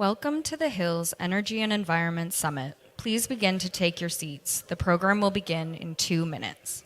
Welcome to the Hills Energy and Environment Summit. Please begin to take your seats. The program will begin in 2 minutes.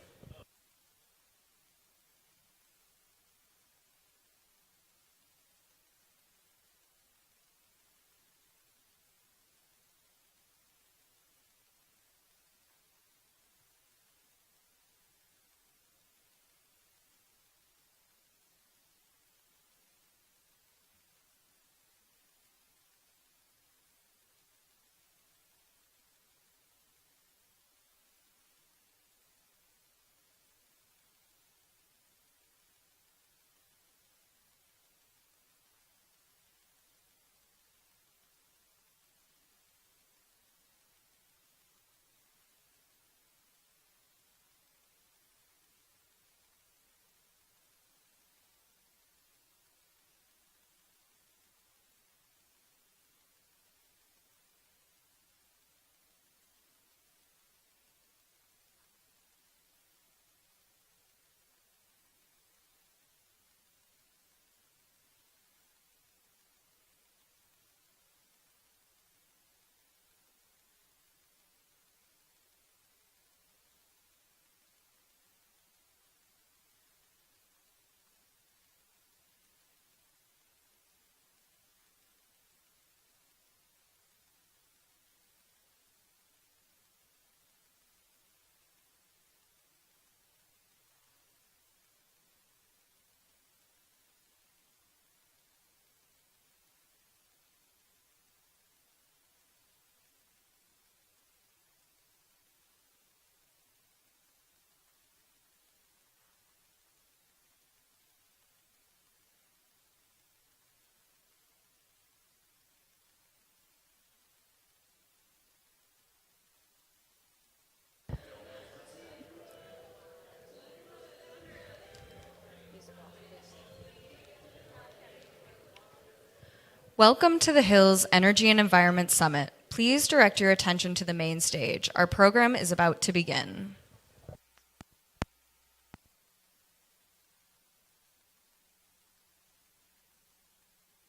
Welcome to the Hills Energy and Environment Summit. Please direct your attention to the main stage. Our program is about to begin.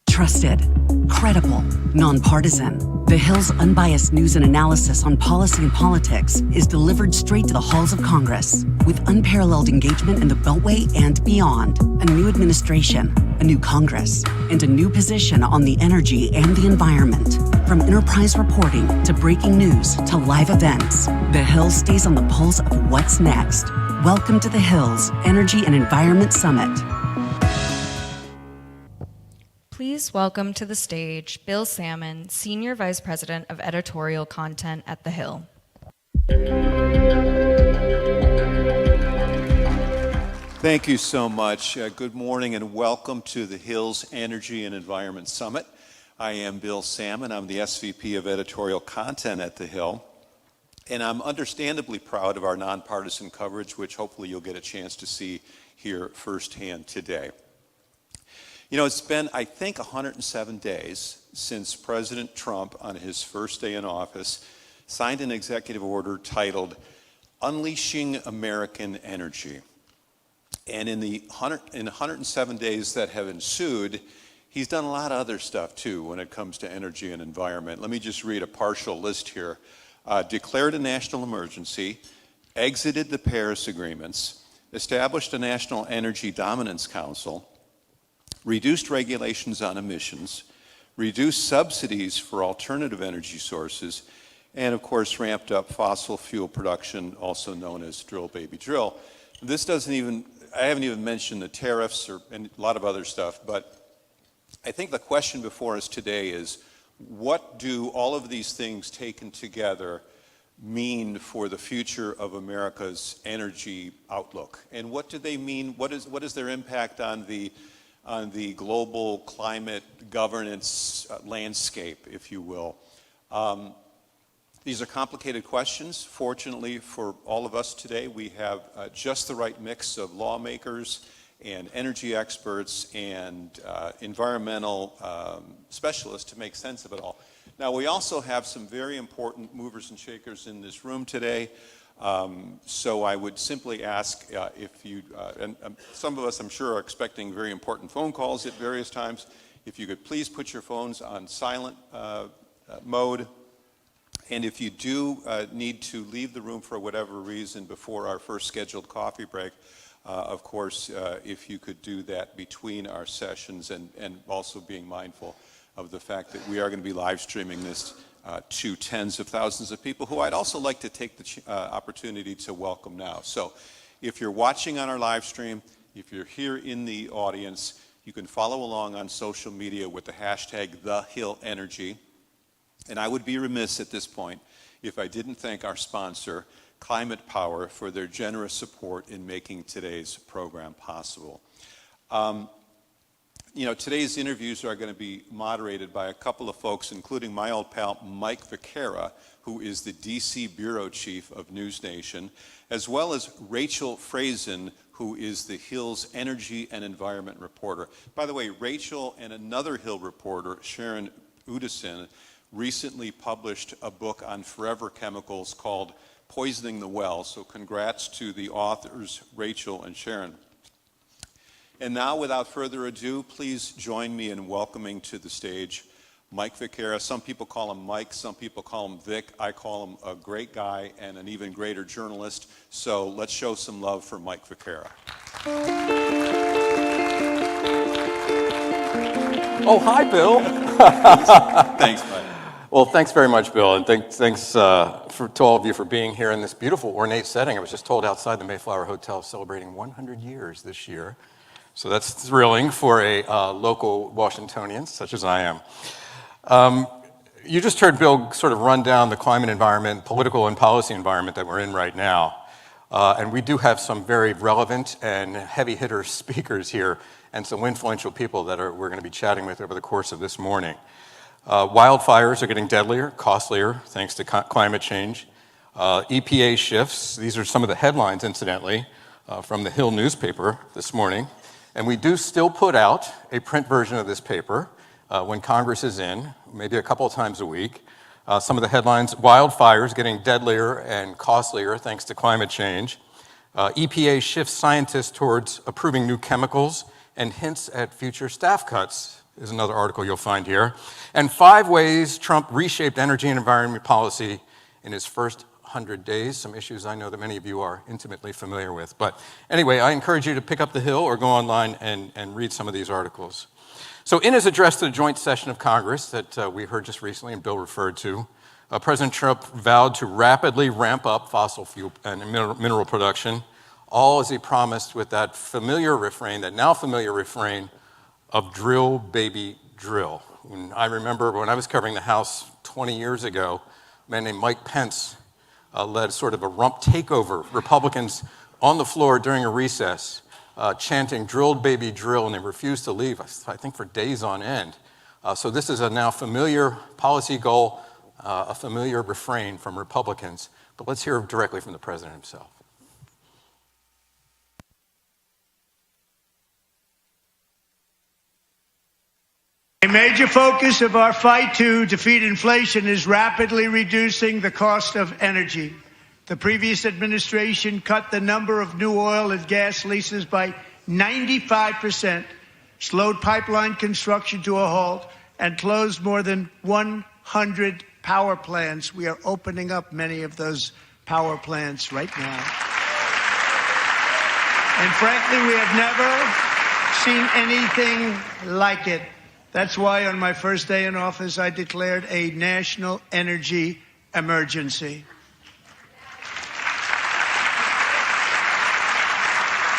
Trusted, credible, nonpartisan. The Hill's unbiased news and analysis on policy and politics is delivered straight to the halls of Congress with unparalleled engagement in the Beltway and beyond. A new administration, a new Congress, and a new position on the energy and the environment. From enterprise reporting to breaking news to live events, the Hill stays on the pulse of what's next. Welcome to the Hills Energy and Environment Summit. Please welcome to the stage Bill Salmon, Senior Vice President of Editorial Content at The Hill. Thank you so much. Good morning and welcome to the Hills Energy and Environment Summit. I am Bill Salmon. I'm the SVP of Editorial Content at The Hill. And I'm understandably proud of our nonpartisan coverage, which hopefully you'll get a chance to see here firsthand today. You know, it's been, I think, 107 days since President Trump, on his first day in office, signed an executive order titled Unleashing American Energy. And in the 107 days that have ensued, he's done a lot of other stuff, too, when it comes to energy and environment. Let me just read a partial list here. Declared a national emergency, exited the Paris agreements, established a National Energy Dominance Council, reduced regulations on emissions, reduced subsidies for alternative energy sources, and of course ramped up fossil fuel production, also known as drill baby drill. I haven't even mentioned the tariffs and a lot of other stuff, but I think the question before us today is, what do all of these things taken together mean for the future of America's energy outlook? And what do they mean? What is their impact on the global climate governance landscape, if you will? These are complicated questions. Fortunately for all of us today, we have just the right mix of lawmakers and energy experts and environmental specialists to make sense of it all. Now, we also have some very important movers and shakers in this room today. So I would simply ask if you, and some of us I'm sure are expecting very important phone calls at various times, if you could please put your phones on silent mode. And if you do need to leave the room for whatever reason before our first scheduled coffee break, of course, if you could do that between our sessions, and also being mindful of the fact that we are going to be live streaming this to tens of thousands of people who I'd also like to take the opportunity to welcome now. So if you're watching on our live stream, if you're here in the audience, you can follow along on social media with the hashtag #TheHillEnergy. And I would be remiss at this point if I didn't thank our sponsor, Climate Power, for their generous support in making today's program possible. Today's interviews are going to be moderated by a couple of folks, including my old pal Mike Vaquera, who is the DC Bureau Chief of News Nation, as well as Rachel Frazen, who is the Hill's Energy and Environment reporter. By the way, Rachel and another Hill reporter, Sharon Udison, recently published a book on forever chemicals called Poisoning the Well. So congrats to the authors, Rachel and Sharon. And now, without further ado, please join me in welcoming to the stage Mike Vaquera. Some people call him Mike, some people call him Vic. I call him a great guy and an even greater journalist. So let's show some love for Mike Vaquera. Oh, hi, Bill. Thanks, Mike. Well, thanks very much, Bill, and thanks to all of you for being here in this beautiful, ornate setting. I was just told outside the Mayflower Hotel celebrating 100 years this year. So that's thrilling for a local Washingtonian, such as I am. You just heard Bill sort of run down the climate environment, political and policy environment that we're in right now. And we do have some very relevant and heavy hitter speakers here and some influential people that we're going to be chatting with over the course of this morning. Wildfires are getting deadlier, costlier, thanks to climate change. EPA shifts, these are some of the headlines, incidentally, from the Hill newspaper this morning. And we do still put out a print version of this paper when Congress is in, maybe a couple of times a week. Some of the headlines: wildfires getting deadlier and costlier thanks to climate change. EPA shifts scientists towards approving new chemicals and hints at future staff cuts is another article you'll find here. And 5 ways Trump reshaped energy and environment policy in his first 100 days, some issues I know that many of you are intimately familiar with. But anyway, I encourage you to pick up the Hill or go online and read some of these articles. So in his address to the joint session of Congress that we heard just recently and Bill referred to, President Trump vowed to rapidly ramp up fossil fuel and mineral production, all as he promised with that now familiar refrain of drill, baby, drill. And I remember when I was covering the House 20 years ago, a man named Mike Pence led sort of a rump takeover. Republicans on the floor during a recess chanting drill, baby, drill, and they refused to leave, I think for days on end. So this is a now familiar policy goal, a familiar refrain from Republicans. But let's hear directly from the president himself. A major focus of our fight to defeat inflation is rapidly reducing the cost of energy. The previous administration cut the number of new oil and gas leases by 95%, slowed pipeline construction to a halt, and closed more than 100 power plants. We are opening up many of those power plants right now. And frankly, we have never seen anything like it. That's why on my first day in office, I declared a national energy emergency.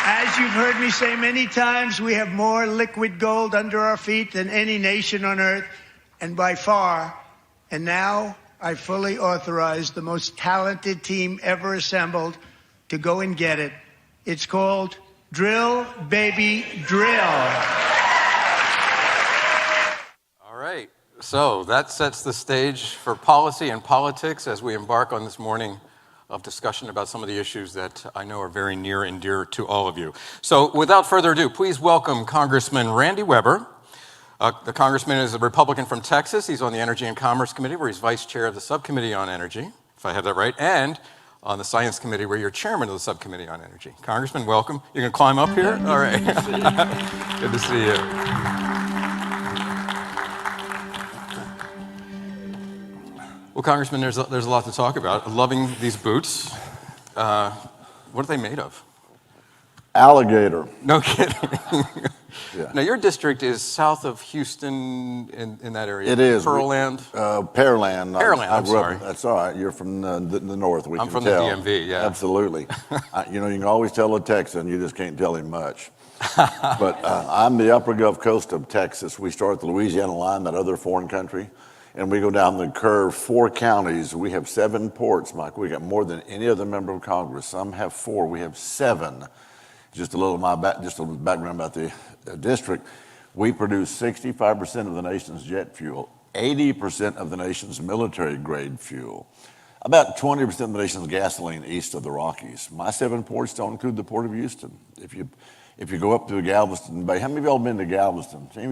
As you've heard me say many times, we have more liquid gold under our feet than any nation on earth, and by far. And now I fully authorize the most talented team ever assembled to go and get it. It's called Drill, Baby, Drill. So that sets the stage for policy and politics as we embark on this morning of discussion about some of the issues that I know are very near and dear to all of you. So without further ado, please welcome Congressman Randy Weber. The congressman is a Republican from Texas. He's on the Energy and Commerce Committee, where he's vice chair of the Subcommittee on Energy, if I have that right, and on the Science Committee, where you're chairman of the Subcommittee on Energy. Congressman, welcome. You can climb up here? All right. Good to see you. Congressman, there's a lot to talk about. Loving these boots. What are they made of? Alligator. No kidding. Yeah. Now, your district is south of Houston in that area. It is. Pearland? Pearland. Pearland, I'm sorry. That's all right. You're from the north. I'm from the DMV, yeah. Absolutely. You can always tell a Texan. You just can't tell him much. But I'm the upper Gulf Coast of Texas. We start at the Louisiana line, that other foreign country, and we go down the curve, 4 counties. We have 7 ports, Mike. We got more than any other member of Congress. Some have 4. We have 7. Just a little background about the district. We produce 65% of the nation's jet fuel, 80% of the nation's military-grade fuel, about 20% of the nation's gasoline east of the Rockies. My 7 ports don't include the Port of Houston. If you go up to Galveston Bay, how many of y'all been to Galveston? Some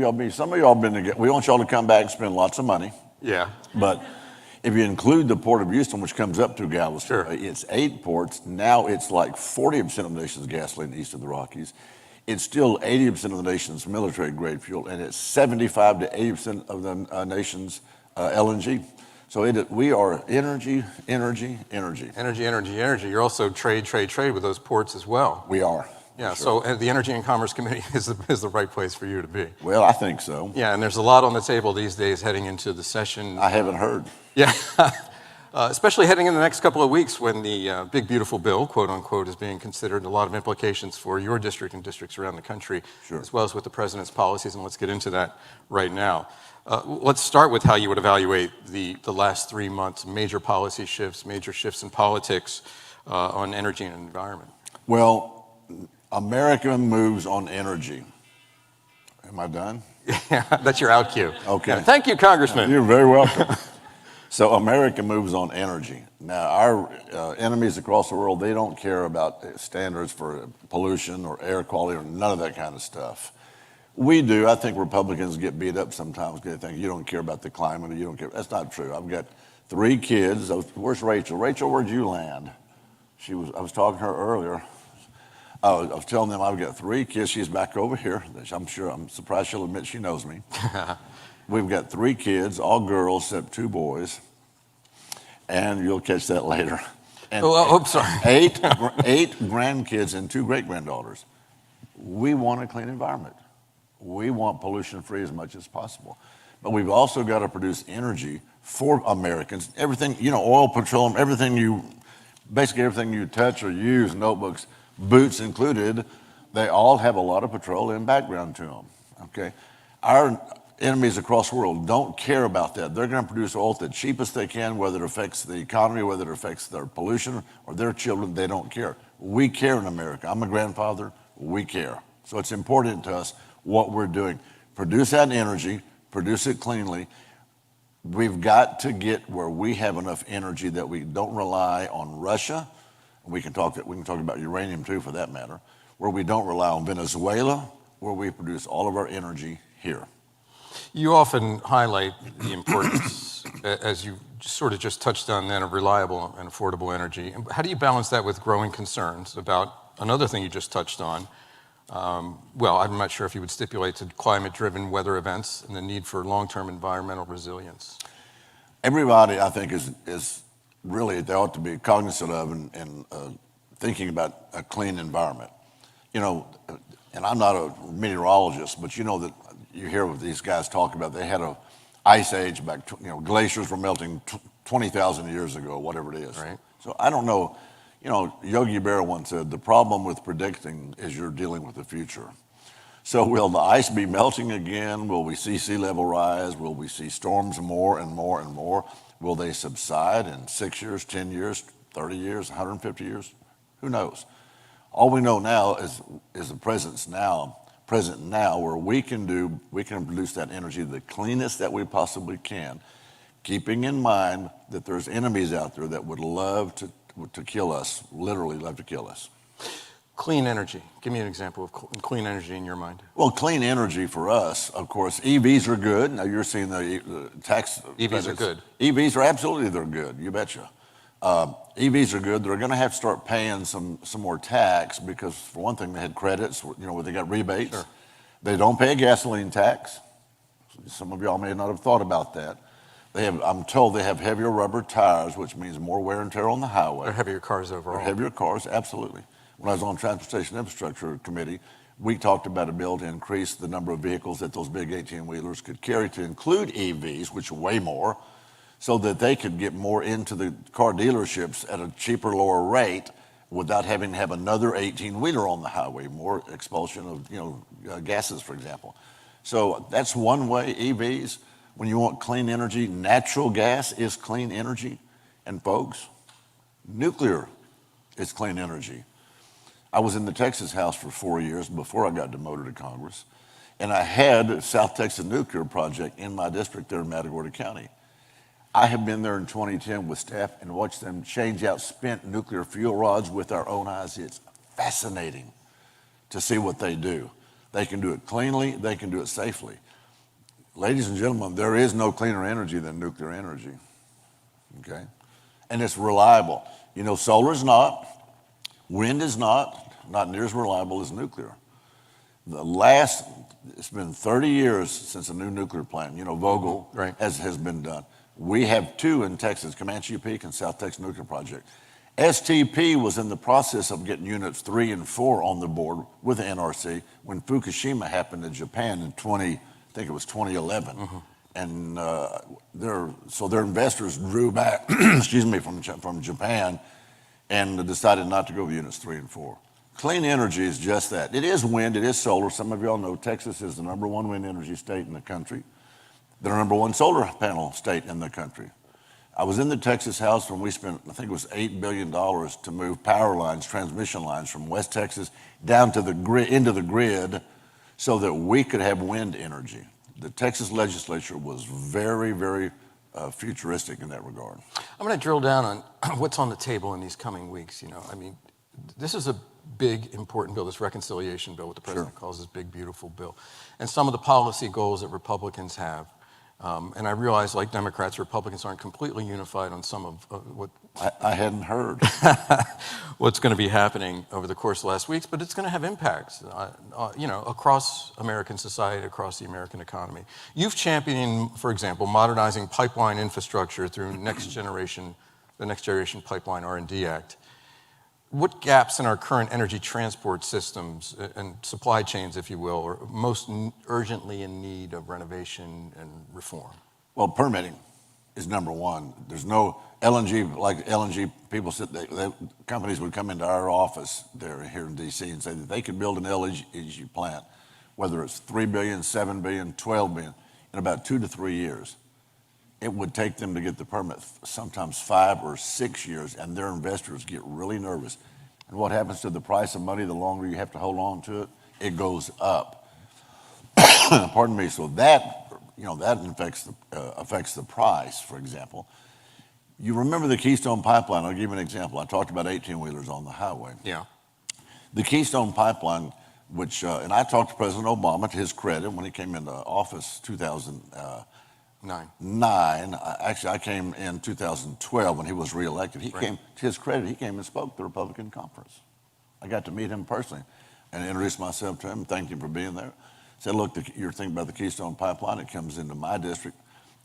of y'all been to. We want y'all to come back and spend lots of money. Yeah. But if you include the Port of Houston, which comes up to Galveston, sure. It's 8 ports. Now it's like 40% of the nation's gasoline east of the Rockies. It's still 80% of the nation's military-grade fuel, and it's 75 to 80% of the nation's LNG. So we are energy. Energy. You're also trade with those ports as well. We are. Yeah, sure. So the Energy and Commerce Committee is the right place for you to be. Well, I think so. Yeah, and there's a lot on the table these days heading into the session. I haven't heard. Yeah, especially heading in the next couple of weeks when the big, beautiful bill, quote unquote, is being considered, and a lot of implications for your district and districts around the country, sure. as well as with the president's policies, and let's get into that right now. Let's start with how you would evaluate the last 3 months, major policy shifts, major shifts in politics on energy and environment. Well, America moves on energy. Am I done? Yeah, that's your out cue. Okay. Yeah, thank you, Congressman. You're very welcome. So America moves on energy. Now, our enemies across the world, they don't care about standards for pollution or air quality or none of that kind of stuff. We do. I think Republicans get beat up sometimes because they think you don't care about the climate or you don't care. That's not true. I've got 3 kids. Where's Rachel? Rachel, where'd you land? I was talking to her earlier. I was telling them I've got 3 kids. She's back over here. I'm surprised she'll admit she knows me. We've got 3 kids, all girls except 2 boys. And you'll catch that later. And sorry. 8 grandkids and 2 great-granddaughters. We want a clean environment. We want pollution-free as much as possible. But we've also got to produce energy for Americans. Everything, oil, petroleum, basically everything you touch or use, notebooks, boots included, they all have a lot of petroleum background to them, okay? Our enemies across the world don't care about that. They're going to produce oil at the cheapest they can, whether it affects the economy, whether it affects their pollution or their children, they don't care. We care in America. I'm a grandfather, we care. So it's important to us what we're doing. Produce that energy, produce it cleanly. We've got to get where we have enough energy that we don't rely on Russia. We can talk about uranium too, for that matter, where we don't rely on Venezuela, where we produce all of our energy here. You often highlight the importance, as you sort of just touched on then, of reliable and affordable energy. How do you balance that with growing concerns about another thing you just touched on? Well, I'm not sure if you would stipulate to climate-driven weather events and the need for long-term environmental resilience. Everybody, I think, is really, they ought to be cognizant of and thinking about a clean environment. And I'm not a meteorologist, but that you hear what these guys talk about. They had an ice age back, glaciers were melting 20,000 years ago, whatever it is. Right. So I don't know. Yogi Berra once said, the problem with predicting is you're dealing with the future. So will the ice be melting again? Will we see sea level rise? Will we see storms more and more and more? Will they subside in 6 years, 10 years, 30 years, 150 years? Who knows? All we know now is the present now, where we can produce that energy the cleanest that we possibly can, keeping in mind that there's enemies out there that would love to kill us, literally love to kill us. Clean energy. Give me an example of clean energy in your mind. Well, clean energy for us, of course, EVs are good. Now you're seeing the tax. EVs are good. EVs are absolutely, they're good. You betcha. EVs are good. They're going to have to start paying some more tax because, for one thing, they had credits, where they got rebates. Sure. They don't pay a gasoline tax. Some of y'all may not have thought about that. I'm told they have heavier rubber tires, which means more wear and tear on the highway. Or heavier cars overall. Or heavier cars, absolutely. When I was on Transportation Infrastructure Committee, we talked about a bill to increase the number of vehicles that those big 18-wheelers could carry to include EVs, which are way more, so that they could get more into the car dealerships at a cheaper, lower rate without having to have another 18-wheeler on the highway, more expulsion of gases, for example. So that's one way, EVs. When you want clean energy, natural gas is clean energy. And folks, nuclear is clean energy. I was in the Texas House for 4 years before I got demoted to Congress, and I had South Texas Nuclear Project in my district there in Matagorda County. I have been there in 2010 with staff and watched them change out spent nuclear fuel rods with our own eyes. It's fascinating to see what they do. They can do it cleanly, they can do it safely. Ladies and gentlemen, there is no cleaner energy than nuclear energy, okay? And it's reliable. Solar is not, wind is not near as reliable as nuclear. It's been 30 years since a new nuclear plant, Vogtle, right, has been done. We have 2 in Texas, Comanche Peak and South Texas Nuclear Project. STP was in the process of getting units 3 and 4 on the board with the NRC when Fukushima happened in Japan in 2011. Mm-hmm. And their investors drew back, from Japan and decided not to go with units 3 and 4. Clean energy is just that. It is wind, it is solar. Some of y'all know Texas is the #1 wind energy state in the country. The #1 solar panel state in the country. I was in the Texas House when we spent, I think it was $8 billion to move power lines, transmission lines from West Texas down to the grid, into the grid, so that we could have wind energy. The Texas legislature was very, very futuristic in that regard. I'm going to drill down on what's on the table in these coming weeks. This is a big, important bill, this reconciliation bill, what the president calls this big, beautiful bill. And some of the policy goals that Republicans have. And I realize, like Democrats, Republicans aren't completely unified on some of what... I hadn't heard. What's going to be happening over the course of the last weeks, but it's going to have impacts, across American society, across the American economy. You've championed, for example, modernizing pipeline infrastructure through the Next Generation Pipeline R&D Act. What gaps in our current energy transport systems and supply chains, if you will, are most urgently in need of renovation and reform? Well, permitting is #1. There's no LNG people companies would come into our office here in D.C. and say that they could build an LNG plant, whether it's $3 billion, $7 billion, $12 billion, in about 2 to 3 years. It would take them to get the permit sometimes 5 or 6 years, and their investors get really nervous. And what happens to the price of money the longer you have to hold on to it? It goes up. Pardon me. So that affects the price, for example. You remember the Keystone Pipeline. I'll give you an example. I talked about 18-wheelers on the highway. Yeah. The Keystone Pipeline, which, and I talked to President Obama, to his credit, when he came into office 2009. Actually, I came in 2012 when he was reelected. He came, to his credit, he came and spoke at the Republican conference. I got to meet him personally and introduced myself to him, thanked him for being there. Said, look, you're thinking about the Keystone Pipeline. It comes into my district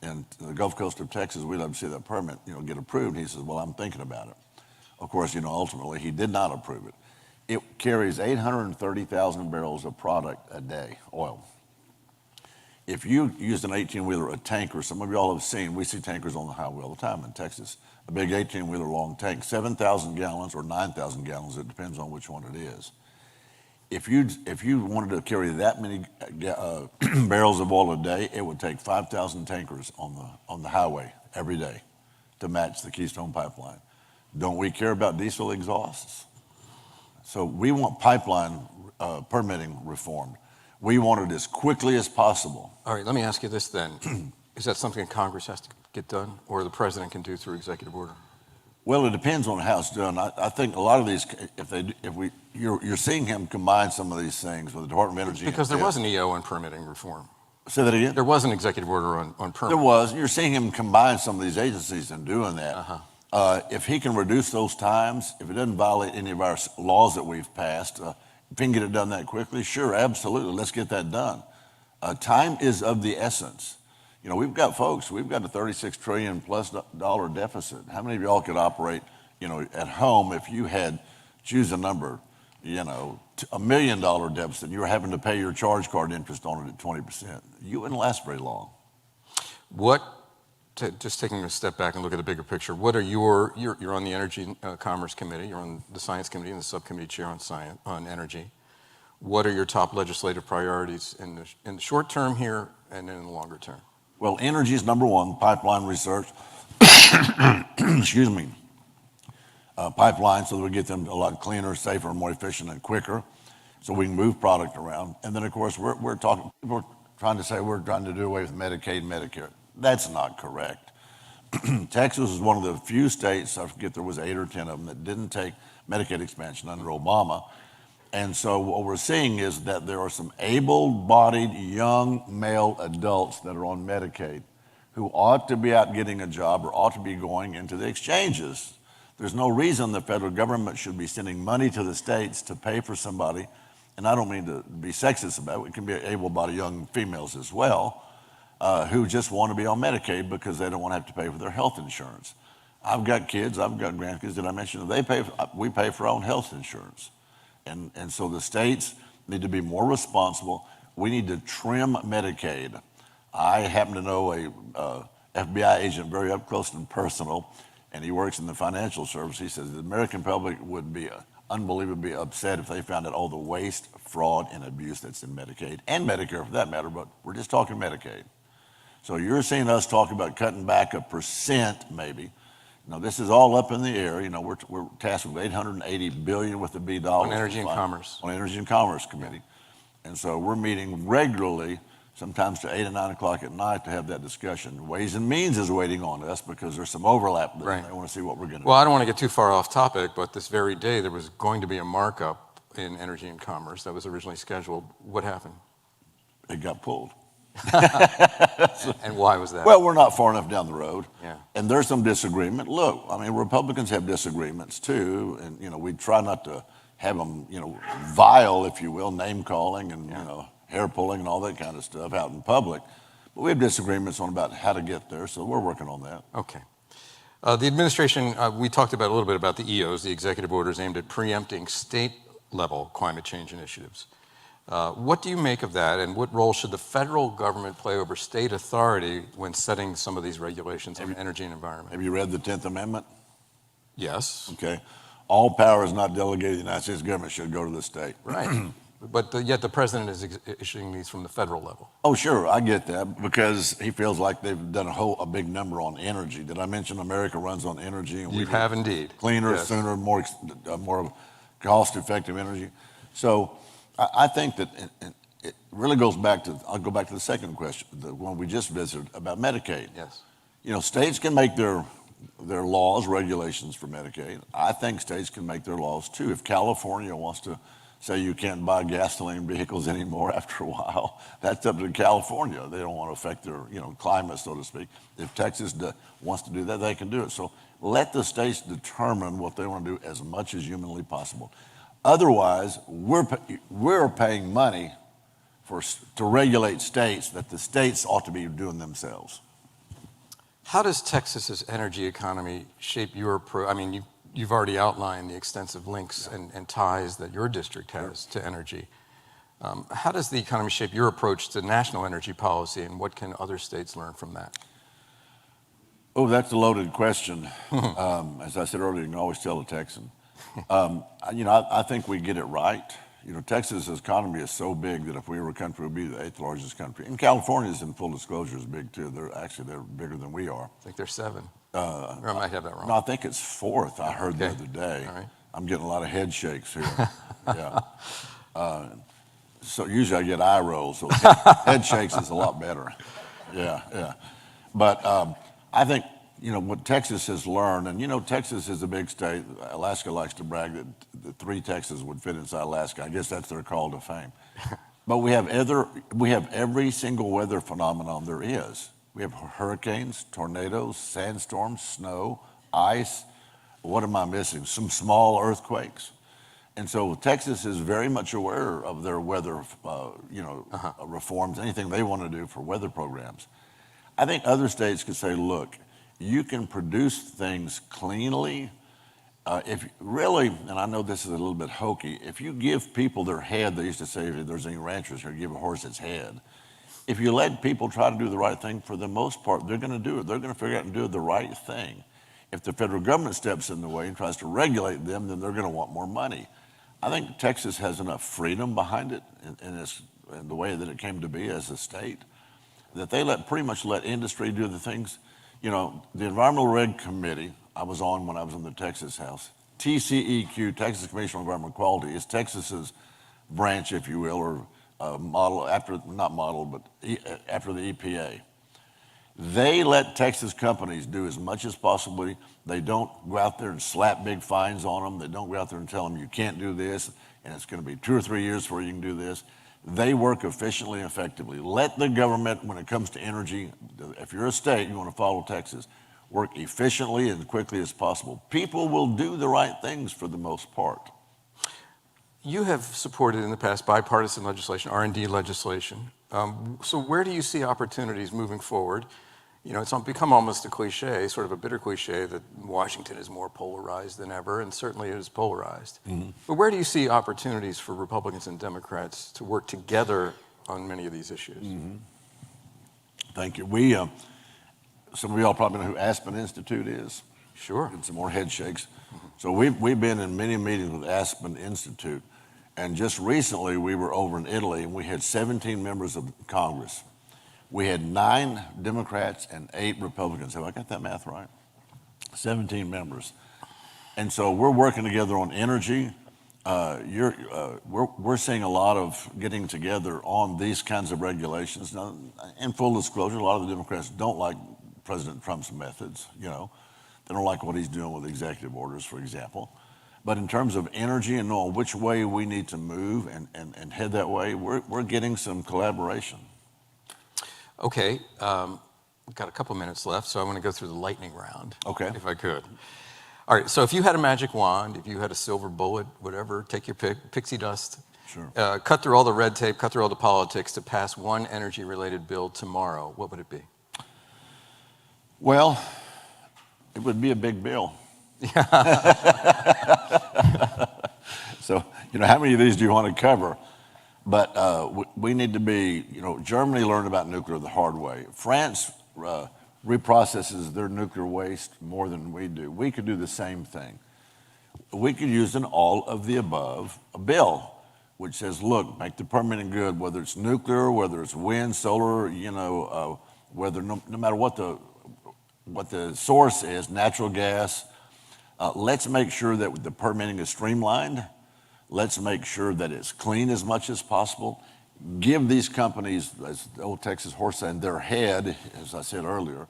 and the Gulf Coast of Texas. We'd love to see that permit, get approved. He says, well, I'm thinking about it. Of course, ultimately, he did not approve it. It carries 830,000 barrels of product a day, oil. If you used an 18-wheeler, a tanker, some of y'all have seen, we see tankers on the highway all the time in Texas, a big 18-wheeler long tank, 7,000 gallons or 9,000 gallons, it depends on which one it is. If you wanted to carry that many barrels of oil a day, it would take 5,000 tankers on the highway every day to match the Keystone Pipeline. Don't we care about diesel exhausts? So we want pipeline permitting reformed. We want it as quickly as possible. All right, let me ask you this then. Is that something Congress has to get done, or the president can do through executive order? Well, it depends on how it's done. I think a lot of these, you're seeing him combine some of these things with the Department of Energy. Because there was an EO on permitting reform. Say that again? There was an executive order on permitting. There was. You're seeing him combine some of these agencies in doing that. Uh-huh. If he can reduce those times, if it doesn't violate any of our laws that we've passed, if he can get it done that quickly, sure, absolutely, let's get that done. Time is of the essence. we've got a $36 trillion plus dollar deficit. How many of y'all could operate, at home if you had, choose a number, $1 million deficit, and you were having to pay your charge card interest on it at 20%? You wouldn't last very long. Just taking a step back and look at the bigger picture, what are you're on the Energy Commerce Committee, you're on the Science Committee and the Subcommittee Chair on Energy. What are your top legislative priorities in the short term here and in the longer term? Well, energy is number one, pipeline research. Excuse me. Pipelines so that we get them a lot cleaner, safer, more efficient, and quicker, so we can move product around. And then, of course, we're trying to do away with Medicaid and Medicare. That's not correct. Texas is one of the few states, I forget there was 8 or 10 of them, that didn't take Medicaid expansion under Obama. And so what we're seeing is that there are some able-bodied young male adults that are on Medicaid who ought to be out getting a job or ought to be going into the exchanges. There's no reason the federal government should be sending money to the states to pay for somebody, and I don't mean to be sexist about it, it can be able-bodied young females as well, who just want to be on Medicaid because they don't want to have to pay for their health insurance. I've got kids, I've got grandkids, did I mention we pay for our own health insurance. And so the states need to be more responsible. We need to trim Medicaid. I happen to know a FBI agent very up close and personal, and he works in the financial service. He says the American public would be unbelievably upset if they found out all the waste, fraud, and abuse that's in Medicaid, and Medicare for that matter, but we're just talking Medicaid. So you're seeing us talk about cutting back 1% maybe. This is all up in the air. We're tasked with $880 billion with the B dollars. On Energy and Commerce. On Energy and Commerce Committee. And so we're meeting regularly, sometimes to 8 or 9 o'clock at night, to have that discussion. Ways and Means is waiting on us because there's some overlap there. Right. They want to see what we're going to do. Well, I don't want to get too far off topic, but this very day there was going to be a markup in Energy and Commerce that was originally scheduled. What happened? It got pulled. And why was that? Well, we're not far enough down the road. Yeah. And there's some disagreement. Look, Republicans have disagreements too. And, we try not to have them, vile, if you will, name calling and, hair pulling and all that kind of stuff out in public. But we have disagreements on about how to get there. So we're working on that. Okay. The administration, we talked about a little bit about the EOs, the executive orders aimed at preempting state-level climate change initiatives. What do you make of that, and what role should the federal government play over state authority when setting some of these regulations on energy and environment? Have you read the 10th Amendment? Yes. Okay. All power is not delegated to the United States government should go to the state. Right. But yet the president is issuing these from the federal level. Oh, sure, I get that, because he feels like they've done a big number on energy. Did I mention America runs on energy? And You have indeed. Cleaner, Yes. sooner, more cost-effective energy. So I think that it really goes back to, I'll go back to the second question, the one we just visited about Medicaid. Yes. States can make their laws, regulations for Medicaid. I think states can make their laws too. If California wants to say you can't buy gasoline vehicles anymore after a while, that's up to California. They don't want to affect their climate, so to speak. If Texas wants to do that, they can do it. So let the states determine what they want to do as much as humanly possible. Otherwise, we're paying money to regulate states that the states ought to be doing themselves. How does Texas's energy economy shape your you've already outlined the extensive links and ties that your district has to energy. How does the economy shape your approach to national energy policy, and what can other states learn from that? Oh, that's a loaded question. As I said earlier, you can always tell a Texan. I think we get it right. Texas's economy is so big that if we were a country, we'd be the 8th largest country. And California's, in full disclosure, is big too. They're bigger than we are. I think they're 7. Or I might have that wrong. No, I think it's 4th. I heard the other day. All right. I'm getting a lot of head shakes here. Yeah. So usually I get eye rolls. So head shakes is a lot better. Yeah. But I think what Texas has learned, and Texas is a big state. Alaska likes to brag that the 3 Texas would fit inside Alaska. I guess that's their call to fame. But we have every single weather phenomenon there is. We have hurricanes, tornadoes, sandstorms, snow, ice. What am I missing? Some small earthquakes. And so Texas is very much aware of their weather, reforms, anything they want to do for weather programs. I think other states could say, look, you can produce things cleanly. If really, and I know this is a little bit hokey, if you give people their head, they used to say, if there's any ranchers here, give a horse its head. If you let people try to do the right thing, for the most part, they're going to do it. They're going to figure out and do the right thing. If the federal government steps in the way and tries to regulate them, then they're going to want more money. I think Texas has enough freedom behind it in the way that it came to be as a state, that they pretty much let industry do the things. You know, the Environmental Reg Committee I was on when I was in the Texas House, TCEQ, Texas Commission on Environmental Quality, is Texas's branch, if you will, or model after, not model, but after the EPA. They let Texas companies do as much as possible. They don't go out there and slap big fines on them. They don't go out there and tell them you can't do this, and it's going to be 2 or 3 years before you can do this. They work efficiently and effectively. Let the government, when it comes to energy, if you're a state, you want to follow Texas, work efficiently and quickly as possible. People will do the right things for the most part. You have supported in the past bipartisan legislation, R&D legislation. So where do you see opportunities moving forward? You know, it's become almost a cliche, sort of a bitter cliche, that Washington is more polarized than ever, and certainly it is polarized. Mm-hmm. But where do you see opportunities for Republicans and Democrats to work together on many of these issues? Mm-hmm. Thank you. Some of y'all probably know who Aspen Institute is. Sure. And some more head shakes. Mm-hmm. So we've been in many meetings with Aspen Institute. And just recently, we were over in Italy, and we had 17 members of Congress. We had 9 Democrats and 8 Republicans. Have I got that math right? 17 members. And so we're working together on energy. We're seeing a lot of getting together on these kinds of regulations. Now, in full disclosure, a lot of the Democrats don't like President Trump's methods. You know, they don't like what he's doing with executive orders, for example. But in terms of energy and knowing which way we need to move and head that way, we're getting some collaboration. Okay, we've got a couple minutes left, so I want to go through the lightning round, okay, if I could. All right, so if you had a magic wand, if you had a silver bullet, whatever, take your pick, pixie dust, sure. Cut through all the red tape, cut through all the politics to pass one energy-related bill tomorrow, what would it be? Well, it would be a big bill. So, you know, how many of these do you want to cover? But we need to be, you know, Germany learned about nuclear the hard way. France reprocesses their nuclear waste more than we do. We could do the same thing. We could use an all of the above bill, which says, look, make the permitting good, whether it's nuclear, whether it's wind, solar, you know, whether no matter what the source is, natural gas. Let's make sure that the permitting is streamlined. Let's make sure that it's clean as much as possible. Give these companies, as the old Texas horse saying, their head, as I said earlier,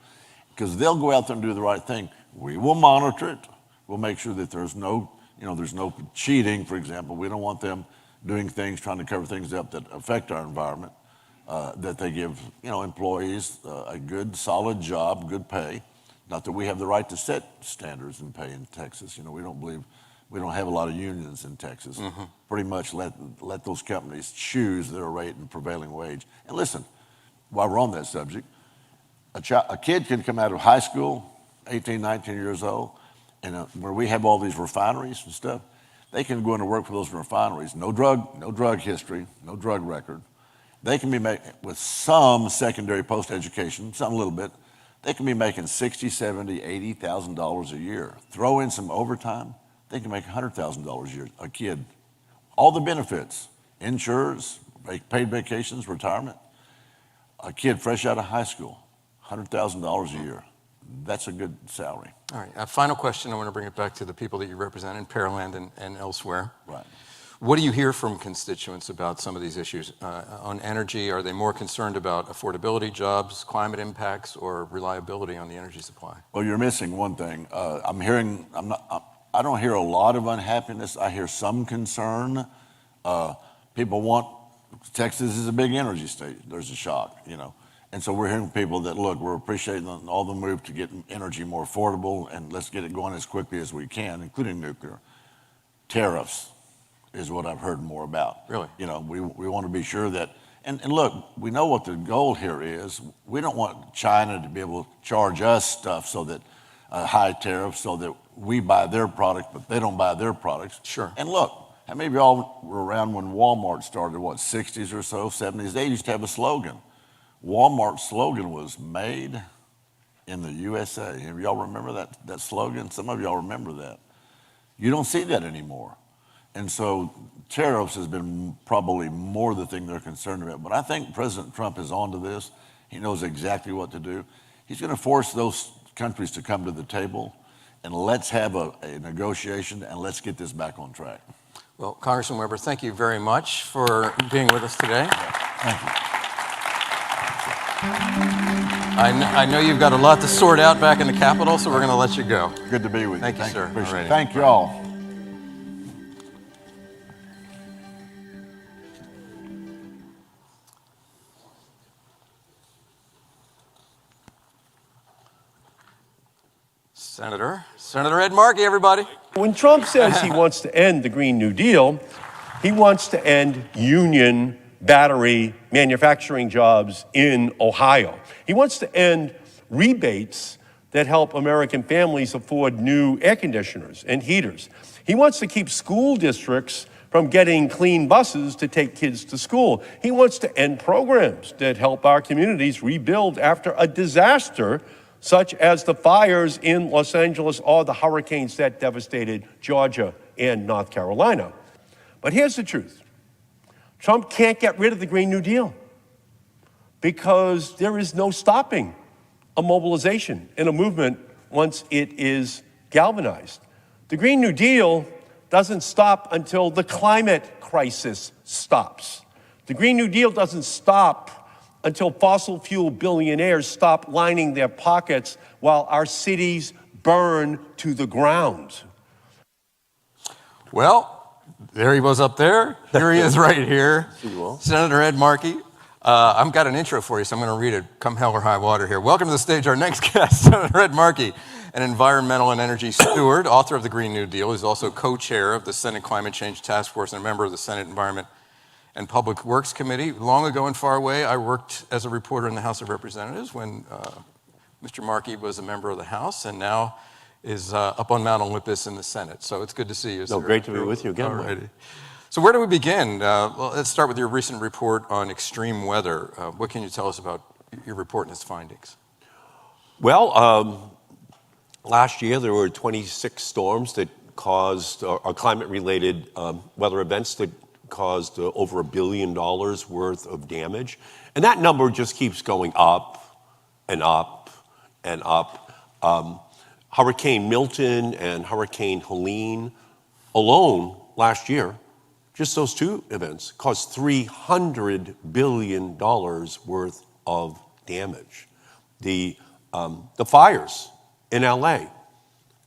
because they'll go out there and do the right thing. We will monitor it. We'll make sure that there's no cheating, for example. We don't want them doing things, trying to cover things up that affect our environment, that they give, you know, employees a good, solid job, good pay. Not that we have the right to set standards and pay in Texas. You know, we don't have a lot of unions in Texas. Mm-hmm. Pretty much let those companies choose their rate and prevailing wage. And listen, while we're on that subject, a kid can come out of high school, 18, 19 years old, and where we have all these refineries and stuff, they can go into work for those refineries. No drug history, no drug record. They can be with some secondary post-education, some a little bit. They can be making $60,000, $70,000, $80,000 a year. Throw in some overtime, they can make $100,000 a year, a kid. All the benefits, insurance, paid vacations, retirement. A kid fresh out of high school, $100,000 a year. That's a good salary. All right, a final question. I want to bring it back to the people that you represent in Pearland and elsewhere. Right. What do you hear from constituents about some of these issues? On energy, are they more concerned about affordability, jobs, climate impacts, or reliability on the energy supply? Well, you're missing one thing. I don't hear a lot of unhappiness. I hear some concern. Texas is a big energy state. There's a shock, you know. And so we're hearing people that, look, we're appreciating all the move to get energy more affordable, and let's get it going as quickly as we can, including nuclear. Tariffs is what I've heard more about. Really? You know, we want to be sure that And look, we know what the goal here is. We don't want China to be able to charge us stuff so that high tariffs so that we buy their product, but they don't buy their products. Sure. And look, how many of y'all were around when Walmart started, 60s or so, 70s? They used to have a slogan. Walmart's slogan was made in the USA. Have y'all remember that slogan? Some of y'all remember that. You don't see that anymore. And so tariffs has been probably more the thing they're concerned about. But I think President Trump is onto this. He knows exactly what to do. He's going to force those countries to come to the table, and let's have a negotiation, and let's get this back on track. Well, Congressman Weber, thank you very much for being with us today. Thank you. I know you've got a lot to sort out back in the Capitol, so we're going to let you go. Good to be with you. Thank you, sir. Appreciate it. Alrighty. Thank you all. Senator Ed Markey, everybody. When Trump says he wants to end the Green New Deal, he wants to end union battery manufacturing jobs in Ohio. He wants to end rebates that help American families afford new air conditioners and heaters. He wants to keep school districts from getting clean buses to take kids to school. He wants to end programs that help our communities rebuild after a disaster such as the fires in Los Angeles or the hurricanes that devastated Georgia and North Carolina. But here's the truth. Trump can't get rid of the Green New Deal because there is no stopping a mobilization in a movement once it is galvanized. The Green New Deal doesn't stop until the climate crisis stops. The Green New Deal doesn't stop until fossil fuel billionaires stop lining their pockets while our cities burn to the ground. Well, there he was up there. Here he is right here. Senator Ed Markey. I've got an intro for you, so I'm going to read it. Come hell or high water here. Welcome to the stage, our next guest, Senator Ed Markey, an environmental and energy steward, author of the Green New Deal. He's also co-chair of the Senate Climate Change Task Force and a member of the Senate Environment and Public Works Committee. Long ago and far away, I worked as a reporter in the House of Representatives when Mr. Markey was a member of the House, and now is up on Mount Olympus in the Senate. So it's good to see you, sir. No, great to be with you again. Alrighty. So where do we begin? Well, let's start with your recent report on extreme weather. What can you tell us about your report and its findings? Well, last year there were 26 storms that caused, or climate-related weather events that caused over $1 billion worth of damage. And that number just keeps going up and up and up. Hurricane Milton and Hurricane Helene alone last year, just those two events, caused $300 billion worth of damage. The fires in LA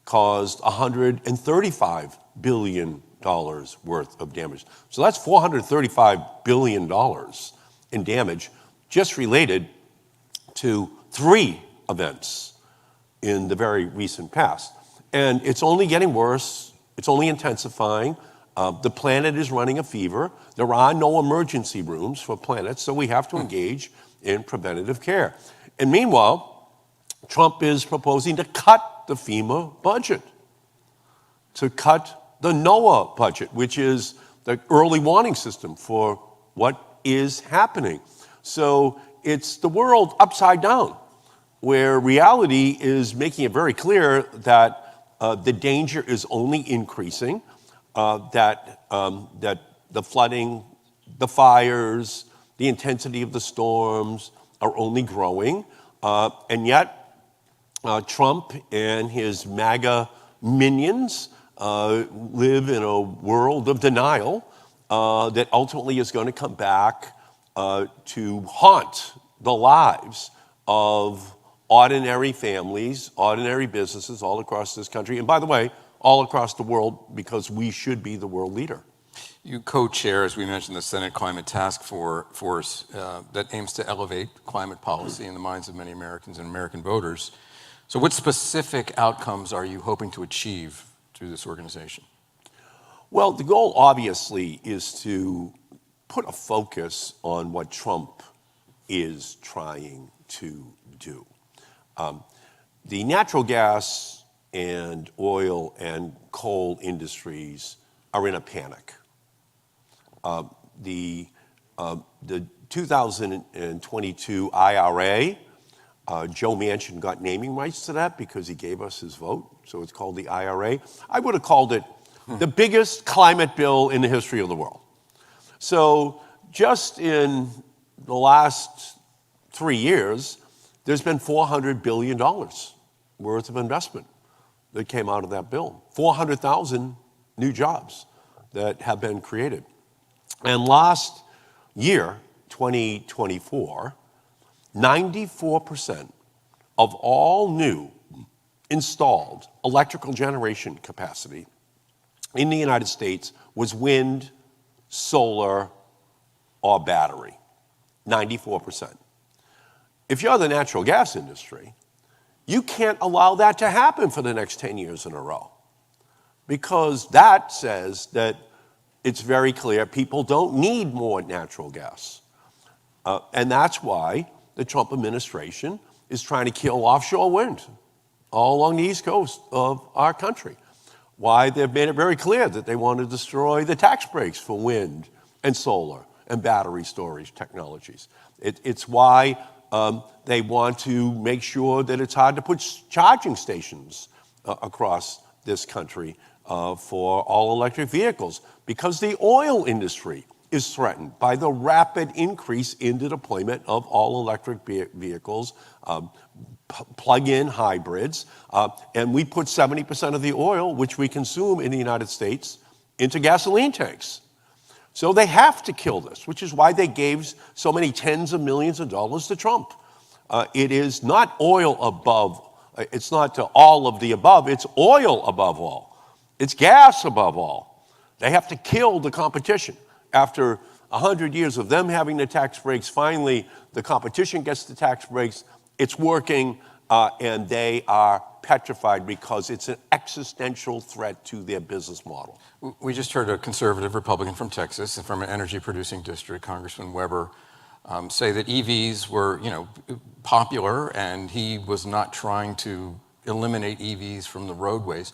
caused $135 billion worth of damage. So that's $435 billion in damage just related to 3 events in the very recent past. And it's only getting worse. It's only intensifying. The planet is running a fever. There are no emergency rooms for planets, so we have to engage in preventative care. And meanwhile, Trump is proposing to cut the FEMA budget, to cut the NOAA budget, which is the early warning system for what is happening. So it's the world upside down, where reality is making it very clear that the danger is only increasing, that the flooding, the fires, the intensity of the storms are only growing, and yet Trump and his MAGA minions live in a world of denial that ultimately is going to come back to haunt the lives of ordinary families, ordinary businesses all across this country, and by the way, all across the world, because we should be the world leader. You co-chair, as we mentioned, the Senate Climate Task Force that aims to elevate climate policy in the minds of many Americans and American voters. So what specific outcomes are you hoping to achieve through this organization? Well, the goal obviously is to put a focus on what Trump is trying to do. The natural gas and oil and coal industries are in a panic. The 2022 IRA, Joe Manchin got naming rights to that because he gave us his vote, so it's called the IRA. I would have called it the biggest climate bill in the history of the world. So just in the last 3 years, there's been $400 billion worth of investment that came out of that bill. 400,000 new jobs that have been created. And last year, 2024, 94% of all new installed electrical generation capacity in the United States was wind, solar, or battery. 94%. If you're the natural gas industry, you can't allow that to happen for the next 10 years in a row, because that says that it's very clear people don't need more natural gas. And that's why the Trump administration is trying to kill offshore wind all along the east coast of our country. Why they've made it very clear that they want to destroy the tax breaks for wind and solar and battery storage technologies. It's why they want to make sure that it's hard to put charging stations across this country for all electric vehicles, because the oil industry is threatened by the rapid increase in the deployment of all electric vehicles, plug-in hybrids, and we put 70% of the oil which we consume in the United States into gasoline tanks. So they have to kill this, which is why they gave so many tens of millions of dollars to Trump. It is not oil above, it's not to all of the above, it's oil above all. It's gas above all. They have to kill the competition. After 100 years of them having the tax breaks, finally the competition gets the tax breaks, it's working, and they are petrified because it's an existential threat to their business model. We just heard a conservative Republican from Texas and from an energy producing district, Congressman Weber, say that EVs were, popular, and he was not trying to eliminate EVs from the roadways.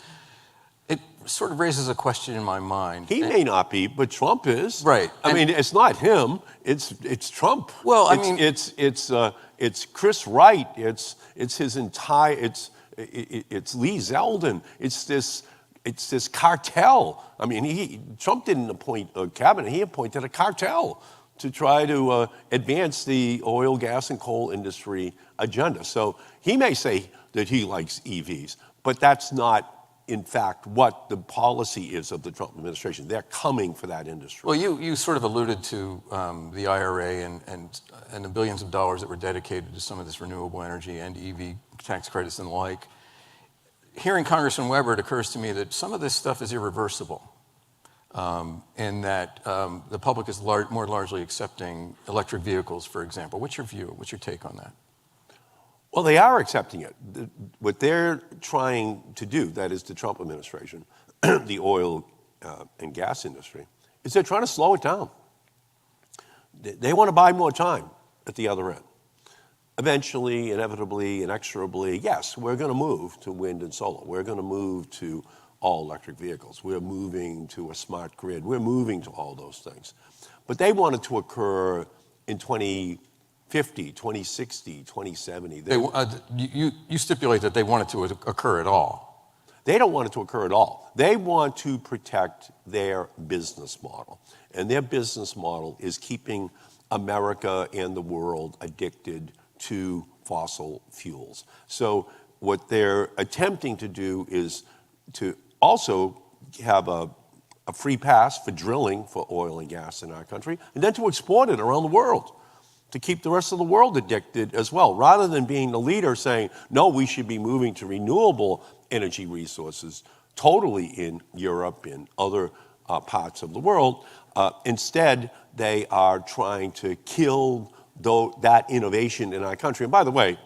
It sort of raises a question in my mind. He may not be, but Trump is. Right. I mean, it's not him. It's Trump. Well, it's Chris Wright. It's his entire. It's Lee Zeldin. It's this cartel. I mean, Trump didn't appoint a cabinet. He appointed a cartel to try to advance the oil, gas, and coal industry agenda. So he may say that he likes EVs, but that's not, in fact, what the policy is of the Trump administration. They're coming for that industry. Well, you sort of alluded to the IRA and the billions of dollars that were dedicated to some of this renewable energy and EV tax credits and the like. Hearing Congressman Weber, it occurs to me that some of this stuff is irreversible, in that the public is more largely accepting electric vehicles, for example. What's your view? What's your take on that? Well, they are accepting it. What they're trying to do, that is the Trump administration, the oil and gas industry, is they're trying to slow it down. They want to buy more time at the other end. Eventually, inevitably, inexorably, yes, we're going to move to wind and solar. We're going to move to all electric vehicles. We're moving to a smart grid. We're moving to all those things. But they want it to occur in 2050, 2060, 2070. You stipulate that they want it to occur at all. They don't want it to occur at all. They want to protect their business model. And their business model is keeping America and the world addicted to fossil fuels. So what they're attempting to do is to also have a free pass for drilling for oil and gas in our country, and then to export it around the world, to keep the rest of the world addicted as well, rather than being the leader saying, no, we should be moving to renewable energy resources totally in Europe and other parts of the world. Instead, they are trying to kill that innovation in our country. And by the way,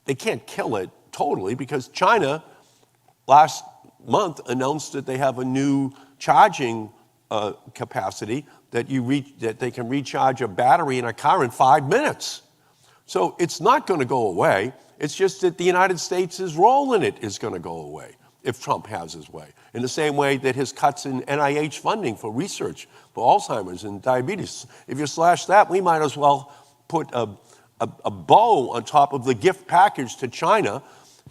they can't kill it totally, because China last month announced that they have a new charging capacity that they can recharge a battery in a car in 5 minutes. So it's not going to go away. It's just that the United States' role in it is going to go away if Trump has his way. In the same way that his cuts in NIH funding for research for Alzheimer's and diabetes, if you slash that, we might as well put a bow on top of the gift package to China,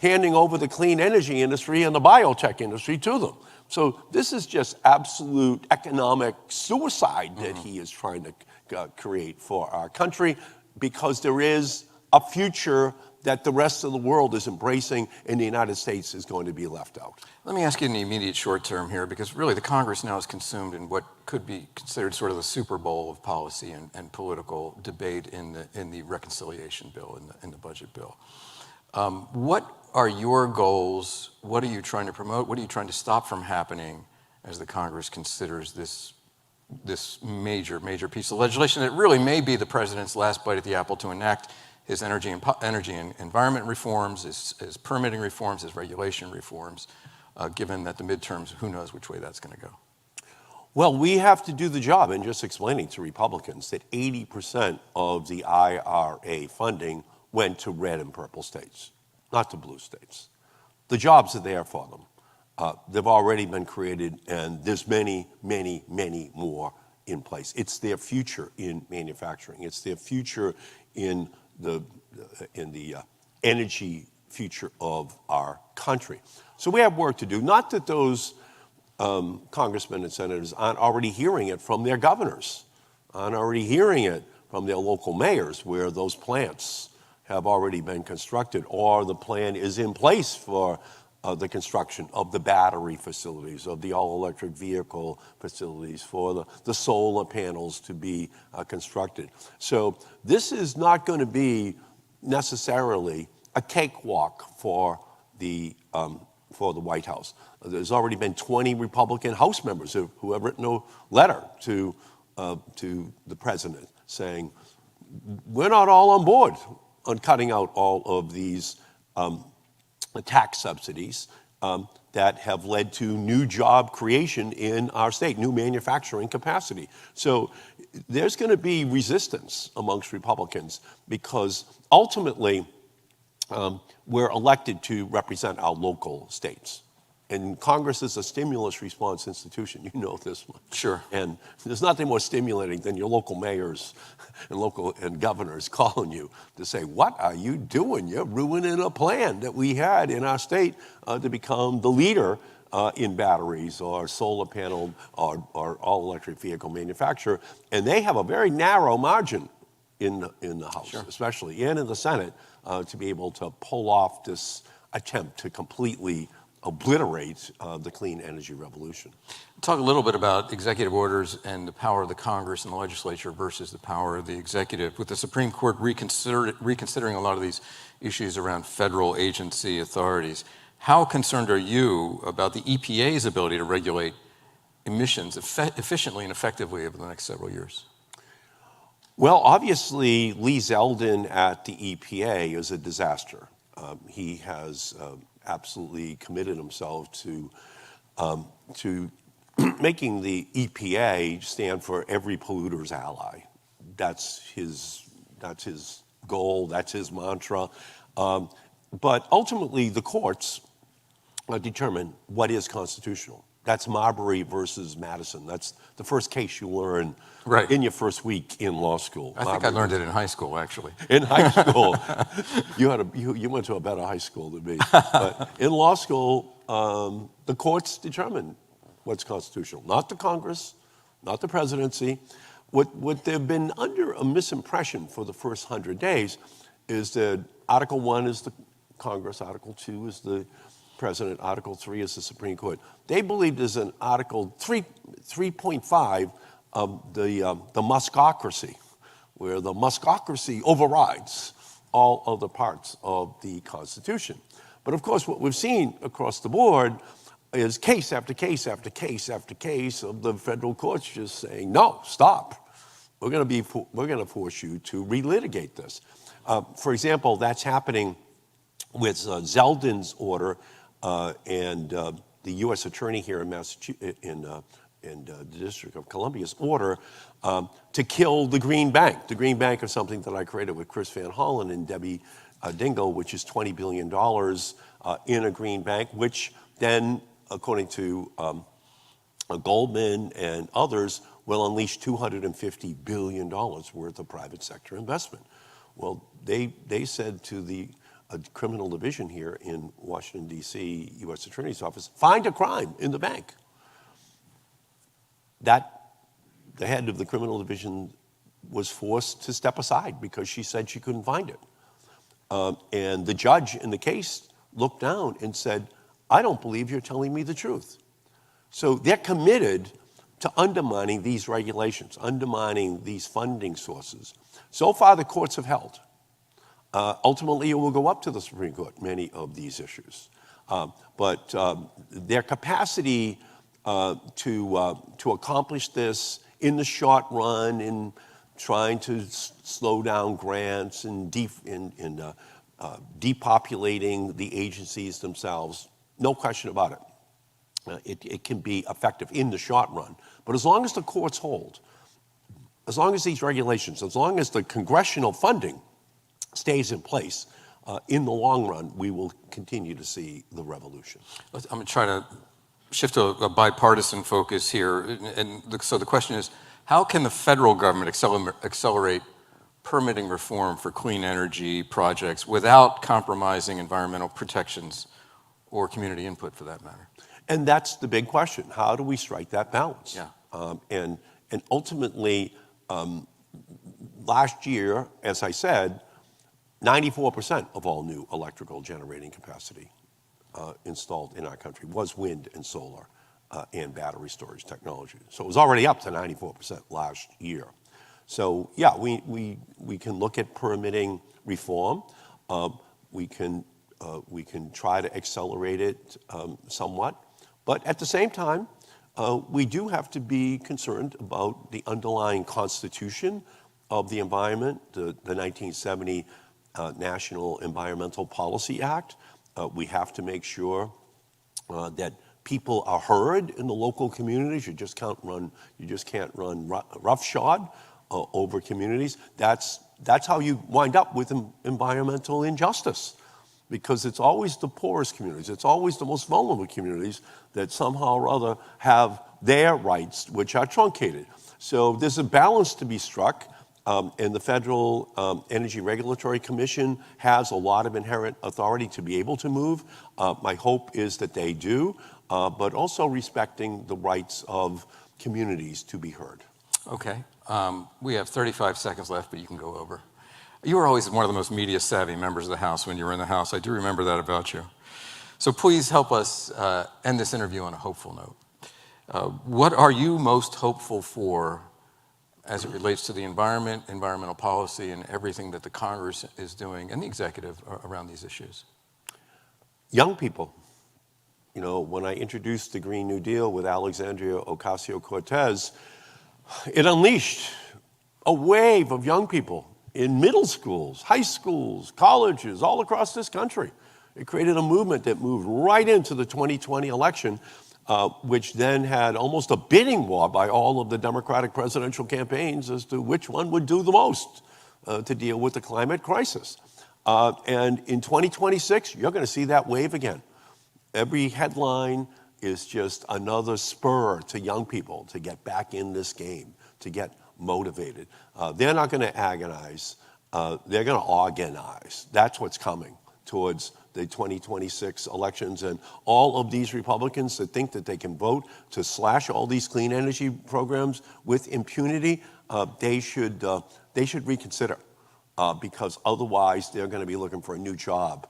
handing over the clean energy industry and the biotech industry to them. So this is just absolute economic suicide that he is trying to create for our country, because there is a future that the rest of the world is embracing and the United States is going to be left out. Let me ask you in the immediate short term here, because really the Congress now is consumed in what could be considered sort of the Super Bowl of policy and political debate in the reconciliation bill, in the budget bill. What are your goals? What are you trying to promote? What are you trying to stop from happening as the Congress considers this major piece of legislation that really may be the president's last bite at the apple to enact his energy and environment reforms, his permitting reforms, his regulation reforms, given that the midterms, who knows which way that's going to go? Well, we have to do the job in just explaining to Republicans that 80% of the IRA funding went to red and purple states, not to blue states. The jobs are there for them. They've already been created, and there's many more in place. It's their future in manufacturing. It's their future in the energy future of our country. So we have work to do. Not that those congressmen and senators aren't already hearing it from their governors, aren't already hearing it from their local mayors, where those plants have already been constructed, or the plan is in place for the construction of the battery facilities, of the all-electric vehicle facilities, for the solar panels to be constructed. So this is not going to be necessarily a cakewalk for the White House. There's already been 20 Republican House members who have written a letter to the president saying, we're not all on board on cutting out all of these tax subsidies that have led to new job creation in our state, new manufacturing capacity. So there's going to be resistance amongst Republicans, because ultimately we're elected to represent our local states. And Congress is a stimulus response institution. You know this one. Sure. And there's nothing more stimulating than your local mayors and governors calling you to say, what are you doing? You're ruining a plan that we had in our state to become the leader in batteries or solar panel or all-electric vehicle manufacturer. And they have a very narrow margin in the House, sure, especially, and in the Senate, to be able to pull off this attempt to completely obliterate the clean energy revolution. Talk a little bit about executive orders and the power of the Congress and the legislature versus the power of the executive. With the Supreme Court reconsidering a lot of these issues around federal agency authorities, how concerned are you about the EPA's ability to regulate emissions efficiently and effectively over the next several years? Well, obviously, Lee Zeldin at the EPA is a disaster. He has absolutely committed himself to making the EPA stand for every polluter's ally. That's his goal. That's his mantra. But ultimately, the courts determine what is constitutional. That's Marbury versus Madison. That's the first case you learn in your first week in law school. I think I learned it in high school, actually. In high school. You went to a better high school than me. But in law school, the courts determine what's constitutional. Not the Congress, not the presidency. What they've been under a misimpression for the first 100 days is that Article 1 is the Congress, Article 2 is the President, Article 3 is the Supreme Court. They believe there's an Article 3.5 of the Muskocracy, where the Muskocracy overrides all other parts of the Constitution. But of course, what we've seen across the board is case after case after case after case of the federal courts just saying, no, stop. We're going to force you to relitigate this. For example, that's happening with Zeldin's order and the U.S. attorney here in the District of Columbia's order to kill the Green Bank. The Green Bank is something that I created with Chris Van Hollen and Debbie Dingo, which is $20 billion in a green bank, which then, according to Goldman and others, will unleash $250 billion worth of private sector investment. Well, they said to the criminal division here in Washington, D.C., U.S. Attorney's Office, find a crime in the bank. The head of the criminal division was forced to step aside because she said she couldn't find it. And the judge in the case looked down and said, I don't believe you're telling me the truth. So they're committed to undermining these regulations, undermining these funding sources. So far, the courts have held. Ultimately, it will go up to the Supreme Court, many of these issues. But their capacity to accomplish this in the short run, in trying to slow down grants and depopulating the agencies themselves, no question about it. It can be effective in the short run. But as long as the courts hold, as long as these regulations, as long as the congressional funding stays in place, in the long run, we will continue to see the revolution. I'm going to try to shift to a bipartisan focus here. So the question is, how can the federal government accelerate permitting reform for clean energy projects without compromising environmental protections or community input, for that matter? And that's the big question. How do we strike that balance? Yeah. And ultimately, last year, as I said, 94% of all new electrical generating capacity installed in our country was wind and solar and battery storage technology. So it was already up to 94% last year. So yeah, we can look at permitting reform. We can try to accelerate it somewhat. But at the same time, we do have to be concerned about the underlying constitution of the environment, the 1970 National Environmental Policy Act. We have to make sure that people are heard in the local communities. You just can't run roughshod over communities. That's how you wind up with environmental injustice, because it's always the poorest communities, it's always the most vulnerable communities that somehow or other have their rights, which are truncated. So there's a balance to be struck, and the Federal Energy Regulatory Commission has a lot of inherent authority to be able to move. My hope is that they do, but also respecting the rights of communities to be heard. Okay, we have 35 seconds left, but you can go over. You were always one of the most media-savvy members of the House when you were in the House. I do remember that about you. So please help us end this interview on a hopeful note. What are you most hopeful for as it relates to the environment, environmental policy, and everything that the Congress is doing and the executive around these issues? Young people. You know, when I introduced the Green New Deal with Alexandria Ocasio-Cortez, it unleashed a wave of young people in middle schools, high schools, colleges, all across this country. It created a movement that moved right into the 2020 election, which then had almost a bidding war by all of the Democratic presidential campaigns as to which one would do the most to deal with the climate crisis. And in 2026, you're going to see that wave again. Every headline is just another spur to young people to get back in this game, to get motivated. They're not going to agonize. They're going to organize. That's what's coming towards the 2026 elections. And all of these Republicans that think that they can vote to slash all these clean energy programs with impunity, they should reconsider, because otherwise they're going to be looking for a new job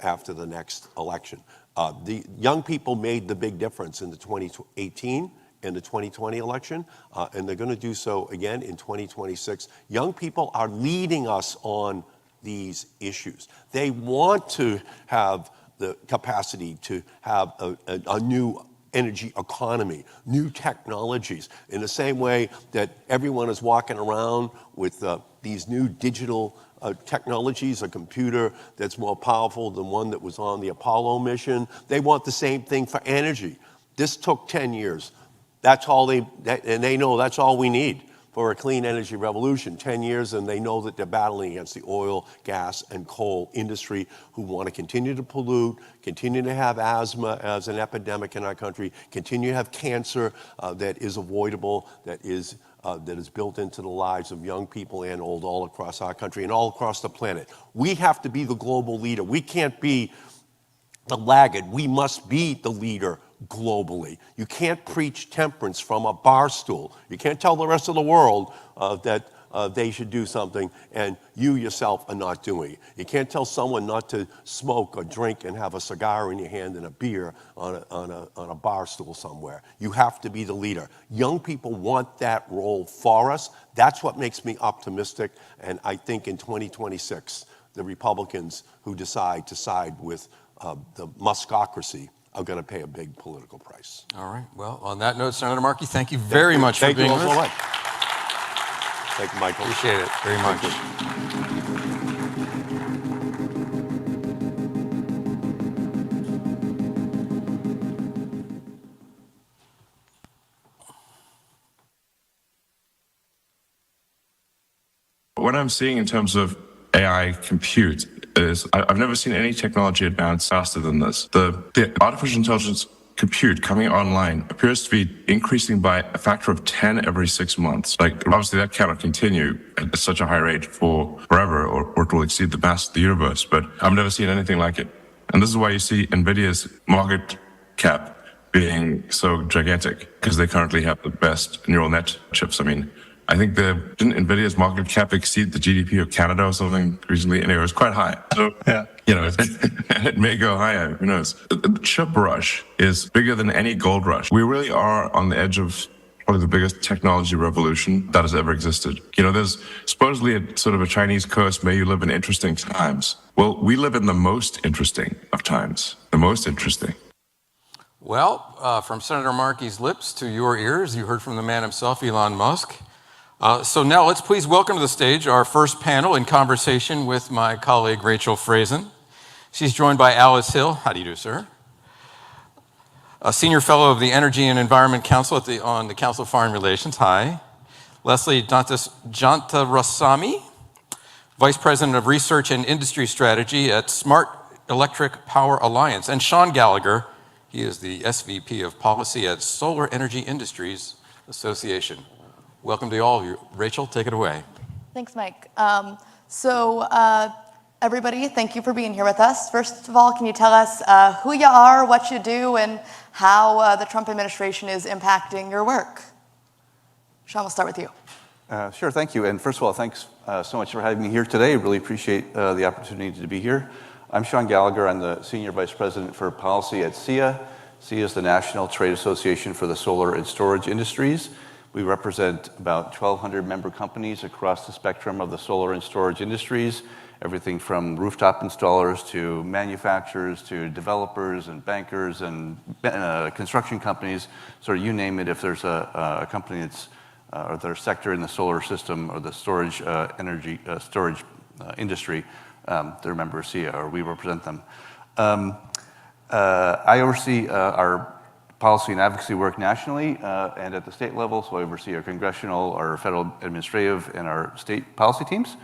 after the next election. The young people made the big difference in the 2018 and the 2020 election, and they're going to do so again in 2026. Young people are leading us on these issues. They want to have the capacity to have a new energy economy, new technologies, in the same way that everyone is walking around with these new digital technologies, a computer that's more powerful than one that was on the Apollo mission. They want the same thing for energy. This took 10 years. That's all and they know that's all we need for a clean energy revolution. 10 years, and they know that they're battling against the oil, gas, and coal industry who want to continue to pollute, continue to have asthma as an epidemic in our country, continue to have cancer that is avoidable, that is built into the lives of young people and old all across our country and all across the planet. We have to be the global leader. We can't be the laggard. We must be the leader globally. You can't preach temperance from a bar stool. You can't tell the rest of the world that they should do something and you yourself are not doing it. You can't tell someone not to smoke or drink and have a cigar in your hand and a beer on a bar stool somewhere. You have to be the leader. Young people want that role for us. That's what makes me optimistic. And I think in 2026, the Republicans who decide to side with the Muskocracy are going to pay a big political price. All right. Well, on that note, Senator Markey, thank you very much for being with us. Thank you all so much. Thank you, Michael. Appreciate it very much. What I'm seeing in terms of AI compute is I've never seen any technology advance faster than this. The artificial intelligence compute coming online appears to be increasing by a factor of 10 every 6 months. Like, obviously that cannot continue at such a high rate for forever, or it will exceed the mass of the universe, but I've never seen anything like it. And this is why you see NVIDIA's market cap being so gigantic, because they currently have the best neural net chips. I mean, I think didn't NVIDIA's market cap exceed the GDP of Canada or something recently? Anyway, it was quite high. So, yeah, it may go higher, who knows? The chip rush is bigger than any gold rush. We really are on the edge of probably the biggest technology revolution that has ever existed. There's supposedly a sort of a Chinese curse, may you live in interesting times. Well, we live in the most interesting of times, the most interesting. Well, from Senator Markey's lips to your ears, you heard from the man himself, Elon Musk. So now let's please welcome to the stage our first panel in conversation with my colleague, Rachel Frazen. She's joined by Alice Hill. How do you do, sir? A senior fellow of the Energy and Environment Council on the Council of Foreign Relations. Hi. Leslie Jantarasamy, Vice President of Research and Industry Strategy at Smart Electric Power Alliance. And Sean Gallagher, he is the SVP of Policy at Solar Energy Industries Association. Welcome to all of you. Rachel, take it away. Thanks, Mike. Everybody, thank you for being here with us. First of all, can you tell us who you are, what you do, and how the Trump administration is impacting your work? Sean, we'll start with you. Sure, thank you. And first of all, thanks so much for having me here today. Really appreciate the opportunity to be here. I'm Sean Gallagher. I'm the Senior Vice President for Policy at SEIA. SEIA is the National Trade Association for the Solar and Storage Industries. We represent about 1,200 member companies across the spectrum of the solar and storage industries, everything from rooftop installers to manufacturers to developers and bankers and construction companies. So you name it, if there's a company that's or their sector in the solar system or the storage storage industry, they're a member of SEIA, or we represent them. I oversee our policy and advocacy work nationally and at the state level, so I oversee our congressional, our federal administrative, and our state policy teams.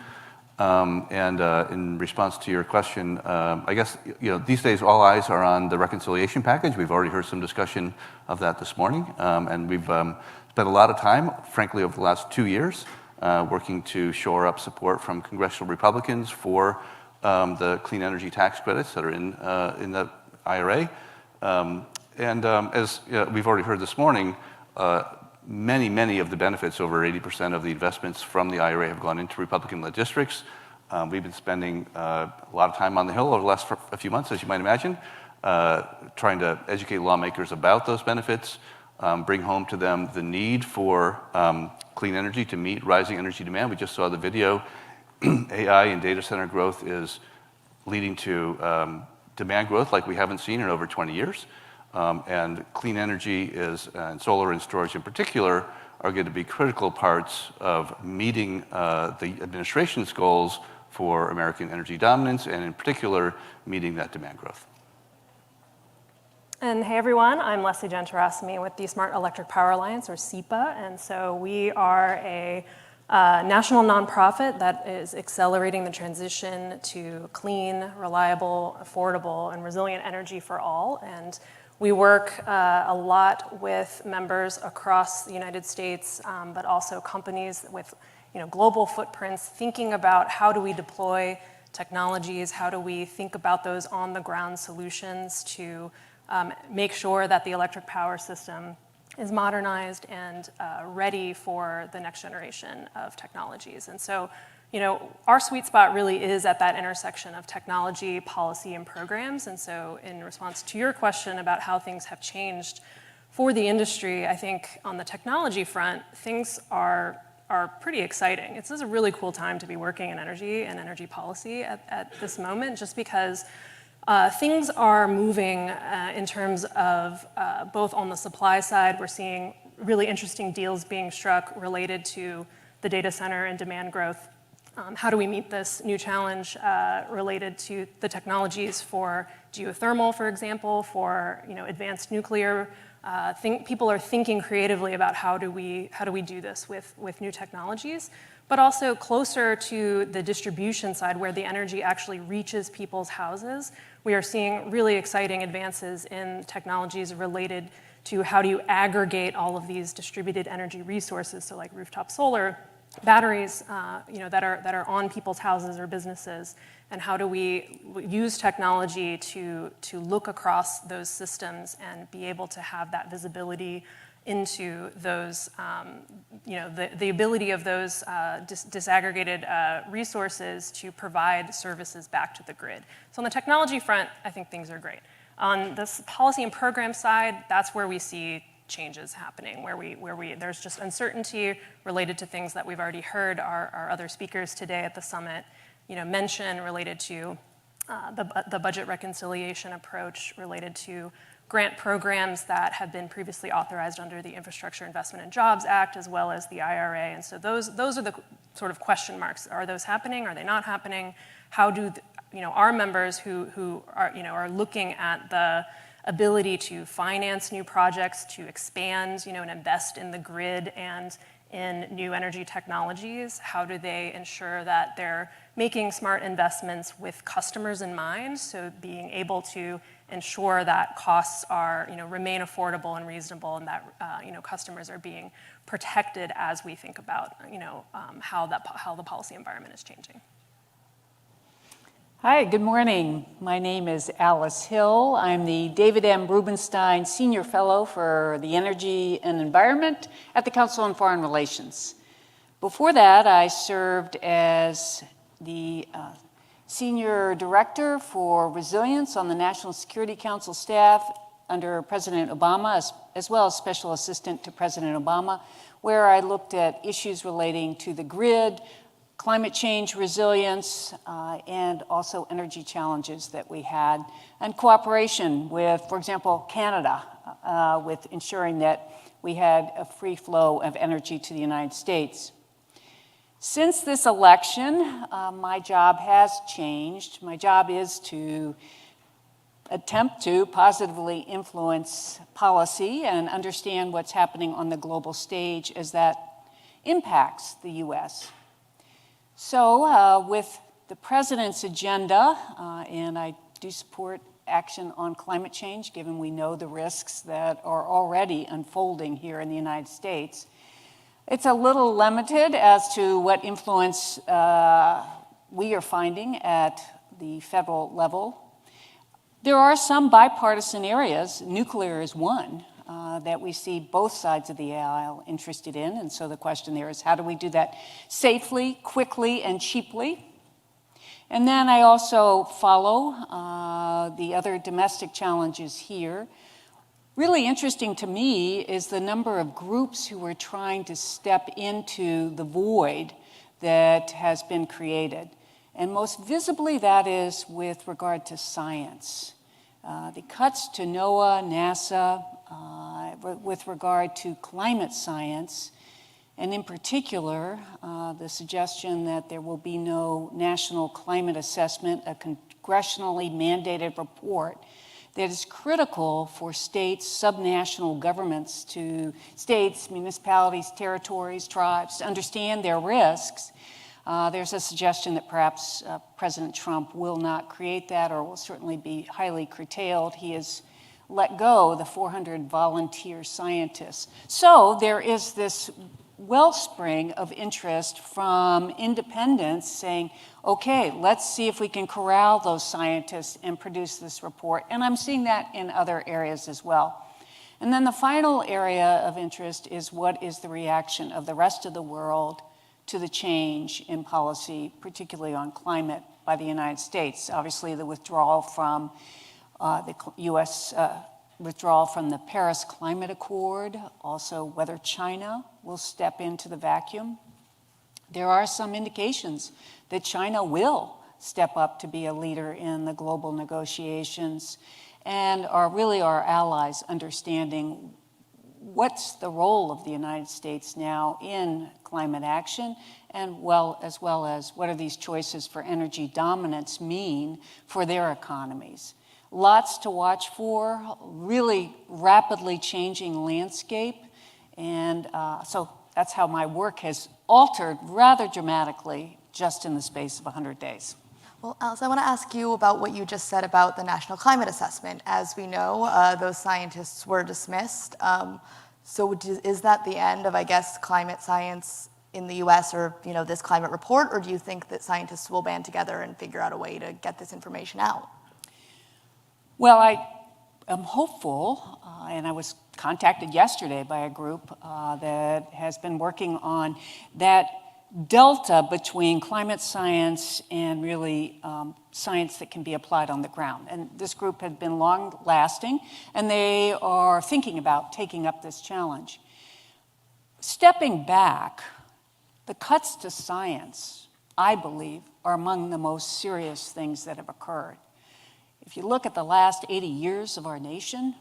In response to your question, I guess these days all eyes are on the reconciliation package. We've already heard some discussion of that this morning, and we've spent a lot of time, frankly, over the last 2 years, working to shore up support from congressional Republicans for the clean energy tax credits that are in the IRA. As we've already heard this morning, many of the benefits, over 80% of the investments from the IRA, have gone into Republican-led districts. We've been spending a lot of time on the Hill over the last a few months, as you might imagine, trying to educate lawmakers about those benefits, bring home to them the need for clean energy to meet rising energy demand. We just saw the video. AI and data center growth is leading to demand growth like we haven't seen in over 20 years. And clean energy and solar and storage in particular, are going to be critical parts of meeting the administration's goals for American energy dominance, and in particular, meeting that demand growth. And hey everyone, I'm Leslie Gentarosimi with the Smart Electric Power Alliance, or SEPA, and so we are a national nonprofit that is accelerating the transition to clean, reliable, affordable, and resilient energy for all. And we work a lot with members across the United States, but also companies with global footprints, thinking about how do we deploy technologies, how do we think about those on-the-ground solutions to make sure that the electric power system is modernized and ready for the next generation of technologies. And so, our sweet spot really is at that intersection of technology, policy, and programs. And so in response to your question about how things have changed for the industry, I think on the technology front, things are pretty exciting. This is a really cool time to be working in energy and energy policy at this moment, just because things are moving in terms of both on the supply side. We're seeing really interesting deals being struck related to the data center and demand growth. How do we meet this new challenge related to the technologies for geothermal, for example, for advanced nuclear? People are thinking creatively about how do we do this with new technologies, but also closer to the distribution side where the energy actually reaches people's houses. We are seeing really exciting advances in technologies related to how do you aggregate all of these distributed energy resources, so like rooftop solar, batteries that are on people's houses or businesses, and how do we use technology to look across those systems and be able to have that visibility into those, the ability of those disaggregated resources to provide services back to the grid. So on the technology front, I think things are great. On this policy and program side, that's where we see changes happening, where there's just uncertainty related to things that we've already heard our other speakers today at the summit mention, related to the budget reconciliation approach, related to grant programs that have been previously authorized under the Infrastructure Investment and Jobs Act, as well as the IRA. And so those are the sort of question marks. Are those happening? Are they not happening? How do our members who are looking at the ability to finance new projects, to expand, and invest in the grid and in new energy technologies, how do they ensure that they're making smart investments with customers in mind? So being able to ensure that costs are, remain affordable and reasonable, and that customers are being protected as we think about, how the policy environment is changing. Hi, good morning. My name is Alice Hill. I'm the David M. Rubenstein Senior Fellow for the Energy and Environment at the Council on Foreign Relations. Before that, I served as the Senior Director for Resilience on the National Security Council staff under President Obama, as well as Special Assistant to President Obama, where I looked at issues relating to the grid, climate change resilience, and also energy challenges that we had, and cooperation with, for example, Canada, with ensuring that we had a free flow of energy to the United States. Since this election, my job has changed. My job is to attempt to positively influence policy and understand what's happening on the global stage as that impacts the U.S. So with the president's agenda, and I do support action on climate change, given we know the risks that are already unfolding here in the United States, it's a little limited as to what influence we are finding at the federal level. There are some bipartisan areas. Nuclear is one that we see both sides of the aisle interested in. And so the question there is, how do we do that safely, quickly, and cheaply? And then I also follow the other domestic challenges here. Really interesting to me is the number of groups who are trying to step into the void that has been created. And most visibly, that is with regard to science. The cuts to NOAA, NASA, with regard to climate science, and in particular, the suggestion that there will be no national climate assessment, a congressionally mandated report that is critical for states, subnational governments, to states, municipalities, territories, tribes, to understand their risks. There's a suggestion that perhaps President Trump will not create that, or will certainly be highly curtailed. He has let go the 400 volunteer scientists. So there is this wellspring of interest from independents saying, okay, let's see if we can corral those scientists and produce this report. And I'm seeing that in other areas as well. And then the final area of interest is what is the reaction of the rest of the world to the change in policy, particularly on climate, by the United States. Obviously, the withdrawal from the U.S. Withdrawal from the Paris Climate Accord, also whether China will step into the vacuum. There are some indications that China will step up to be a leader in the global negotiations, and are really our allies understanding what's the role of the United States now in climate action, and as well as what are these choices for energy dominance mean for their economies. Lots to watch for, really rapidly changing landscape, and so that's how my work has altered rather dramatically just in the space of 100 days. Well, Alice, I want to ask you about what you just said about the National Climate Assessment. As we know, those scientists were dismissed. So is that the end of, I guess, climate science in the US, or this climate report, or do you think that scientists will band together and figure out a way to get this information out? Well, I am hopeful, and I was contacted yesterday by a group that has been working on that delta between climate science and really science that can be applied on the ground. And this group had been long-lasting, and they are thinking about taking up this challenge. Stepping back, the cuts to science, I believe, are among the most serious things that have occurred. If you look at the last 80 years of our nation,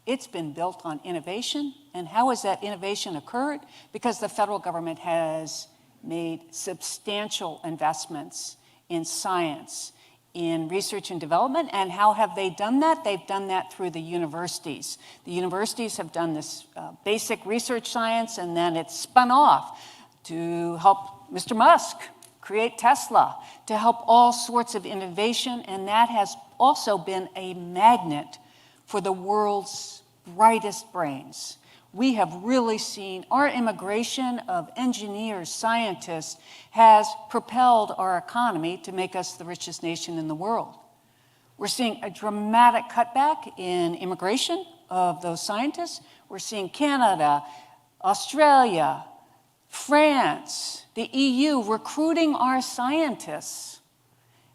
it's been built on innovation. And how has that innovation occurred? Because the federal government has made substantial investments in science, in research and development. And how have they done that? They've done that through the universities. The universities have done this basic research science, and then it's spun off to help Mr. Musk create Tesla, to help all sorts of innovation. And that has also been a magnet for the world's brightest brains. We have really seen our immigration of engineers, scientists, has propelled our economy to make us the richest nation in the world. We're seeing a dramatic cutback in immigration of those scientists. We're seeing Canada, Australia, France, the EU recruiting our scientists,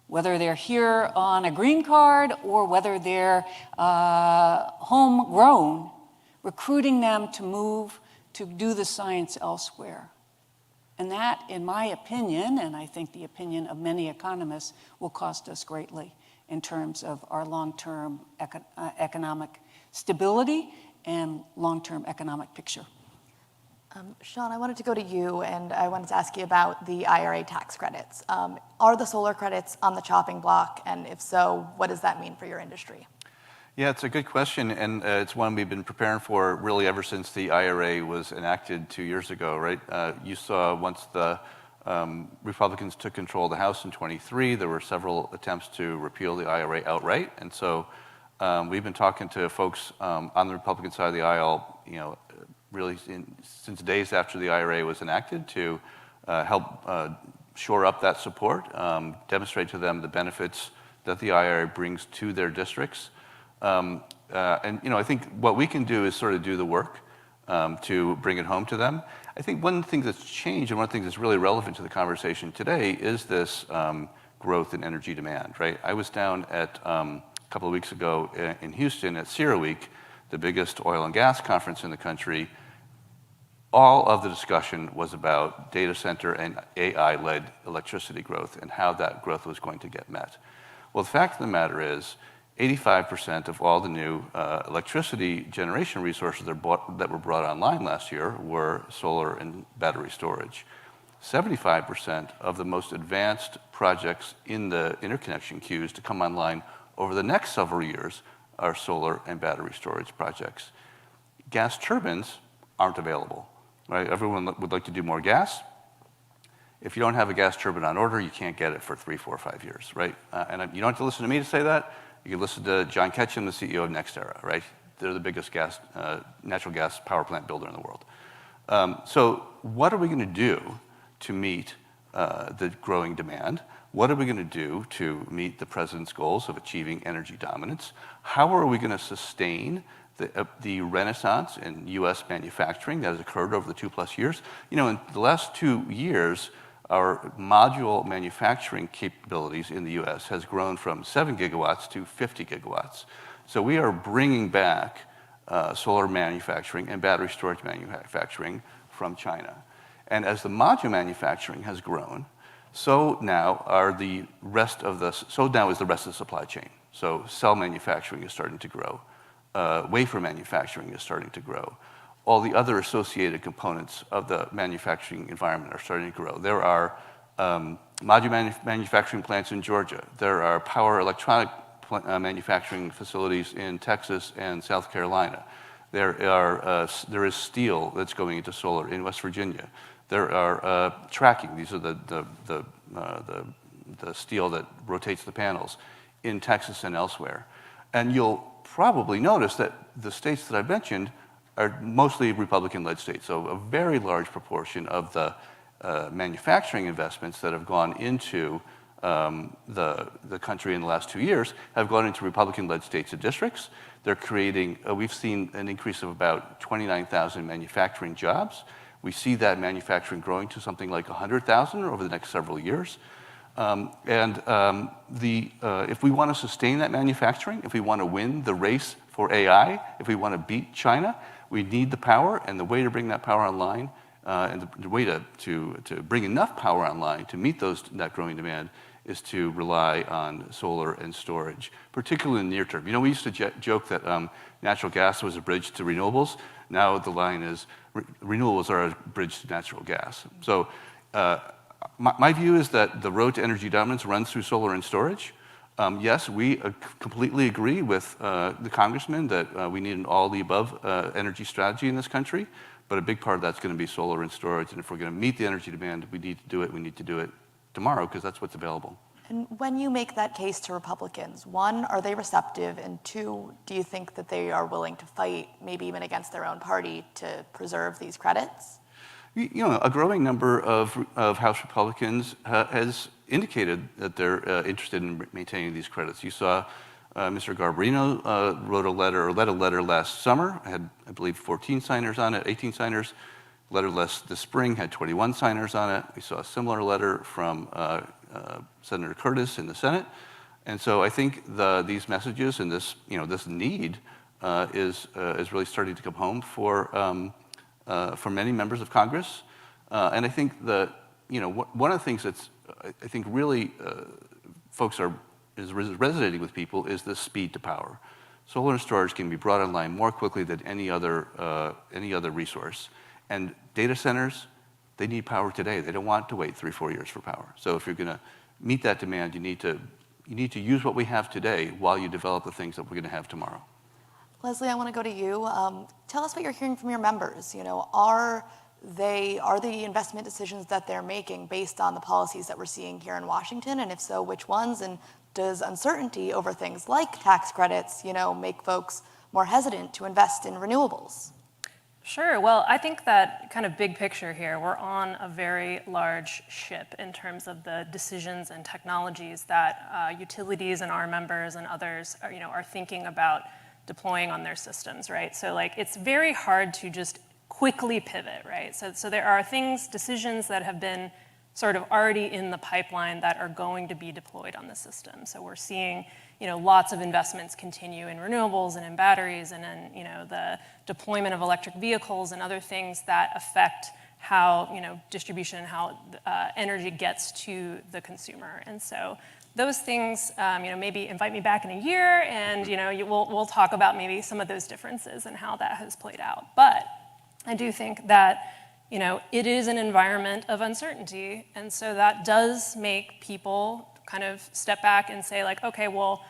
whether they're here on a green card or whether they're homegrown, recruiting them to move to do the science elsewhere. And that, in my opinion, and I think the opinion of many economists, will cost us greatly in terms of our long-term economic stability and long-term economic picture. Sean, I wanted to go to you, and I wanted to ask you about the IRA tax credits. Are the solar credits on the chopping block? And if so, what does that mean for your industry? Yeah, it's a good question, and it's one we've been preparing for really ever since the IRA was enacted 2 years ago, right? You saw once the Republicans took control of the House in 23, there were several attempts to repeal the IRA outright, and so we've been talking to folks on the Republican side of the aisle, really since days after the IRA was enacted to help shore up that support, demonstrate to them the benefits that the IRA brings to their districts. And I think what we can do is sort of do the work to bring it home to them. I think one thing that's changed and one thing that's really relevant to the conversation today is this growth in energy demand, right? I was down at a couple of weeks ago in Houston at CERAWeek, the biggest oil and gas conference in the country. All of the discussion was about data center and AI-led electricity growth and how that growth was going to get met. Well, the fact of the matter is 85% of all the new electricity generation resources that were brought online last year were solar and battery storage. 75% of the most advanced projects in the interconnection queues to come online over the next several years our solar and battery storage projects. Gas turbines aren't available, right? Everyone would like to do more gas. If you don't have a gas turbine on order, you can't get it for 3, 4, 5 years, right? And you don't have to listen to me to say that. You can listen to John Ketchum, the CEO of NextEra, right? They're the biggest natural gas power plant builder in the world. So what are we going to do to meet the growing demand? What are we going to do to meet the president's goals of achieving energy dominance? How are we going to sustain the renaissance in U.S. manufacturing that has occurred over the 2+ years? You know, in the last 2 years, our module manufacturing capabilities in the U.S. has grown from 7 gigawatts to 50 gigawatts. So we are bringing back solar manufacturing and battery storage manufacturing from China. And as the module manufacturing has grown, so now is the rest of the supply chain. So cell manufacturing is starting to grow. Wafer manufacturing is starting to grow. All the other associated components of the manufacturing environment are starting to grow. There are module manufacturing plants in Georgia. There are power electronic manufacturing facilities in Texas and South Carolina. There is steel that's going into solar in West Virginia. There are tracking. These are the steel that rotates the panels in Texas and elsewhere. And you'll probably notice that the states that I've mentioned are mostly Republican-led states. So a very large proportion of the manufacturing investments that have gone into the country in the last 2 years have gone into Republican-led states and districts. They're creating, we've seen an increase of about 29,000 manufacturing jobs. We see that manufacturing growing to something like 100,000 over the next several years. If we want to sustain that manufacturing, if we want to win the race for AI, if we want to beat China, we need the power, and the way to bring that power online, and the way to bring enough power online to meet that growing demand is to rely on solar and storage, particularly in the near term. You know, we used to joke that natural gas was a bridge to renewables. Now the line is renewables are a bridge to natural gas. So my view is that the road to energy dominance runs through solar and storage. Yes, we completely agree with the congressman that we need an all-the-above energy strategy in this country, but a big part of that's going to be solar and storage, and if we're going to meet the energy demand, we need to do it tomorrow, because that's what's available. And when you make that case to Republicans, one, are they receptive? And two, do you think that they are willing to fight, maybe even against their own party, to preserve these credits? You know, a growing number of House Republicans has indicated that they're interested in maintaining these credits. You saw Mr. Garbarino led a letter last summer, had, I believe, 14 signers on it, 18 signers. Letter this spring had 21 signers on it. We saw a similar letter from Senator Curtis in the Senate. And so I think these messages and this need is really starting to come home for many members of Congress. And I think that, one of the things that's, I think really folks is resonating with people is the speed to power. Solar and storage can be brought online more quickly than any other resource. And data centers, they need power today. They don't want to wait 3-4 years for power. So if you're going to meet that demand, you need to use what we have today while you develop the things that we're going to have tomorrow. Leslie, I want to go to you. Tell us what you're hearing from your members. Are the investment decisions that they're making based on the policies that we're seeing here in Washington? And if so, which ones? And does uncertainty over things like tax credits, make folks more hesitant to invest in renewables? Sure. Well, I think that kind of big picture here, we're on a very large ship in terms of the decisions and technologies that utilities and our members and others are thinking about deploying on their systems, right? So it's very hard to just quickly pivot, right? So there are decisions that have been sort of already in the pipeline that are going to be deployed on the system. So we're seeing lots of investments continue in renewables and in batteries and in the deployment of electric vehicles and other things that affect how distribution and how energy gets to the consumer. And so those things, maybe invite me back in a year, and we'll talk about maybe some of those differences and how that has played out. But I do think that it is an environment of uncertainty, and so that does make people kind of step back and say, okay, well,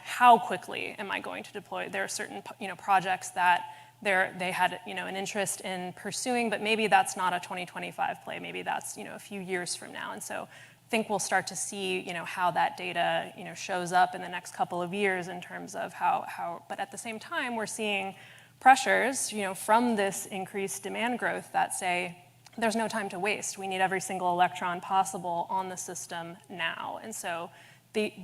how quickly am I going to deploy? There are certain, projects that they had, an interest in pursuing, but maybe that's not a 2025 play. Maybe that's, a few years from now. And so I think we'll start to see, how that data, shows up in the next couple of years in terms of how. But at the same time, we're seeing pressures, from this increased demand growth that say there's no time to waste. We need every single electron possible on the system now. And so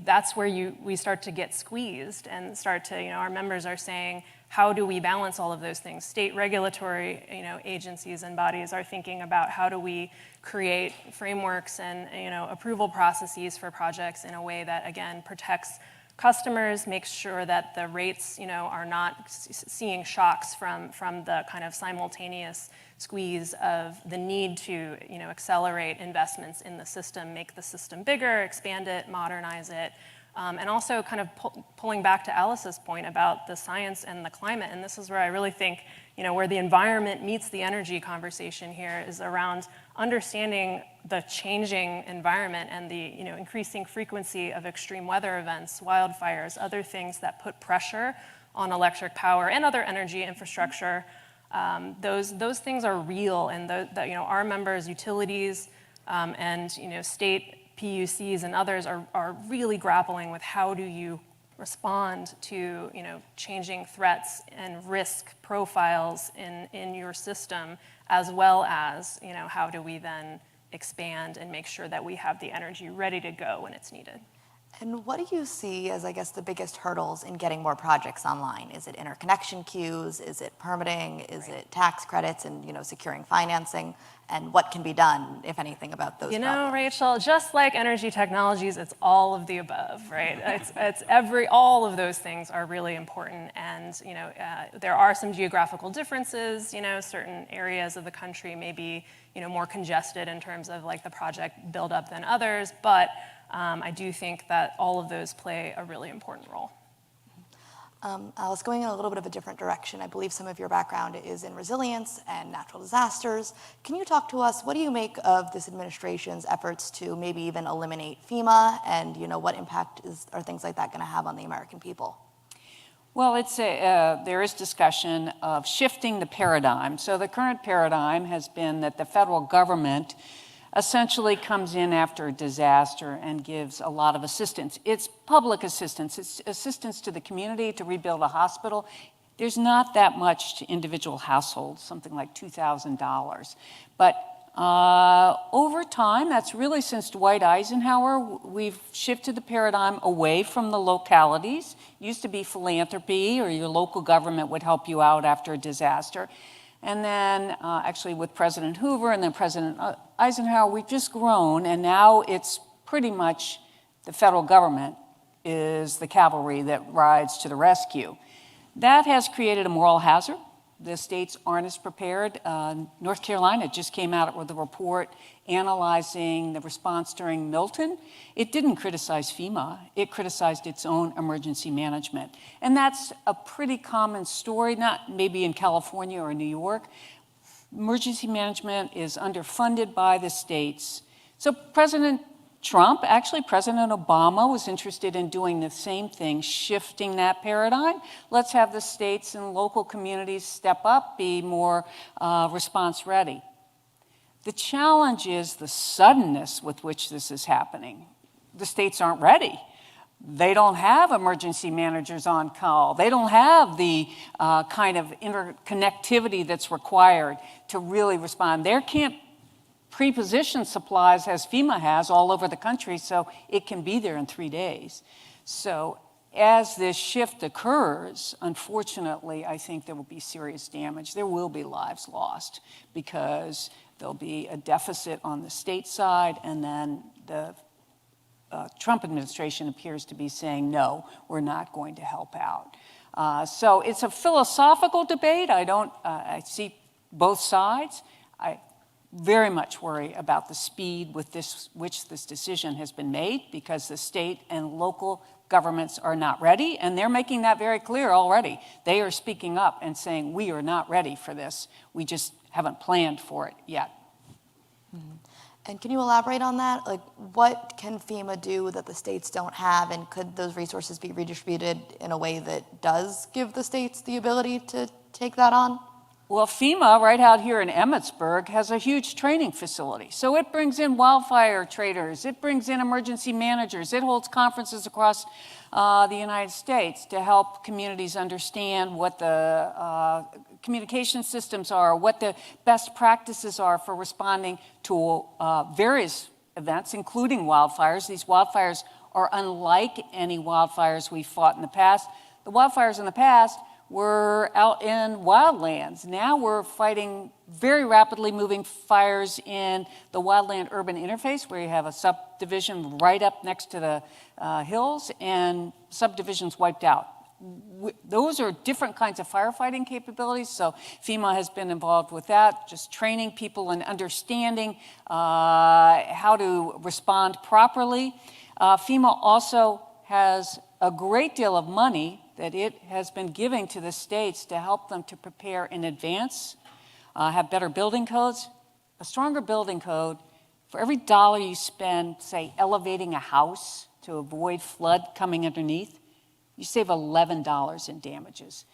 that's where we start to get squeezed and start to, our members are saying, how do we balance all of those things? State regulatory, agencies and bodies are thinking about how do we create frameworks and, approval processes for projects in a way that, again, protects customers, makes sure that the rates, are not seeing shocks from the kind of simultaneous squeeze of the need to, accelerate investments in the system, make the system bigger, expand it, modernize it, and also kind of pulling back to Alice's point about the science and the climate. And this is where I really think, where the environment meets the energy conversation here is around understanding the changing environment and the increasing frequency of extreme weather events, wildfires, other things that put pressure on electric power and other energy infrastructure. Those things are real, and our members, utilities, and state PUCs and others are really grappling with how do you respond to changing threats and risk profiles in your system, as well as how do we then expand and make sure that we have the energy ready to go when it's needed. And what do you see as, I guess, the biggest hurdles in getting more projects online? Is it interconnection queues? Is it permitting? Is it tax credits and, securing financing? And what can be done, if anything, about those problems? Rachel, just like energy technologies, it's all of the above, right? It's all of those things are really important. And, there are some geographical differences, certain areas of the country may be, more congested in terms of like the project buildup than others. But I do think that all of those play a really important role. Alice, going in a little bit of a different direction, I believe some of your background is in resilience and natural disasters. Can you talk to us, what do you make of this administration's efforts to maybe even eliminate FEMA, and what impact are things like that going to have on the American people? Well, there is discussion of shifting the paradigm. So the current paradigm has been that the federal government essentially comes in after a disaster and gives a lot of assistance. It's public assistance. It's assistance to the community to rebuild a hospital. There's not that much to individual households, something like $2,000. But over time, that's really since Dwight Eisenhower, we've shifted the paradigm away from the localities. It used to be philanthropy, or your local government would help you out after a disaster. And then actually with President Hoover and then President Eisenhower, we've just grown, and now it's pretty much the federal government is the cavalry that rides to the rescue. That has created a moral hazard. The states aren't as prepared. North Carolina just came out with a report analyzing the response during Milton. It didn't criticize FEMA. It criticized its own emergency management. And that's a pretty common story, not maybe in California or New York. Emergency management is underfunded by the states. So President Obama was interested in doing the same thing, shifting that paradigm. Let's have the states and local communities step up, be more response ready. The challenge is the suddenness with which this is happening. The states aren't ready. They don't have emergency managers on call. They don't have the kind of interconnectivity that's required to really respond. There can't pre-positioned supplies as FEMA has all over the country, so it can be there in 3 days. So as this shift occurs, unfortunately, I think there will be serious damage. There will be lives lost because there'll be a deficit on the state side, and then the Trump administration appears to be saying, no, we're not going to help out. So it's a philosophical debate. I see both sides. I very much worry about the speed with which this decision has been made, because the state and local governments are not ready, and they're making that very clear already. They are speaking up and saying, we are not ready for this. We just haven't planned for it yet. Mm-hmm. And can you elaborate on that? Like, what can FEMA do that the states don't have, and could those resources be redistributed in a way that does give the states the ability to take that on? Well, FEMA, right out here in Emmitsburg, has a huge training facility. So it brings in wildfire traders, it brings in emergency managers, it holds conferences across the United States to help communities understand what the communication systems are, what the best practices are for responding to various events, including wildfires. These wildfires are unlike any wildfires we've fought in the past. The wildfires in the past were out in wildlands. Now we're fighting very rapidly moving fires in the wildland-urban interface, where you have a subdivision right up next to the hills and subdivisions wiped out. Those are different kinds of firefighting capabilities, so FEMA has been involved with that, just training people and understanding how to respond properly. FEMA also has a great deal of money that it has been giving to the states to help them to prepare in advance, have better building codes. A stronger building code, for every dollar you spend, say, elevating a house to avoid flood coming underneath, you save $11 in damages.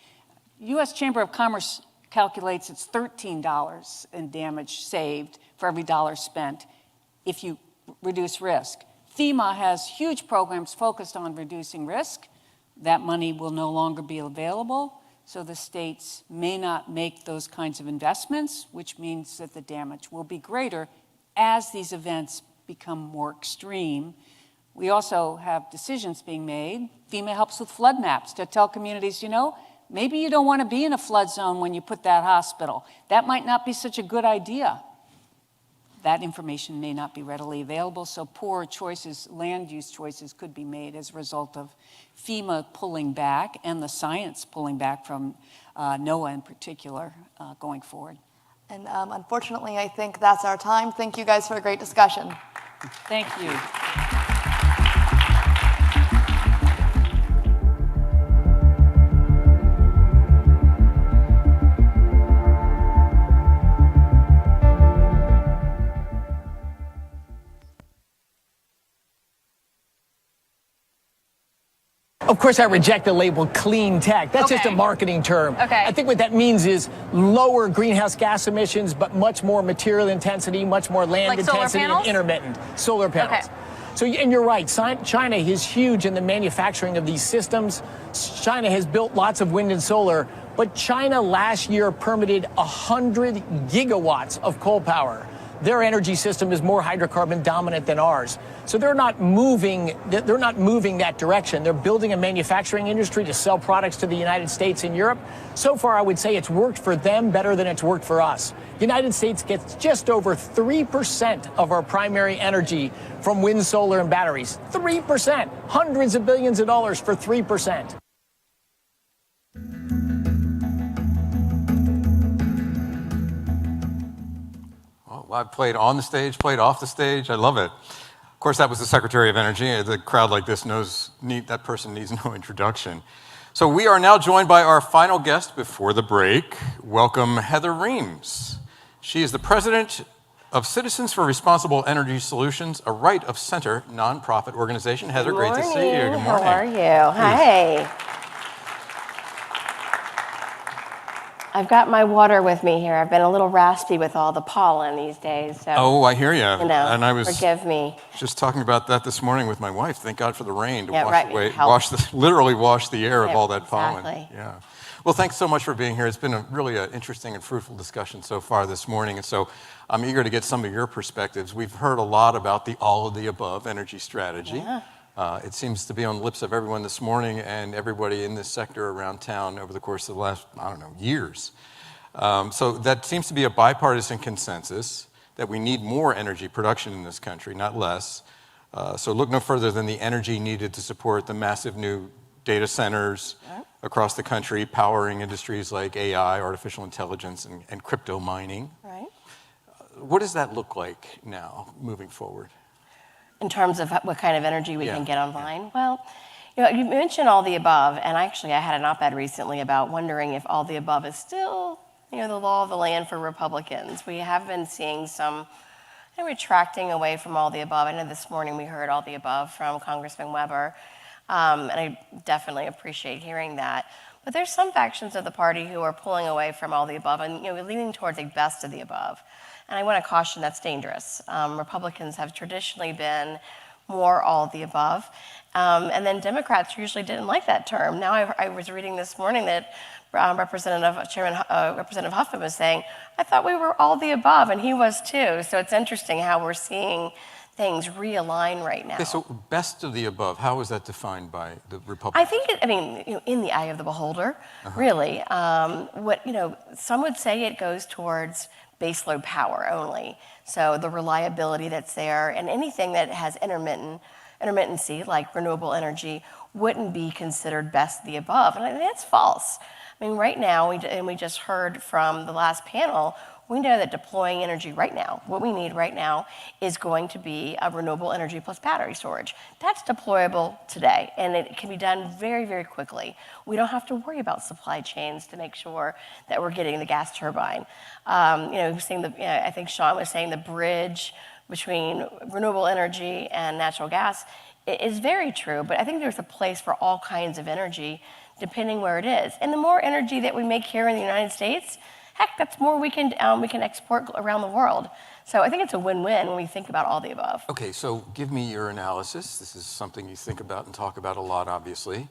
U.S. Chamber of Commerce calculates it's $13 in damage saved for every dollar spent if you reduce risk. FEMA has huge programs focused on reducing risk. That money will no longer be available, so the states may not make those kinds of investments, which means that the damage will be greater as these events become more extreme. We also have decisions being made. FEMA helps with flood maps to tell communities, you know, maybe you don't want to be in a flood zone when you put that hospital. That might not be such a good idea. That information may not be readily available, so poor choices, land use choices could be made as a result of FEMA pulling back and the science pulling back from NOAA in particular going forward. And unfortunately, I think that's our time. Thank you guys for a great discussion. Thank you. Of course, I reject the label clean tech. That's just a marketing term. Okay. I think what that means is lower greenhouse gas emissions, but much more material intensity, much more land intensity, and intermittent. Solar panels. Okay. So, and you're right, China is huge in the manufacturing of these systems. China has built lots of wind and solar, but China last year permitted 100 gigawatts of coal power. Their energy system is more hydrocarbon dominant than ours. So they're not moving that direction. They're building a manufacturing industry to sell products to the United States and Europe. So far, I would say it's worked for them better than it's worked for us. The United States gets just over 3% of our primary energy from wind, solar, and batteries. 3%. Hundreds of billions of dollars for 3%. Well, I've played on the stage, played off the stage. I love it. Of course, that was the Secretary of Energy. The crowd like this knows that person needs no introduction. So we are now joined by our final guest before the break. Welcome, Heather Reams. She is the president of Citizens for Responsible Energy Solutions, a right of center nonprofit organization. Heather, great to see you. Good morning. How are you? Hi. I've got my water with me here. I've been a little raspy with all the pollen these days. So, oh, I hear you. And I was forgive me. Just talking about that this morning with my wife. Thank God for the rain to literally wash the air of all that pollen. Yeah. Well, thanks so much for being here. It's been really an interesting and fruitful discussion so far this morning. And so I'm eager to get some of your perspectives. We've heard a lot about the all of the above energy strategy. Yeah. It seems to be on the lips of everyone this morning and everybody in this sector around town over the course of the last, years. So that seems to be a bipartisan consensus that we need more energy production in this country, not less. So look no further than the energy needed to support the massive new data centers across the country, powering industries like AI, artificial intelligence, and crypto mining. Right. What does that look like now, moving forward? In terms of what kind of energy we can get online? Well, you mentioned all the above, and actually I had an op-ed recently about wondering if all the above is still, the law of the land for Republicans. We have been seeing some retracting away from all the above. I know this morning we heard all the above from Congressman Weber, and I definitely appreciate hearing that. But there's some factions of the party who are pulling away from all the above and leaning towards a best of the above. And I want to caution that's dangerous. Republicans have traditionally been more all of the above. And then Democrats usually didn't like that term. Now I was reading this morning that Representative Huffman was saying, I thought we were all the above, and he was too. So it's interesting how we're seeing things realign right now. Okay, so best of the above, how is that defined by the Republicans? I think in the eye of the beholder, really. Some would say it goes towards baseload power only. So the reliability that's there, and anything that has intermittency, like renewable energy, wouldn't be considered best of the above. And I think that's false. I mean, right now, we just heard from the last panel, we know that deploying energy right now, what we need right now, is going to be a renewable energy plus battery storage. That's deployable today, and it can be done very, very quickly. We don't have to worry about supply chains to make sure that we're getting the gas turbine. I think Sean was saying the bridge between renewable energy and natural gas is very true, but I think there's a place for all kinds of energy depending where it is. And the more energy that we make here in the United States, heck, that's more we can export around the world. So I think it's a win-win when we think about all the above. Okay, so give me your analysis. This is something you think about and talk about a lot, obviously,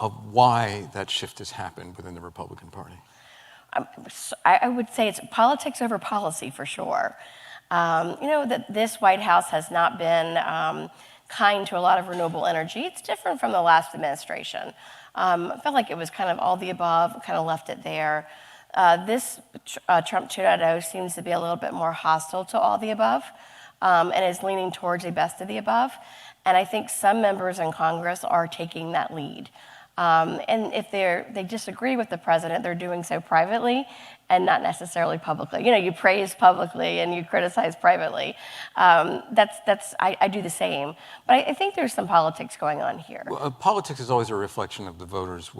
of why that shift has happened within the Republican Party. I would say it's politics over policy for sure. That this White House has not been kind to a lot of renewable energy. It's different from the last administration. I felt like it was kind of all the above, kind of left it there. This Trump 2.0 seems to be a little bit more hostile to all the above and is leaning towards a best of the above. And I think some members in Congress are taking that lead. And if they disagree with the president, they're doing so privately and not necessarily publicly. You praise publicly and you criticize privately. I do the same. But I think there's some politics going on here. Well, politics is always a reflection of the voters'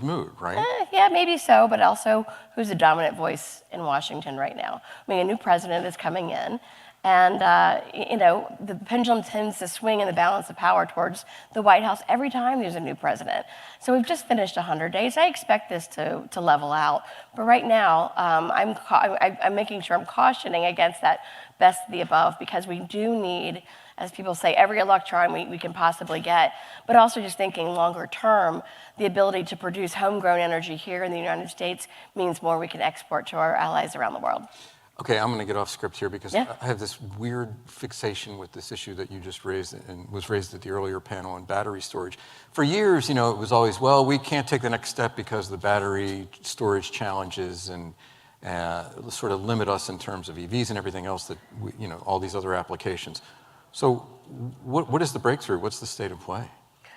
mood, right? Yeah, maybe so, but also who's the dominant voice in Washington right now? I mean, a new president is coming in. And, the pendulum tends to swing in the balance of power towards the White House every time there's a new president. So we've just finished 100 days. I expect this to level out. But right now, I'm making sure I'm cautioning against that best of the above, because we do need, as people say, every electron we can possibly get, but also just thinking longer term, the ability to produce homegrown energy here in the United States means more we can export to our allies around the world. Okay, I'm going to get off script here because Yeah. I have this weird fixation with this issue that you just raised and was raised at the earlier panel on battery storage. For years, it was always, well, we can't take the next step because the battery storage challenges and sort of limit us in terms of EVs and everything else that, all these other applications. So what is the breakthrough? What's the state of play?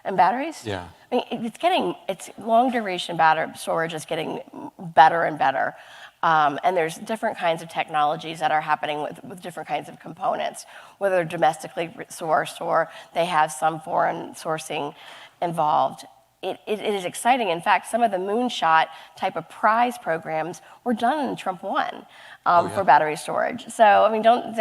And batteries? Yeah. I mean, it's long duration battery storage is getting better and better. And there's different kinds of technologies that are happening with different kinds of components, whether they're domestically sourced or they have some foreign sourcing involved. It is exciting. In fact, some of the moonshot type of prize programs were done in Trump 1 for battery storage. So, I mean, don't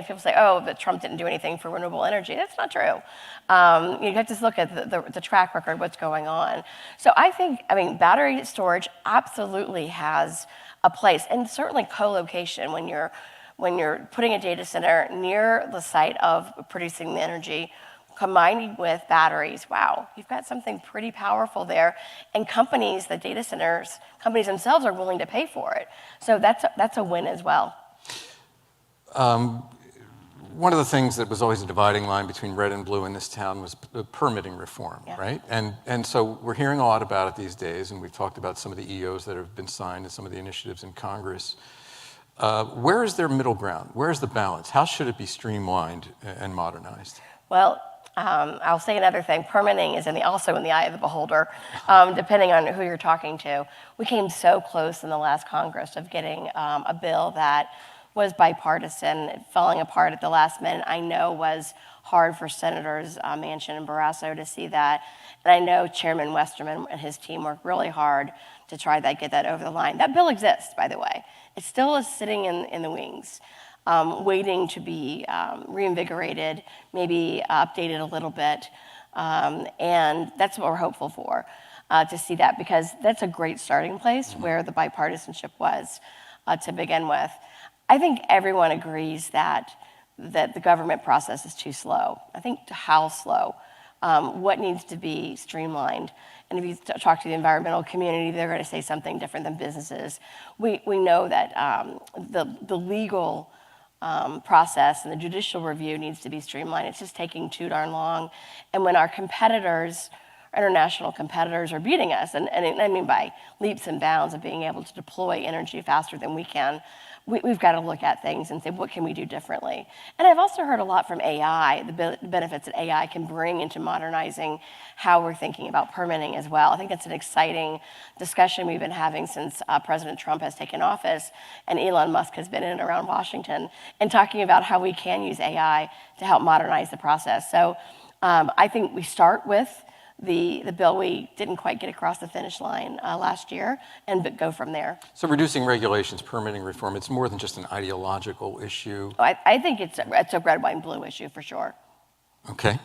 people say, oh, but Trump didn't do anything for renewable energy. That's not true. You have to look at the track record, what's going on. So I think, battery storage absolutely has a place, and certainly co-location when you're putting a data center near the site of producing the energy, combining with batteries. Wow, you've got something pretty powerful there, and companies themselves are willing to pay for it. So that's a win as well. One of the things that was always a dividing line between red and blue in this town was permitting reform, right? And so we're hearing a lot about it these days, and we've talked about some of the EOs that have been signed and some of the initiatives in Congress. Where is their middle ground? Where is the balance? How should it be streamlined and modernized? Well, I'll say another thing. Permitting is also in the eye of the beholder, depending on who you're talking to. We came so close in the last Congress of getting a bill that was bipartisan, falling apart at the last minute. I know was hard for Senators Manchin and Barrasso to see that. And I know Chairman Westerman and his team worked really hard to try to get that over the line. That bill exists, by the way. It still is sitting in the wings. waiting to be reinvigorated, maybe updated a little bit. And that's what we're hopeful for, to see that, because that's a great starting place where the bipartisanship was to begin with. I think everyone agrees that the government process is too slow. I think how slow, what needs to be streamlined. And if you talk to the environmental community, they're going to say something different than businesses. We know that the legal process and the judicial review needs to be streamlined. It's just taking too darn long. And when our competitors, international competitors, are beating us, and I mean by leaps and bounds of being able to deploy energy faster than we can, we've got to look at things and say, what can we do differently? And I've also heard a lot from AI, the benefits that AI can bring into modernizing how we're thinking about permitting as well. I think that's an exciting discussion we've been having since President Trump has taken office and Elon Musk has been in and around Washington, and talking about how we can use AI to help modernize the process. So I think we start with the bill we didn't quite get across the finish line last year, and go from there. So reducing regulations, permitting reform, it's more than just an ideological issue. I think it's a red, white, and blue issue for sure. Okay.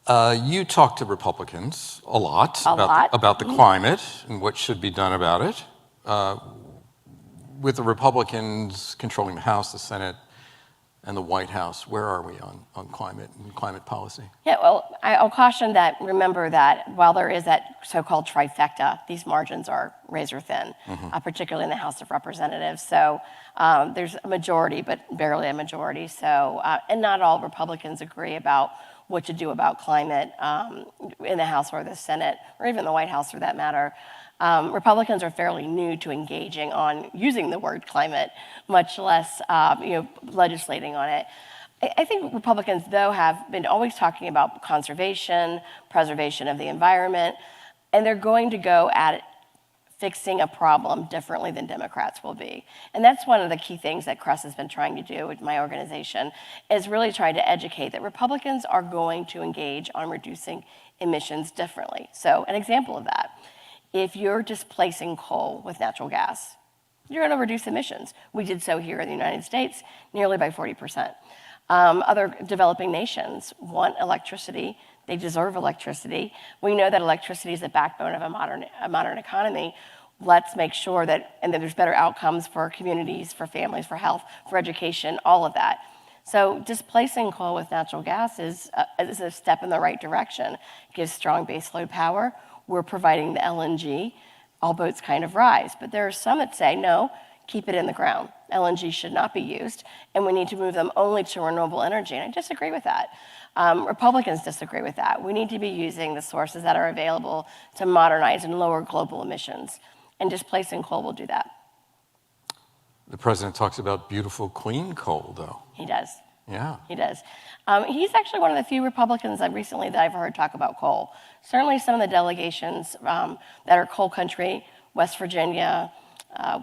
You talk to Republicans a lot about the climate and what should be done about it. With the Republicans controlling the House, the Senate, and the White House, where are we on climate and climate policy? Yeah, well, I'll caution that, remember that while there is that so-called trifecta, these margins are razor thin, particularly in the House of Representatives. So there's a majority, but barely a majority. So, and not all Republicans agree about what to do about climate in the House or the Senate, or even the White House for that matter. Republicans are fairly new to engaging on using the word climate, much less legislating on it. I think Republicans, though, have been always talking about conservation, preservation of the environment, and they're going to go at it, fixing a problem differently than Democrats will be. And that's one of the key things that Crest has been trying to do with my organization, is really trying to educate that Republicans are going to engage on reducing emissions differently. So an example of that, if you're displacing coal with natural gas, you're going to reduce emissions. We did so here in the United States, nearly by 40%. Other developing nations want electricity. They deserve electricity. We know that electricity is the backbone of a modern economy. Let's make sure that there's better outcomes for communities, for families, for health, for education, all of that. So displacing coal with natural gas is a step in the right direction. It gives strong baseload power. We're providing the LNG. All boats kind of rise. But there are some that say, no, keep it in the ground. LNG should not be used, and we need to move them only to renewable energy. And I disagree with that. Republicans disagree with that. We need to be using the sources that are available to modernize and lower global emissions. And displacing coal will do that. The president talks about beautiful, clean coal, though. He does. Yeah. He does. He's actually one of the few Republicans recently that I've heard talk about coal. Certainly some of the delegations that are coal country, West Virginia,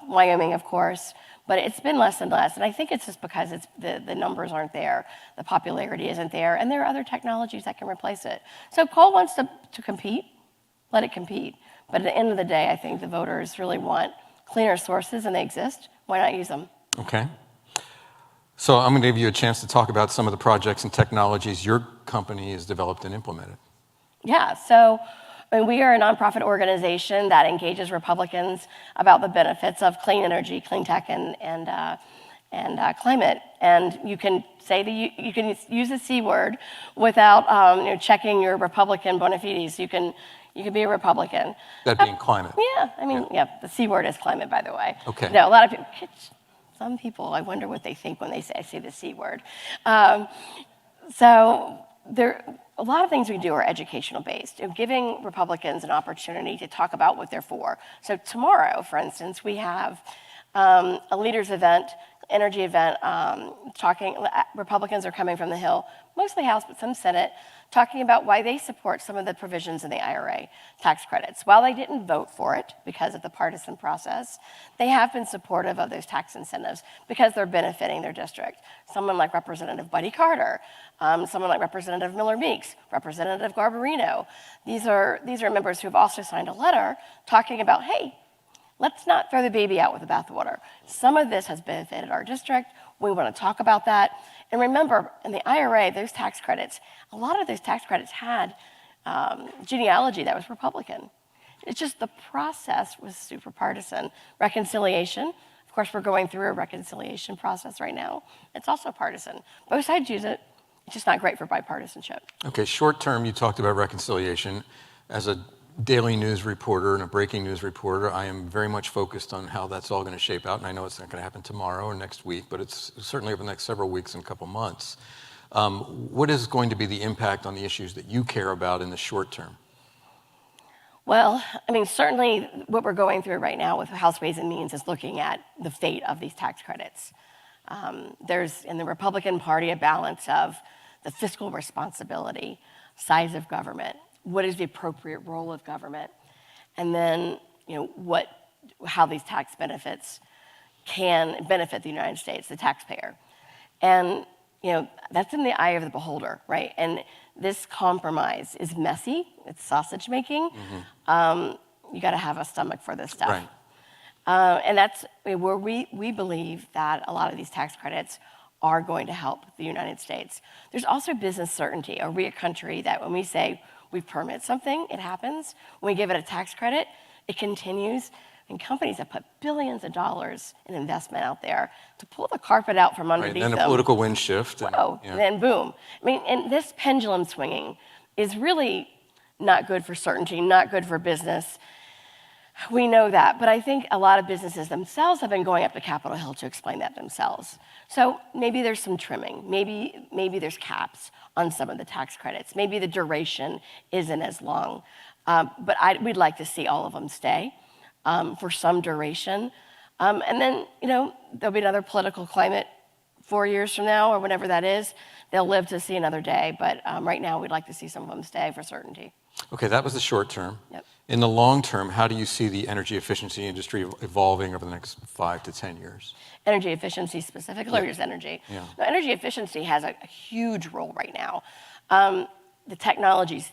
Wyoming, of course, but it's been less and less. And I think it's just because the numbers aren't there, the popularity isn't there, and there are other technologies that can replace it. So coal wants to compete, let it compete. But at the end of the day, I think the voters really want cleaner sources, and they exist. Why not use them? Okay. So I'm going to give you a chance to talk about some of the projects and technologies your company has developed and implemented. Yeah, so we are a nonprofit organization that engages Republicans about the benefits of clean energy, clean tech, and climate. And you can say you can use the C word without checking your Republican bona fides. You can be a Republican. That being climate. Yeah, I mean, yeah, the C word is climate, by the way. Okay. No, a lot of people. Some people, I wonder what they think when I say the C word. So a lot of things we do are educational based, giving Republicans an opportunity to talk about what they're for. So tomorrow, for instance, we have a leaders event, energy event, Republicans are coming from the Hill, mostly House, but some Senate, talking about why they support some of the provisions in the IRA tax credits. While they didn't vote for it because of the partisan process, they have been supportive of those tax incentives because they're benefiting their district. Someone like Representative Buddy Carter, someone like Representative Miller Meeks, Representative Garbarino. These are members who have also signed a letter talking about, hey, let's not throw the baby out with the bathwater. Some of this has benefited our district. We want to talk about that. And remember, in the IRA, those tax credits, a lot of those tax credits had genealogy that was Republican. It's just the process was super partisan. Reconciliation, of course, we're going through a reconciliation process right now. It's also partisan. Both sides use it. It's just not great for bipartisanship. Okay, short term, you talked about reconciliation. As a daily news reporter and a breaking news reporter, I am very much focused on how that's all going to shape out. And I know it's not going to happen tomorrow or next week, but it's certainly over the next several weeks and a couple months. What is going to be the impact on the issues that you care about in the short term? Well, I mean, certainly what we're going through right now with House Ways and Means is looking at the fate of these tax credits. There's, in the Republican Party, a balance of the fiscal responsibility, size of government, what is the appropriate role of government, and then, how these tax benefits can benefit the United States, the taxpayer. And, that's in the eye of the beholder, right? And this compromise is messy. It's sausage making. You got to have a stomach for this stuff. Right. And that's where we believe that a lot of these tax credits are going to help the United States. There's also business certainty. Are we a country that when we say we permit something, it happens? When we give it a tax credit, it continues? And companies have put billions of dollars in investment out there to pull the carpet out from underneath them. And then a political wind shift. And then boom. I mean, and this pendulum swinging is really not good for certainty, not good for business. We know that, but I think a lot of businesses themselves have been going up to Capitol Hill to explain that themselves. So maybe there's some trimming. Maybe there's caps on some of the tax credits. Maybe the duration isn't as long. But we'd like to see all of them stay for some duration. And then, there'll be another political climate 4 years from now or whenever that is. They'll live to see another day. But right now, we'd like to see some of them stay for certainty. Okay, that was the short term. Yep. In the long term, how do you see the energy efficiency industry evolving over the next 5 to 10 years? Energy efficiency specifically, or just energy? Yeah. No, energy efficiency has a huge role right now. The technologies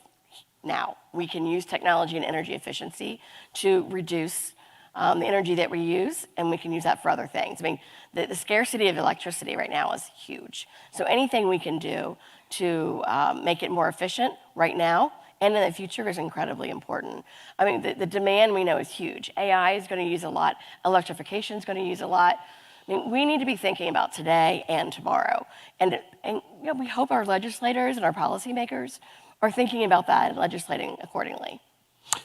now, we can use technology and energy efficiency to reduce the energy that we use, and we can use that for other things. I mean, the scarcity of electricity right now is huge. So anything we can do to make it more efficient right now and in the future is incredibly important. I mean, the demand we know is huge. AI is going to use a lot. Electrification is going to use a lot. I mean, we need to be thinking about today and tomorrow. And we hope our legislators and our policymakers are thinking about that and legislating accordingly.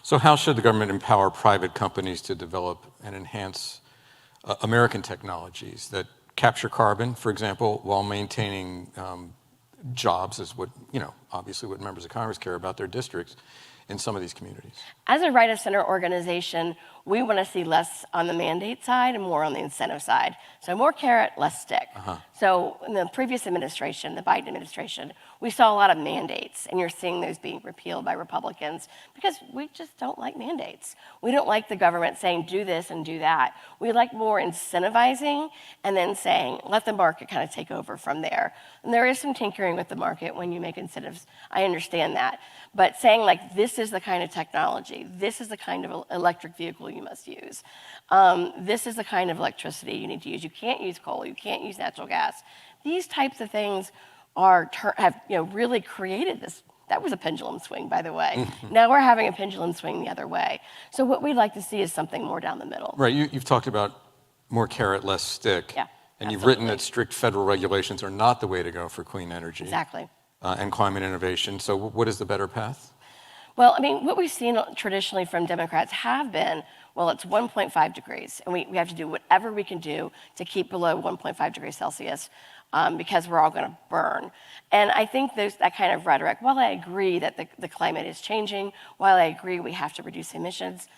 So how should the government empower private companies to develop and enhance American technologies that capture carbon, for example, while maintaining jobs is what, obviously what members of Congress care about, their districts in some of these communities? As a right-of-center organization, we want to see less on the mandate side and more on the incentive side. So more carrot, less stick. So in the previous administration, the Biden administration, we saw a lot of mandates, and you're seeing those being repealed by Republicans because we just don't like mandates. We don't like the government saying do this and do that. We like more incentivizing and then saying let the market kind of take over from there. And there is some tinkering with the market when you make incentives. I understand that. But saying like this is the kind of technology, this is the kind of electric vehicle you must use, this is the kind of electricity you need to use. You can't use coal, you can't use natural gas. These types of things have really created this. That was a pendulum swing, by the way. Now we're having a pendulum swing the other way. So what we'd like to see is something more down the middle. Right, you've talked about more carrot, less stick. Yeah, and you've written that strict federal regulations are not the way to go for clean energy. Exactly. And climate innovation. So what is the better path? Well, I mean, what we've seen traditionally from Democrats have been, well, it's 1.5 degrees, and we have to do whatever we can do to keep below 1.5 degrees Celsius because we're all going to burn. And I think there's that kind of rhetoric. While I agree that the climate is changing, while I agree we have to reduce emissions,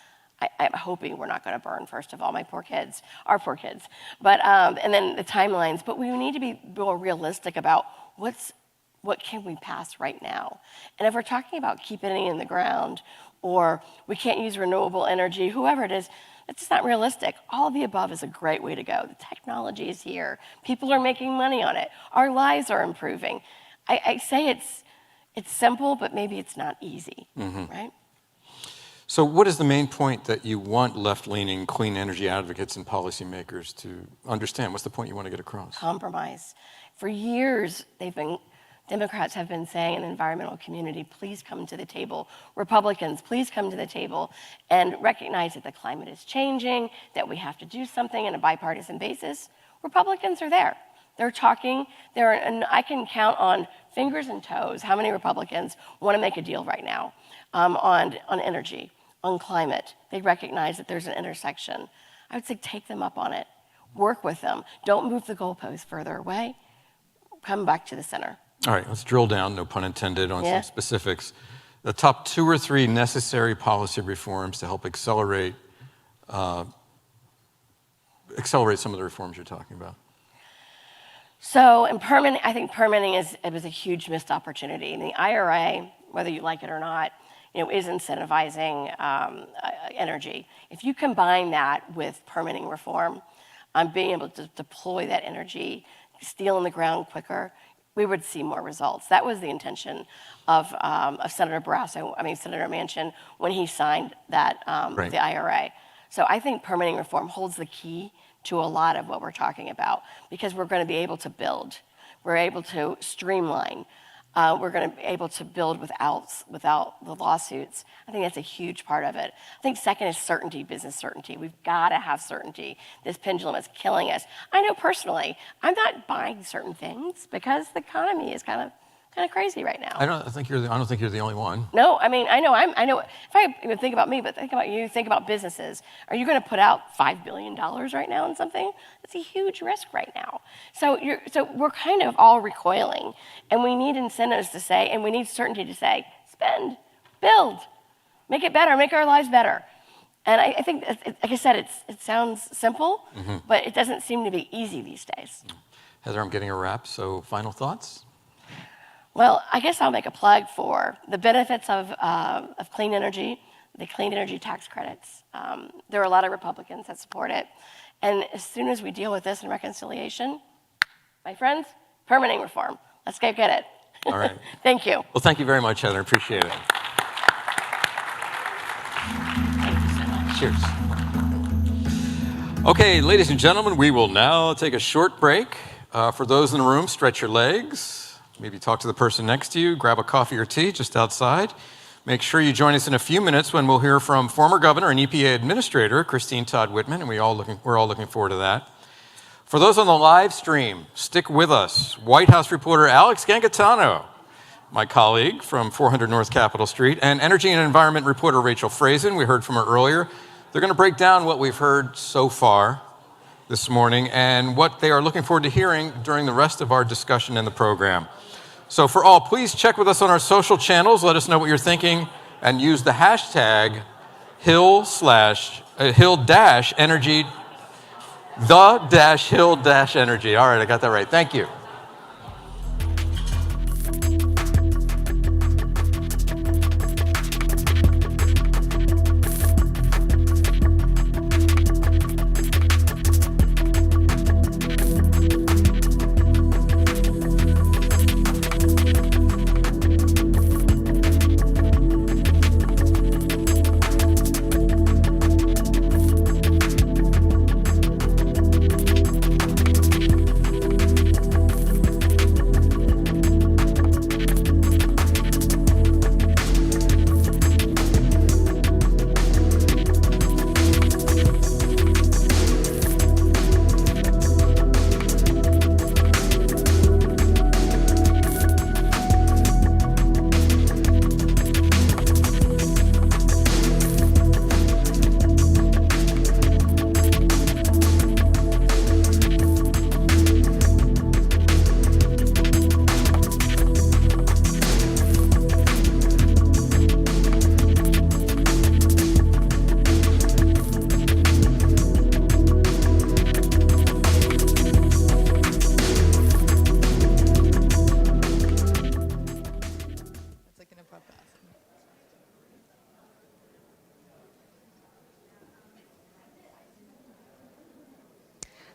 I'm hoping we're not going to burn, first of all, our poor kids. But, and then the timelines. But we need to be more realistic about what can we pass right now? And if we're talking about keeping it in the ground, or we can't use renewable energy, whoever it is, it's just not realistic. All of the above is a great way to go. The technology is here. People are making money on it. Our lives are improving. I say it's simple, but maybe it's not easy, right? So what is the main point that you want left-leaning clean energy advocates and policymakers to understand? What's the point you want to get across? Compromise. For years, Democrats have been saying in the environmental community, please come to the table. Republicans, please come to the table and recognize that the climate is changing, that we have to do something on a bipartisan basis. Republicans are there. They're talking, and I can count on fingers and toes how many Republicans want to make a deal right now on energy, on climate. They recognize that there's an intersection. I would say take them up on it. Work with them. Don't move the goalpost further away. Come back to the center. All right, let's drill down, no pun intended, on some specifics. The top 2 or 3 necessary policy reforms to help accelerate some of the reforms you're talking about. So in permitting, I think permitting was a huge missed opportunity. And the IRA, whether you like it or not, is incentivizing energy. If you combine that with permitting reform, being able to deploy that energy, steel in the ground quicker, we would see more results. That was the intention of Senator Senator Manchin, when he signed that the IRA. So I think permitting reform holds the key to a lot of what we're talking about, because we're going to be able to build. We're able to streamline. We're going to be able to build without the lawsuits. I think that's a huge part of it. I think second is certainty, business certainty. We've got to have certainty. This pendulum is killing us. I know personally, I'm not buying certain things because the economy is kind of crazy right now. I don't think you're the only one. No, I mean, I know. If I even think about me, but think about you, think about businesses. Are you going to put out $5 billion right now in something? That's a huge risk right now. So we're kind of all recoiling, and we need incentives to say, and we need certainty to say, spend, build, make it better, make our lives better. And I think, like I said, it sounds simple, but it doesn't seem to be easy these days. Heather, I'm getting a wrap, so final thoughts? Well, I guess I'll make a plug for the benefits of clean energy, the clean energy tax credits. There are a lot of Republicans that support it. And as soon as we deal with this in reconciliation, my friends, permitting reform. Let's go get it. All right. Thank you. Well, thank you very much, Heather. Appreciate it. Cheers. Okay, ladies and gentlemen, we will now take a short break. For those in the room, stretch your legs. Maybe talk to the person next to you, grab a coffee or tea just outside. Make sure you join us in a few minutes when we'll hear from former governor and EPA administrator, Christine Todd Whitman, and we're all looking forward to that. For those on the live stream, stick with us. White House reporter Alex Gangitano, my colleague from 400 North Capitol Street, and energy and environment reporter Rachel Frazen, we heard from her earlier. They're going to break down what we've heard so far this morning and what they are looking forward to hearing during the rest of our discussion in the program. So for all, please check with us on our social channels. Let us know what you're thinking and use the hashtag Hill-Energy, the-Hill-Energy. All right, I got that right. Thank you.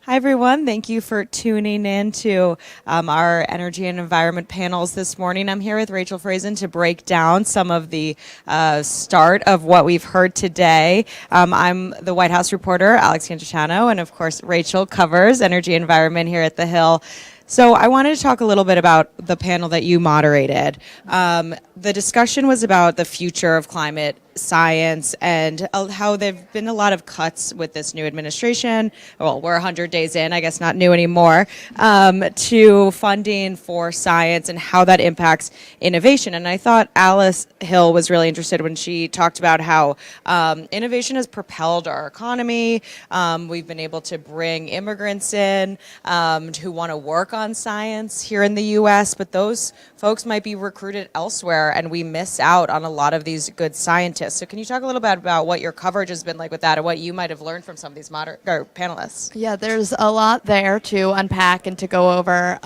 Hi, everyone. Thank you for tuning in to our energy and environment panels this morning. I'm here with Rachel Friesen to break down some of the start of what we've heard today. I'm the White House reporter, Alex Cantachano, and of course, Rachel covers energy and environment here at The Hill. So I wanted to talk a little bit about the panel that you moderated. The discussion was about the future of climate science and how there've been a lot of cuts with this new administration. Well, we're 100 days in, I guess not new anymore, to funding for science and how that impacts innovation. And I thought Alice Hill was really interested when she talked about how innovation has propelled our economy. We've been able to bring immigrants in who want to work on science here in the U.S., but those folks might be recruited elsewhere, and we miss out on a lot of these good scientists. So can you talk a little bit about what your coverage has been like with that and what you might have learned from some of these panelists? Yeah, there's a lot there to unpack and to go over.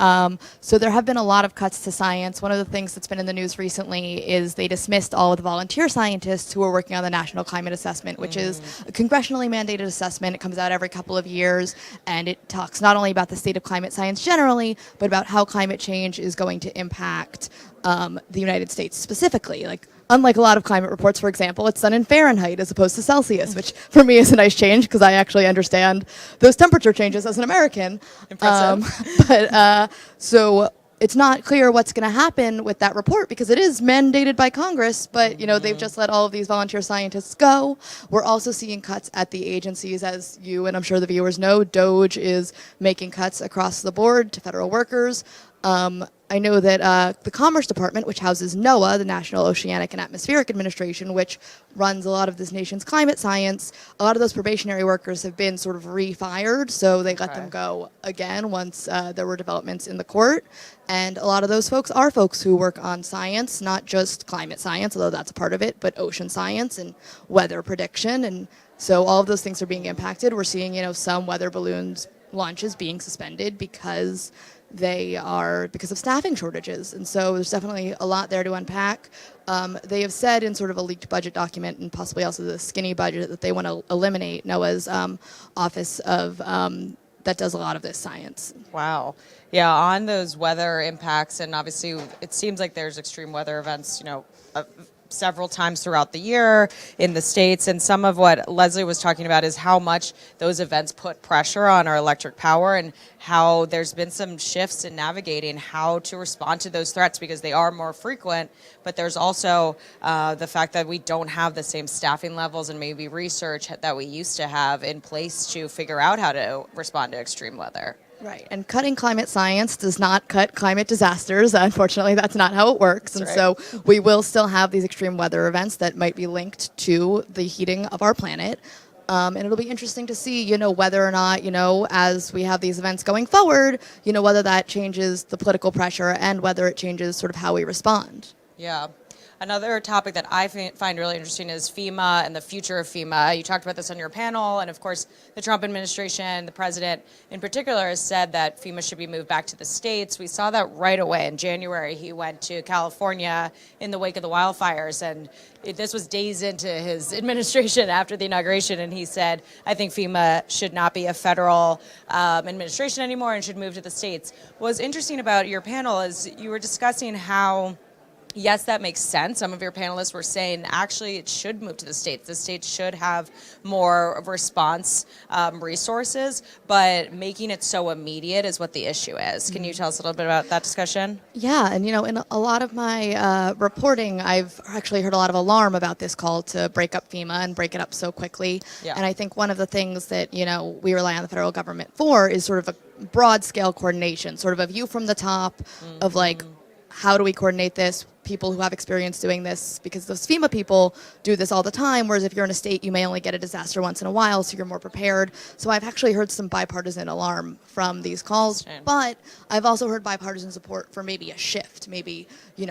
So there have been a lot of cuts to science. One of the things that's been in the news recently is they dismissed all of the volunteer scientists who were working on the National Climate Assessment, which is a congressionally mandated assessment. It comes out every couple of years, and it talks not only about the state of climate science generally, but about how climate change is going to impact the United States specifically. Like, unlike a lot of climate reports, for example, it's done in Fahrenheit as opposed to Celsius, which for me is a nice change because I actually understand those temperature changes as an American. Impressive. So it's not clear what's going to happen with that report because it is mandated by Congress, but they've just let all of these volunteer scientists go. We're also seeing cuts at the agencies, as you and I'm sure the viewers know. DOGE is making cuts across the board to federal workers. I know that the Commerce Department, which houses NOAA, the National Oceanic and Atmospheric Administration, which runs a lot of this nation's climate science, a lot of those probationary workers have been sort of refired, so they let them go again once there were developments in the court. And a lot of those folks are folks who work on science, not just climate science, although that's a part of it, but ocean science and weather prediction. And so all of those things are being impacted. We're seeing, some weather balloons launches being suspended because of staffing shortages. And so there's definitely a lot there to unpack. They have said in sort of a leaked budget document and possibly also the skinny budget that they want to eliminate NOAA's office of that does a lot of this science. Wow. Yeah, on those weather impacts, and obviously it seems like there's extreme weather events, several times throughout the year in the States. And some of what Leslie was talking about is how much those events put pressure on our electric power and how there's been some shifts in navigating how to respond to those threats because they are more frequent. But there's also the fact that we don't have the same staffing levels and maybe research that we used to have in place to figure out how to respond to extreme weather. Right, and cutting climate science does not cut climate disasters. Unfortunately, that's not how it works. That's and so we will still have these extreme weather events that might be linked to the heating of our planet. And it'll be interesting to see, whether or not, as we have these events going forward, whether that changes the political pressure and whether it changes sort of how we respond. Yeah. Another topic that I find really interesting is FEMA and the future of FEMA. You talked about this on your panel, and of course, the Trump administration, the president in particular, has said that FEMA should be moved back to the states. We saw that right away. In January, he went to California in the wake of the wildfires, and this was days into his administration after the inauguration, and he said, I think FEMA should not be a federal administration anymore and should move to the states. What was interesting about your panel is you were discussing how yes, that makes sense. Some of your panelists were saying, actually, it should move to the states. The states should have more response resources, but making it so immediate is what the issue is. Can you tell us a little bit about that discussion? Yeah, and in a lot of my reporting, I've actually heard a lot of alarm about this call to break up FEMA and break it up so quickly. Yeah. And I think one of the things that, we rely on the federal government for is sort of a broad scale coordination, sort of a view from the top of like, how do we coordinate this? People who have experience doing this, because those FEMA people do this all the time, whereas if you're in a state, you may only get a disaster once in a while, so you're more prepared. So I've actually heard some bipartisan alarm from these calls, but I've also heard bipartisan support for maybe a shift, maybe,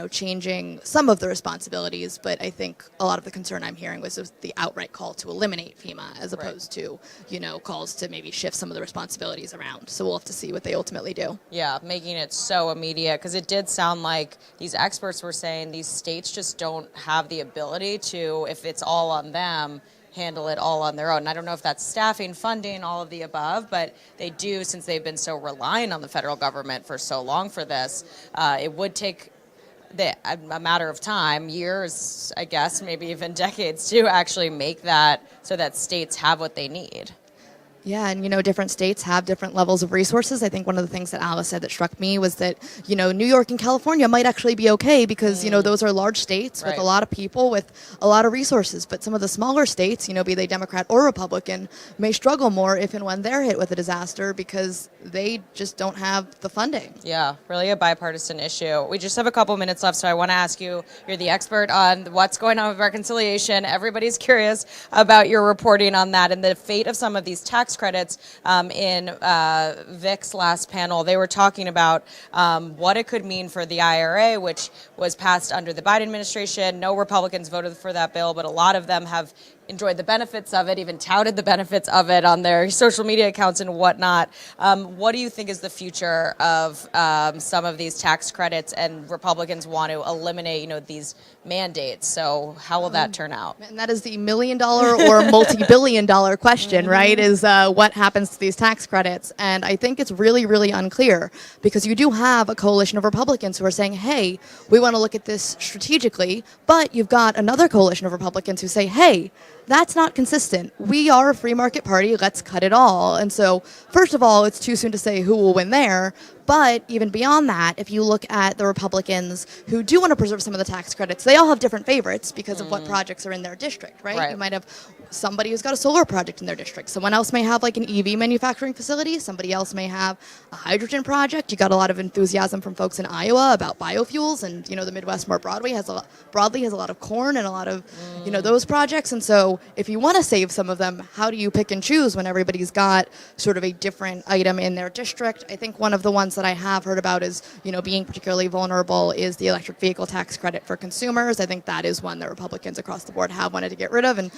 changing some of the responsibilities, but I think a lot of the concern I'm hearing was the outright call to eliminate FEMA as opposed to, calls to maybe shift some of the responsibilities around. So we'll have to see what they ultimately do. Yeah, making it so immediate, because it did sound like these experts were saying these states just don't have the ability to, if it's all on them, handle it all on their own. And I don't know if that's staffing, funding, all of the above, but they do, since they've been so reliant on the federal government for so long for this, it would take a matter of time, years, I guess, maybe even decades, to actually make that so that states have what they need. Yeah, and different states have different levels of resources. I think one of the things that Alice said that struck me was that, New York and California might actually be okay because, those are large states with a lot of people, with a lot of resources. But some of the smaller states, be they Democrat or Republican, may struggle more if and when they're hit with a disaster because they just don't have the funding. Yeah, really a bipartisan issue. We just have a couple minutes left, so I want to ask you, you're the expert on what's going on with reconciliation. Everybody's curious about your reporting on that and the fate of some of these tax credits. In Vic's last panel, they were talking about what it could mean for the IRA, which was passed under the Biden administration. No Republicans voted for that bill, but a lot of them have enjoyed the benefits of it, even touted the benefits of it on their social media accounts and whatnot. What do you think is the future of some of these tax credits? And Republicans want to eliminate, these mandates. So how will that turn out? And that is the $1 million or multi-billion-dollar question, right? Is what happens to these tax credits? And I think it's really, really unclear because you do have a coalition of Republicans who are saying, hey, we want to look at this strategically, but you've got another coalition of Republicans who say, hey, that's not consistent. We are a free market party. Let's cut it all. And so, first of all, it's too soon to say who will win there. But even beyond that, if you look at the Republicans who do want to preserve some of the tax credits, they all have different favorites because of what projects are in their district, right? You might have somebody who's got a solar project in their district. Someone else may have like an EV manufacturing facility. Somebody else may have a hydrogen project. You got a lot of enthusiasm from folks in Iowa about biofuels, and the Midwest more broadly has a lot of corn and a lot of those projects. And so if you want to save some of them, how do you pick and choose when everybody's got sort of a different item in their district? I think one of the ones that I have heard about is, being particularly vulnerable is the electric vehicle tax credit for consumers. I think that is one that Republicans across the board have wanted to get rid of, and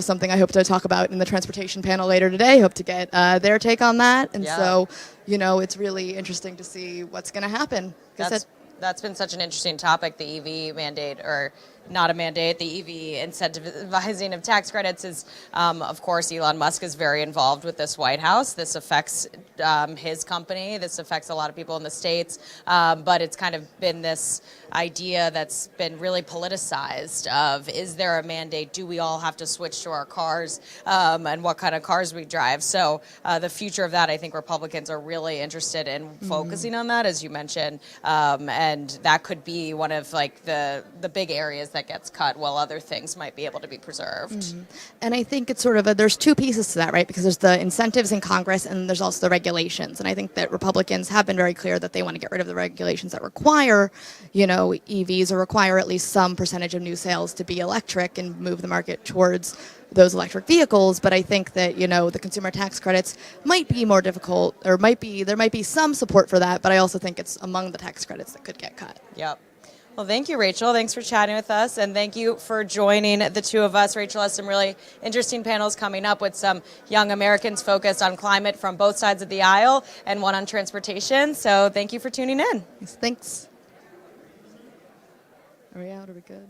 something I hope to talk about in the transportation panel later today. Hope to get their take on that. And so, it's really interesting to see what's going to happen. That's been such an interesting topic, the EV mandate, or not a mandate, the EV incentivizing of tax credits is, of course, Elon Musk is very involved with this White House. This affects his company. This affects a lot of people in the States. But it's kind of been this idea that's been really politicized of, is there a mandate? Do we all have to switch to our cars? And what kind of cars we drive? So the future of that, I think Republicans are really interested in focusing on that, as you mentioned. And that could be one of like the big areas that gets cut while other things might be able to be preserved. And I think it's sort of there's two pieces to that, right? Because there's the incentives in Congress and there's also the regulations. And I think that Republicans have been very clear that they want to get rid of the regulations that require, EVs or require at least some percentage of new sales to be electric and move the market towards those electric vehicles. But I think that, the consumer tax credits might be more difficult, or there might be some support for that, but I also think it's among the tax credits that could get cut. Yep. Well, thank you, Rachel. Thanks for chatting with us, and thank you for joining the two of us. Rachel has some really interesting panels coming up with some young Americans focused on climate from both sides of the aisle, and one on transportation. So thank you for tuning in. Thanks. Are we out? Are we good?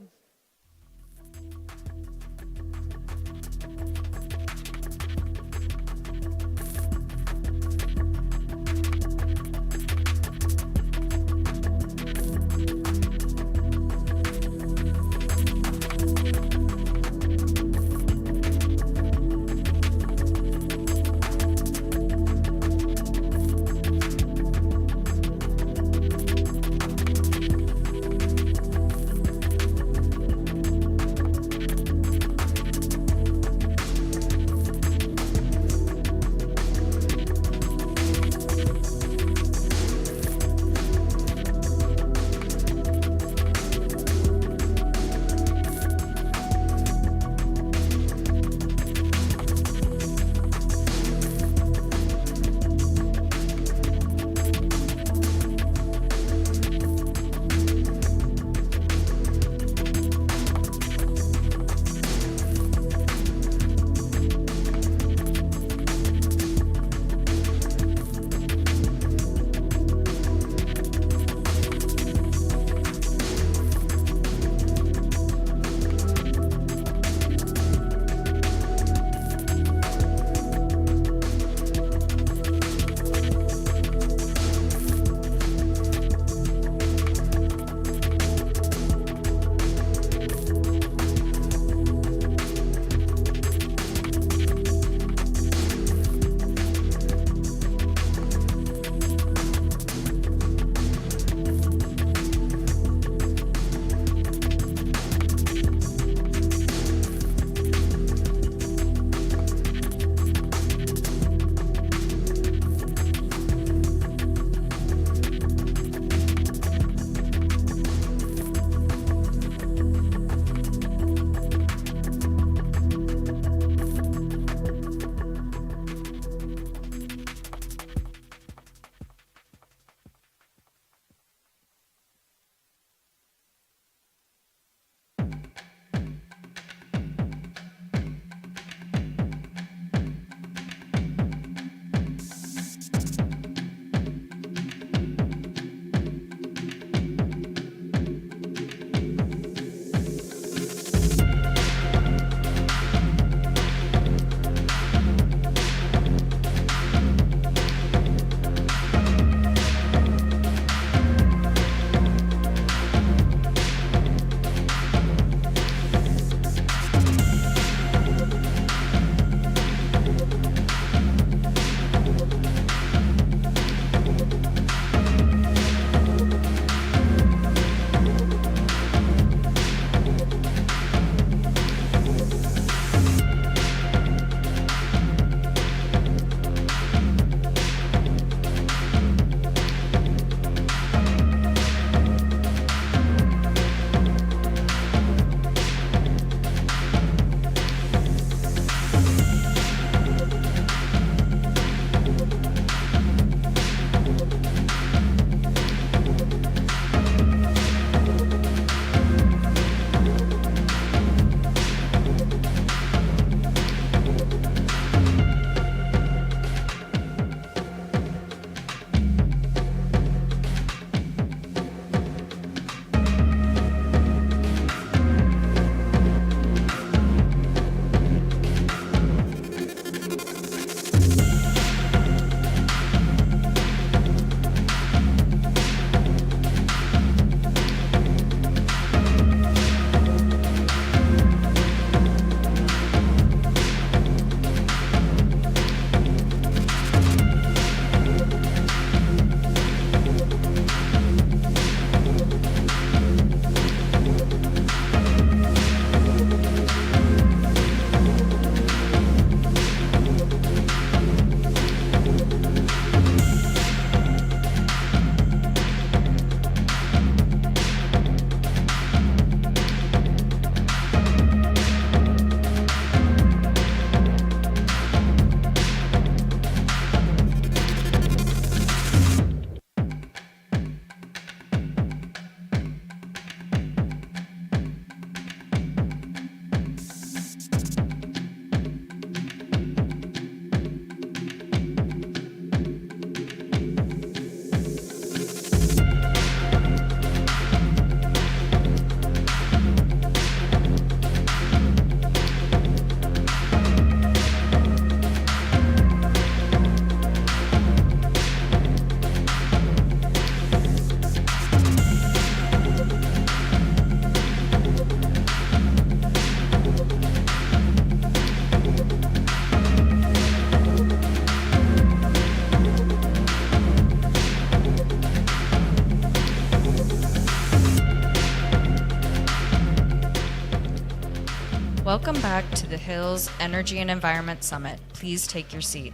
back to the Hills Energy and Environment Summit. Please take your seat.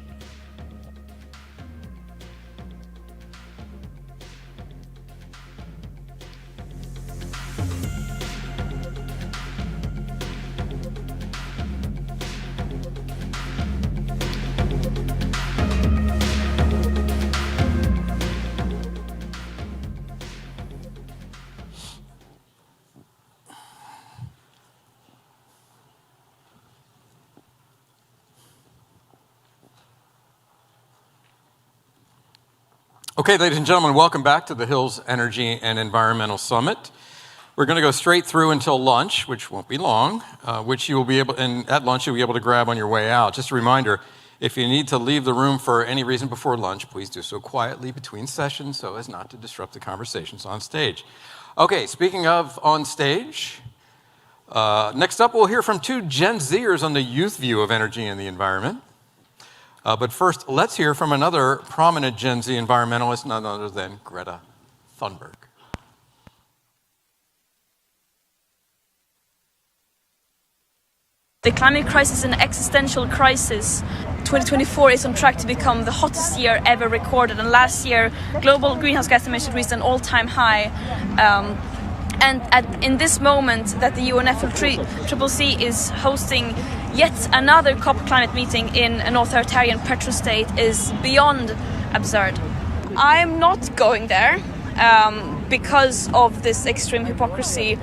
Okay, ladies and gentlemen, welcome back to the Hills Energy and Environmental Summit. We're going to go straight through until lunch, which won't be long, which you will be able, and at lunch you'll be able to grab on your way out. Just a reminder, if you need to leave the room for any reason before lunch, please do so quietly between sessions so as not to disrupt the conversations on stage. Okay, speaking of on stage, next up we'll hear from two Gen Zers on the youth view of energy and the environment. But first, let's hear from another prominent Gen Z environmentalist, none other than Greta Thunberg. The climate crisis is an existential crisis. 2024 is on track to become the hottest year ever recorded, and last year global greenhouse gas emissions reached an all-time high. In this moment that the UNFCCC is hosting yet another COP climate meeting in an authoritarian petrostate is beyond absurd. I'm not going there because of this extreme hypocrisy.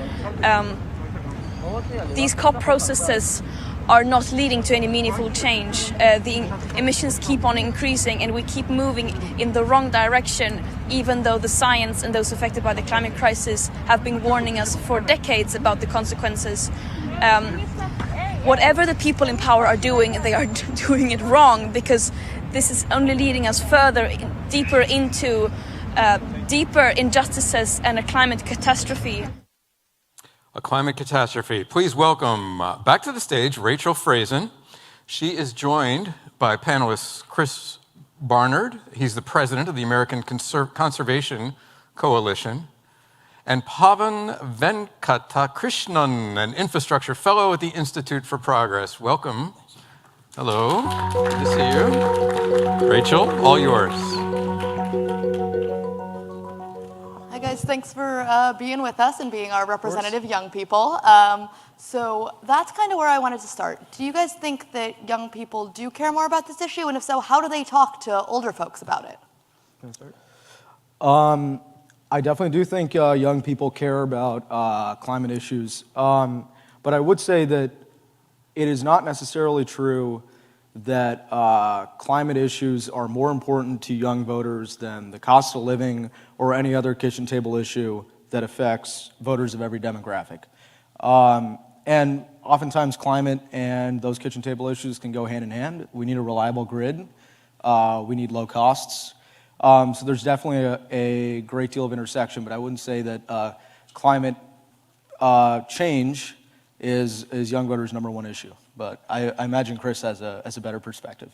These COP processes are not leading to any meaningful change. The emissions keep on increasing and we keep moving in the wrong direction, even though the science and those affected by the climate crisis have been warning us for decades about the consequences. Whatever the people in power are doing, they are doing it wrong, because this is only leading us further, deeper into deeper injustices and a climate catastrophe. A climate catastrophe. Please welcome back to the stage Rachel Friesen. She is joined by panelist Chris Barnard. He's the president of the American Conservation Coalition. And Pavan Venkatakrishnan, an infrastructure fellow at the Institute for Progress. Welcome. Hello. Good to see you. Rachel, all yours. Hi guys, thanks for being with us and being our representative young people. So that's kind of where I wanted to start. Do you guys think that young people do care more about this issue? And if so, how do they talk to older folks about it? Can I start? I definitely do think young people care about climate issues. But I would say that it is not necessarily true that climate issues are more important to young voters than the cost of living or any other kitchen table issue that affects voters of every demographic. And oftentimes climate and those kitchen table issues can go hand in hand. We need a reliable grid. We need low costs. So there's definitely a great deal of intersection, but I wouldn't say that climate change is young voters' number one issue. But I imagine Chris has a better perspective.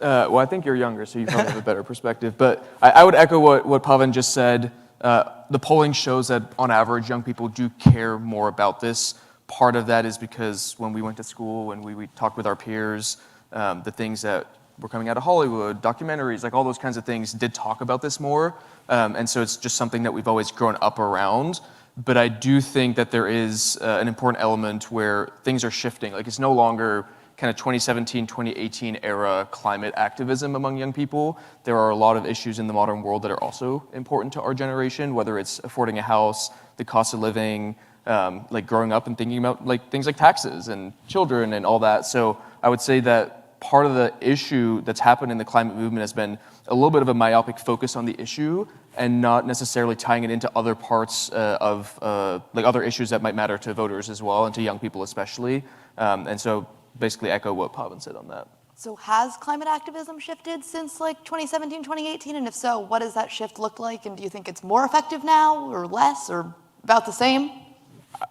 Well, I think you're younger, so you probably have a better perspective. But I would echo what Pavan just said. The polling shows that, on average, young people do care more about this. Part of that is because when we went to school, when we talked with our peers, the things that were coming out of Hollywood, documentaries, like all those kinds of things did talk about this more. And so it's just something that we've always grown up around. But I do think that there is an important element where things are shifting. Like, it's no longer kind of 2017, 2018 era climate activism among young people. There are a lot of issues in the modern world that are also important to our generation, whether it's affording a house, the cost of living, like growing up and thinking about like things like taxes and children and all that. So I would say that part of the issue that's happened in the climate movement has been a little bit of a myopic focus on the issue and not necessarily tying it into other parts of like other issues that might matter to voters as well and to young people especially. And so basically echo what Pavan said on that. So has climate activism shifted since like 2017, 2018? And if so, what does that shift look like? And do you think it's more effective now or less or about the same?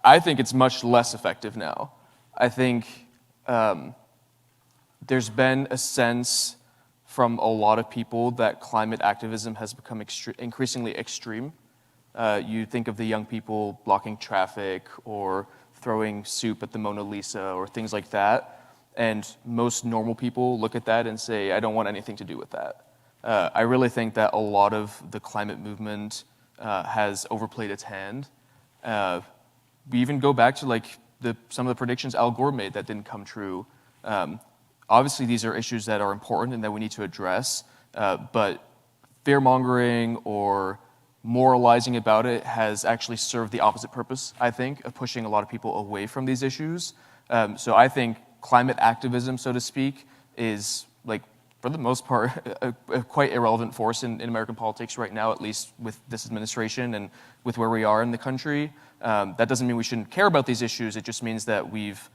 I think it's much less effective now. I think there's been a sense from a lot of people that climate activism has become increasingly extreme. You think of the young people blocking traffic or throwing soup at the Mona Lisa or things like that. And most normal people look at that and say, I don't want anything to do with that. I really think that a lot of the climate movement has overplayed its hand. We even go back to like some of the predictions Al Gore made that didn't come true. Obviously, these are issues that are important and that we need to address, but fear-mongering or moralizing about it has actually served the opposite purpose, I think, of pushing a lot of people away from these issues. So I think climate activism, so to speak, is, like, for the most part, a quite irrelevant force in American politics right now, at least with this administration and with where we are in the country. That doesn't mean we shouldn't care about these issues. It just means that we've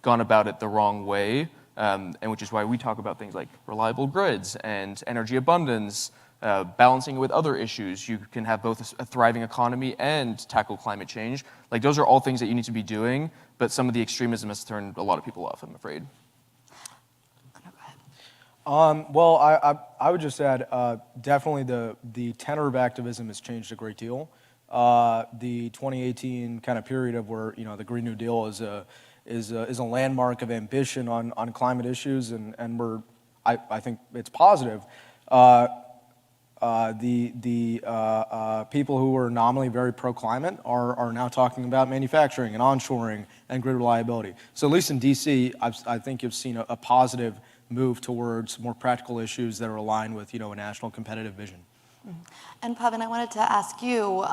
gone about it the wrong way, and which is why we talk about things like reliable grids and energy abundance, balancing it with other issues. You can have both a thriving economy and tackle climate change. Like, those are all things that you need to be doing, but some of the extremism has turned a lot of people off, I'm afraid. Well, I would just add, definitely the tenor of activism has changed a great deal. The 2018 kind of period of where, you know, the Green New Deal is a landmark of ambition on climate issues, and I think it's positive. The people who were nominally very pro-climate are now talking about manufacturing and onshoring and grid reliability. So at least in DC, I think you've seen a positive move towards more practical issues that are aligned with, you know, a national competitive vision. And Pavan, I wanted to ask you,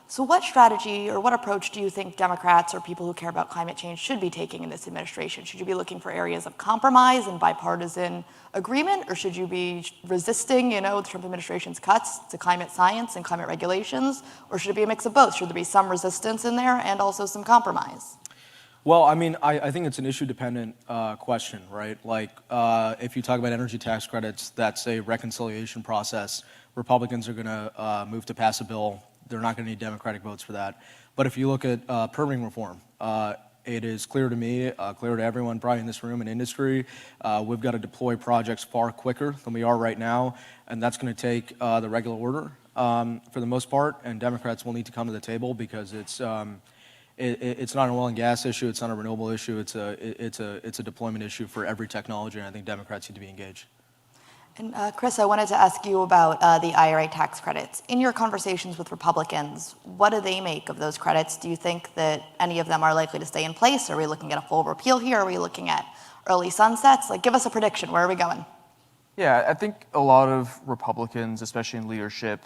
so what strategy or what approach do you think Democrats or people who care about climate change should be taking in this administration? Should you be looking for areas of compromise and bipartisan agreement, or should you be resisting, you know, the Trump administration's cuts to climate science and climate regulations, or should it be a mix of both? Should there be some resistance in there and also some compromise? Well, I mean, I think it's an issue-dependent question, right? Like, if you talk about energy tax credits, that's a reconciliation process. Republicans are going to move to pass a bill. They're not going to need Democratic votes for that. But if you look at permitting reform, it is clear to me, clear to everyone probably in this room and industry, we've got to deploy projects far quicker than we are right now, and that's going to take the regular order for the most part, and Democrats will need to come to the table because it's not an oil and gas issue, it's not a renewable issue, it's a deployment issue for every technology, and I think Democrats need to be engaged. And Chris, I wanted to ask you about the IRA tax credits. In your conversations with Republicans, what do they make of those credits? Do you think that any of them are likely to stay in place? Are we looking at a full repeal here? Are we looking at early sunsets? Like, give us a prediction. Where are we going? Yeah, I think a lot of Republicans, especially in leadership,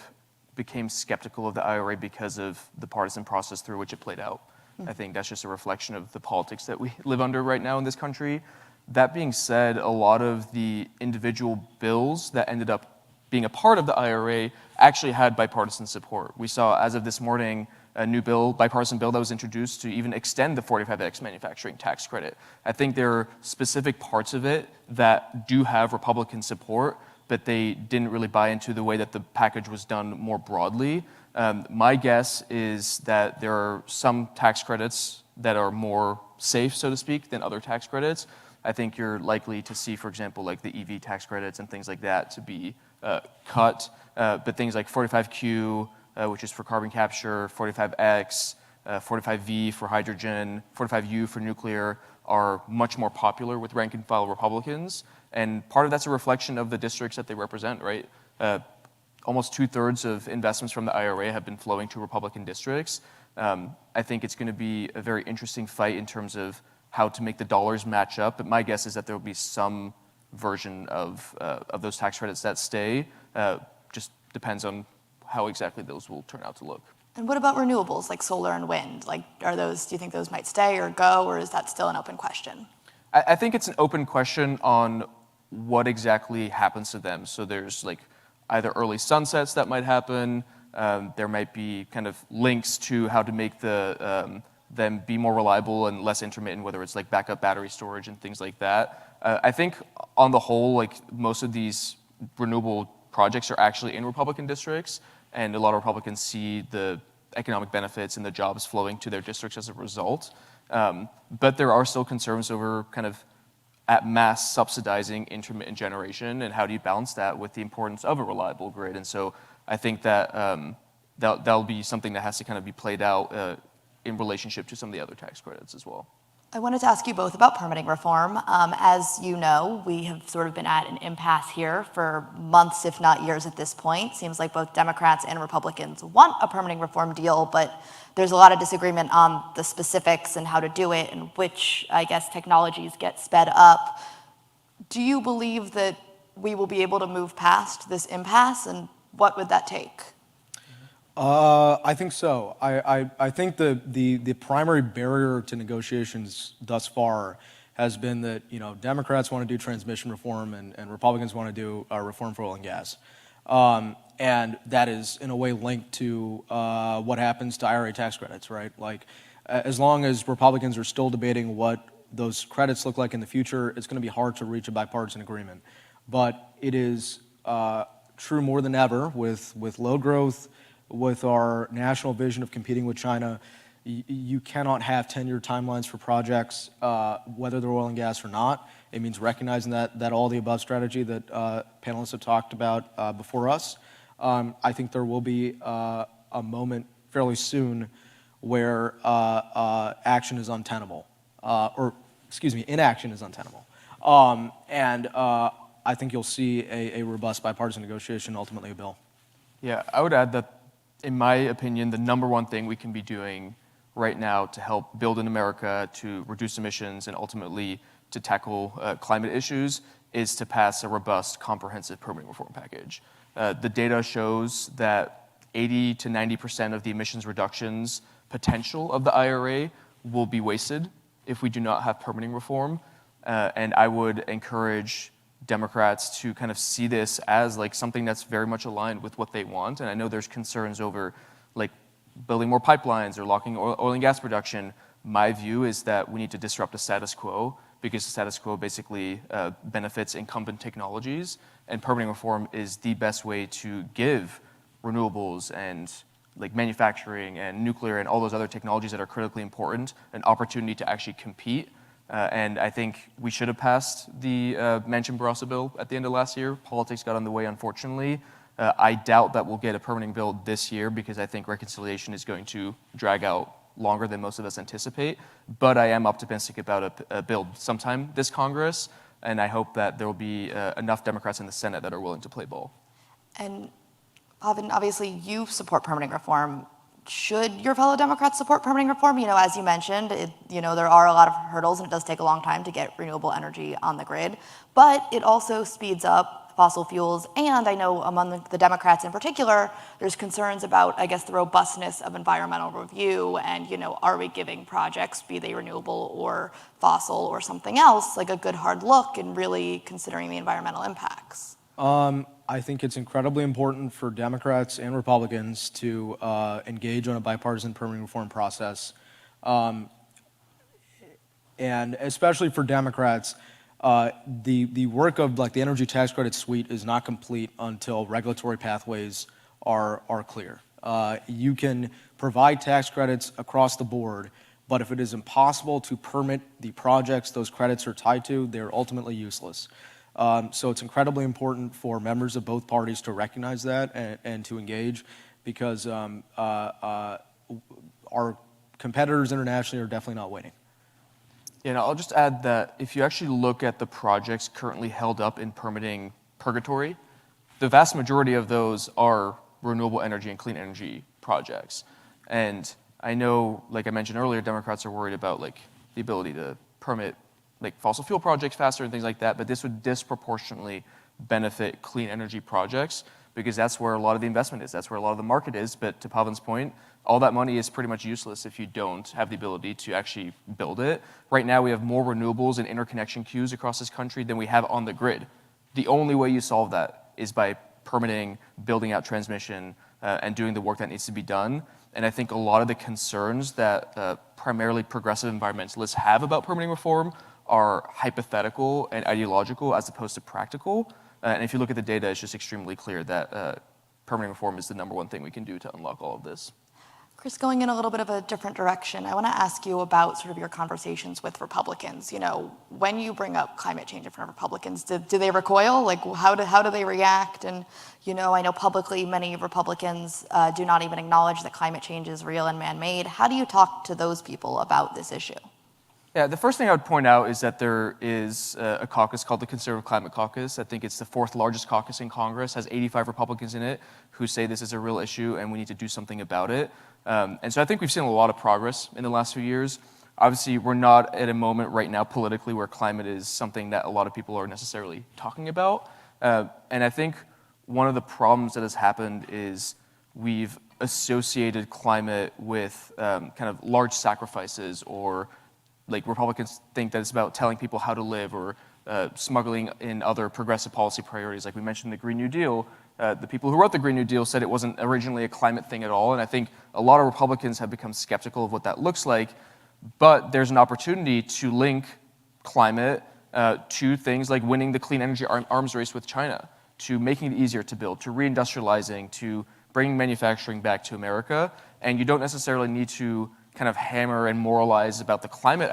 became skeptical of the IRA because of the partisan process through which it played out. I think that's just a reflection of the politics that we live under right now in this country. That being said, a lot of the individual bills that ended up being a part of the IRA actually had bipartisan support. We saw, as of this morning, a new bill, bipartisan bill that was introduced to even extend the 45X manufacturing tax credit. I think there are specific parts of it that do have Republican support, but they didn't really buy into the way that the package was done more broadly. My guess is that there are some tax credits that are more safe, so to speak, than other tax credits. I think you're likely to see, for example, like the EV tax credits and things like that to be cut, but things like 45Q, which is for carbon capture, 45X, 45V for hydrogen, 45U for nuclear, are much more popular with rank-and-file Republicans, and part of that's a reflection of the districts that they represent, right? Almost 2/3 of investments from the IRA have been flowing to Republican districts. I think it's going to be a very interesting fight in terms of how to make the dollars match up, but my guess is that there will be some version of those tax credits that stay. Just depends on how exactly those will turn out to look. And what about renewables like solar and wind? Like, do you think those might stay or go, or is that still an open question? I think it's an open question on what exactly happens to them. So there's like either early sunsets that might happen. There might be kind of links to how to make them be more reliable and less intermittent, whether it's like backup battery storage and things like that. I think on the whole, like most of these renewable projects are actually in Republican districts, and a lot of Republicans see the economic benefits and the jobs flowing to their districts as a result. But there are still concerns over kind of at mass subsidizing intermittent generation, and how do you balance that with the importance of a reliable grid? And so I think that that'll be something that has to kind of be played out in relationship to some of the other tax credits as well. I wanted to ask you both about permitting reform. As you know, we have sort of been at an impasse here for months, if not years at this point. Seems like both Democrats and Republicans want a permitting reform deal, but there's a lot of disagreement on the specifics and how to do it and which, I guess, technologies get sped up. Do you believe that we will be able to move past this impasse, and what would that take? I think so. I think the primary barrier to negotiations thus far has been that Democrats want to do transmission reform and Republicans want to do reform for oil and gas, and that is in a way linked to what happens to IRA tax credits, right? Like, as long as Republicans are still debating what those credits look like in the future, it's going to be hard to reach a bipartisan agreement. But it is true more than ever with low growth. With our national vision of competing with China, you cannot have 10-year timelines for projects, whether they're oil and gas or not. It means recognizing that all the above strategy that panelists have talked about before us. I think there will be a moment fairly soon where action is untenable, inaction is untenable. And I think you'll see a robust bipartisan negotiation, ultimately a bill. Yeah, I would add that, in my opinion, the number one thing we can be doing right now to help build in America, to reduce emissions, and ultimately to tackle climate issues is to pass a robust, comprehensive permitting reform package. The data shows that 80 to 90% of the emissions reductions potential of the IRA will be wasted if we do not have permitting reform. And I would encourage Democrats to kind of see this as like something that's very much aligned with what they want. And I know there's concerns over like building more pipelines or locking oil and gas production. My view is that we need to disrupt the status quo, because the status quo basically benefits incumbent technologies, and permitting reform is the best way to give renewables and like manufacturing and nuclear and all those other technologies that are critically important an opportunity to actually compete. And I think we should have passed the Manchin-Barrasso bill at the end of last year. Politics got in the way, unfortunately. I doubt that we'll get a permitting bill this year, because I think reconciliation is going to drag out longer than most of us anticipate. But I am optimistic about a bill sometime this Congress, and I hope that there will be enough Democrats in the Senate that are willing to play ball. And Pavan, obviously you support permitting reform. Should your fellow Democrats support permitting reform? As you mentioned, there are a lot of hurdles, and it does take a long time to get renewable energy on the grid. But it also speeds up fossil fuels, and I know among the Democrats in particular, there's concerns about, I guess, the robustness of environmental review, and are we giving projects, be they renewable or fossil or something else, like a good hard look and really considering the environmental impacts? I think it's incredibly important for Democrats and Republicans to engage on a bipartisan permitting reform process. And especially for Democrats, the work of the energy tax credit suite is not complete until regulatory pathways are clear. You can provide tax credits across the board, but if it is impossible to permit the projects those credits are tied to, they're ultimately useless. So it's incredibly important for members of both parties to recognize that and to engage, because our competitors internationally are definitely not waiting. And I'll just add that if you actually look at the projects currently held up in permitting purgatory, the vast majority of those are renewable energy and clean energy projects. And I know, like I mentioned earlier, Democrats are worried about the ability to permit fossil fuel projects faster and things like that, but this would disproportionately benefit clean energy projects, because that's where a lot of the investment is, that's where a lot of the market is. But to Pavan's point, all that money is pretty much useless if you don't have the ability to actually build it. Right now we have more renewables and interconnection queues across this country than we have on the grid. The only way you solve that is by permitting, building out transmission, and doing the work that needs to be done. And I think a lot of the concerns that primarily progressive environmentalists have about permitting reform are hypothetical and ideological as opposed to practical. And if you look at the data, it's just extremely clear that permitting reform is the number one thing we can do to unlock all of this. Chris, going in a little bit of a different direction, I want to ask you about sort of your conversations with Republicans. You know, when you bring up climate change in front of Republicans, do they recoil? Like, how do they react? And, you know, I know publicly many Republicans do not even acknowledge that climate change is real and man-made. How do you talk to those people about this issue? Yeah, the first thing I would point out is that there is a caucus called the Conservative Climate Caucus. I think it's the 4th largest caucus in Congress, has 85 Republicans in it who say this is a real issue and we need to do something about it. And so I think we've seen a lot of progress in the last few years. Obviously, we're not at a moment right now politically where climate is something that a lot of people are necessarily talking about. And I think one of the problems that has happened is we've associated climate with kind of large sacrifices, or like Republicans think that it's about telling people how to live, or smuggling in other progressive policy priorities. Like we mentioned the Green New Deal. The people who wrote the Green New Deal said it wasn't originally a climate thing at all, and I think a lot of Republicans have become skeptical of what that looks like, but there's an opportunity to link climate to things like winning the clean energy arms race with China, to making it easier to build, to reindustrializing, to bringing manufacturing back to America, and you don't necessarily need to kind of hammer and moralize about the climate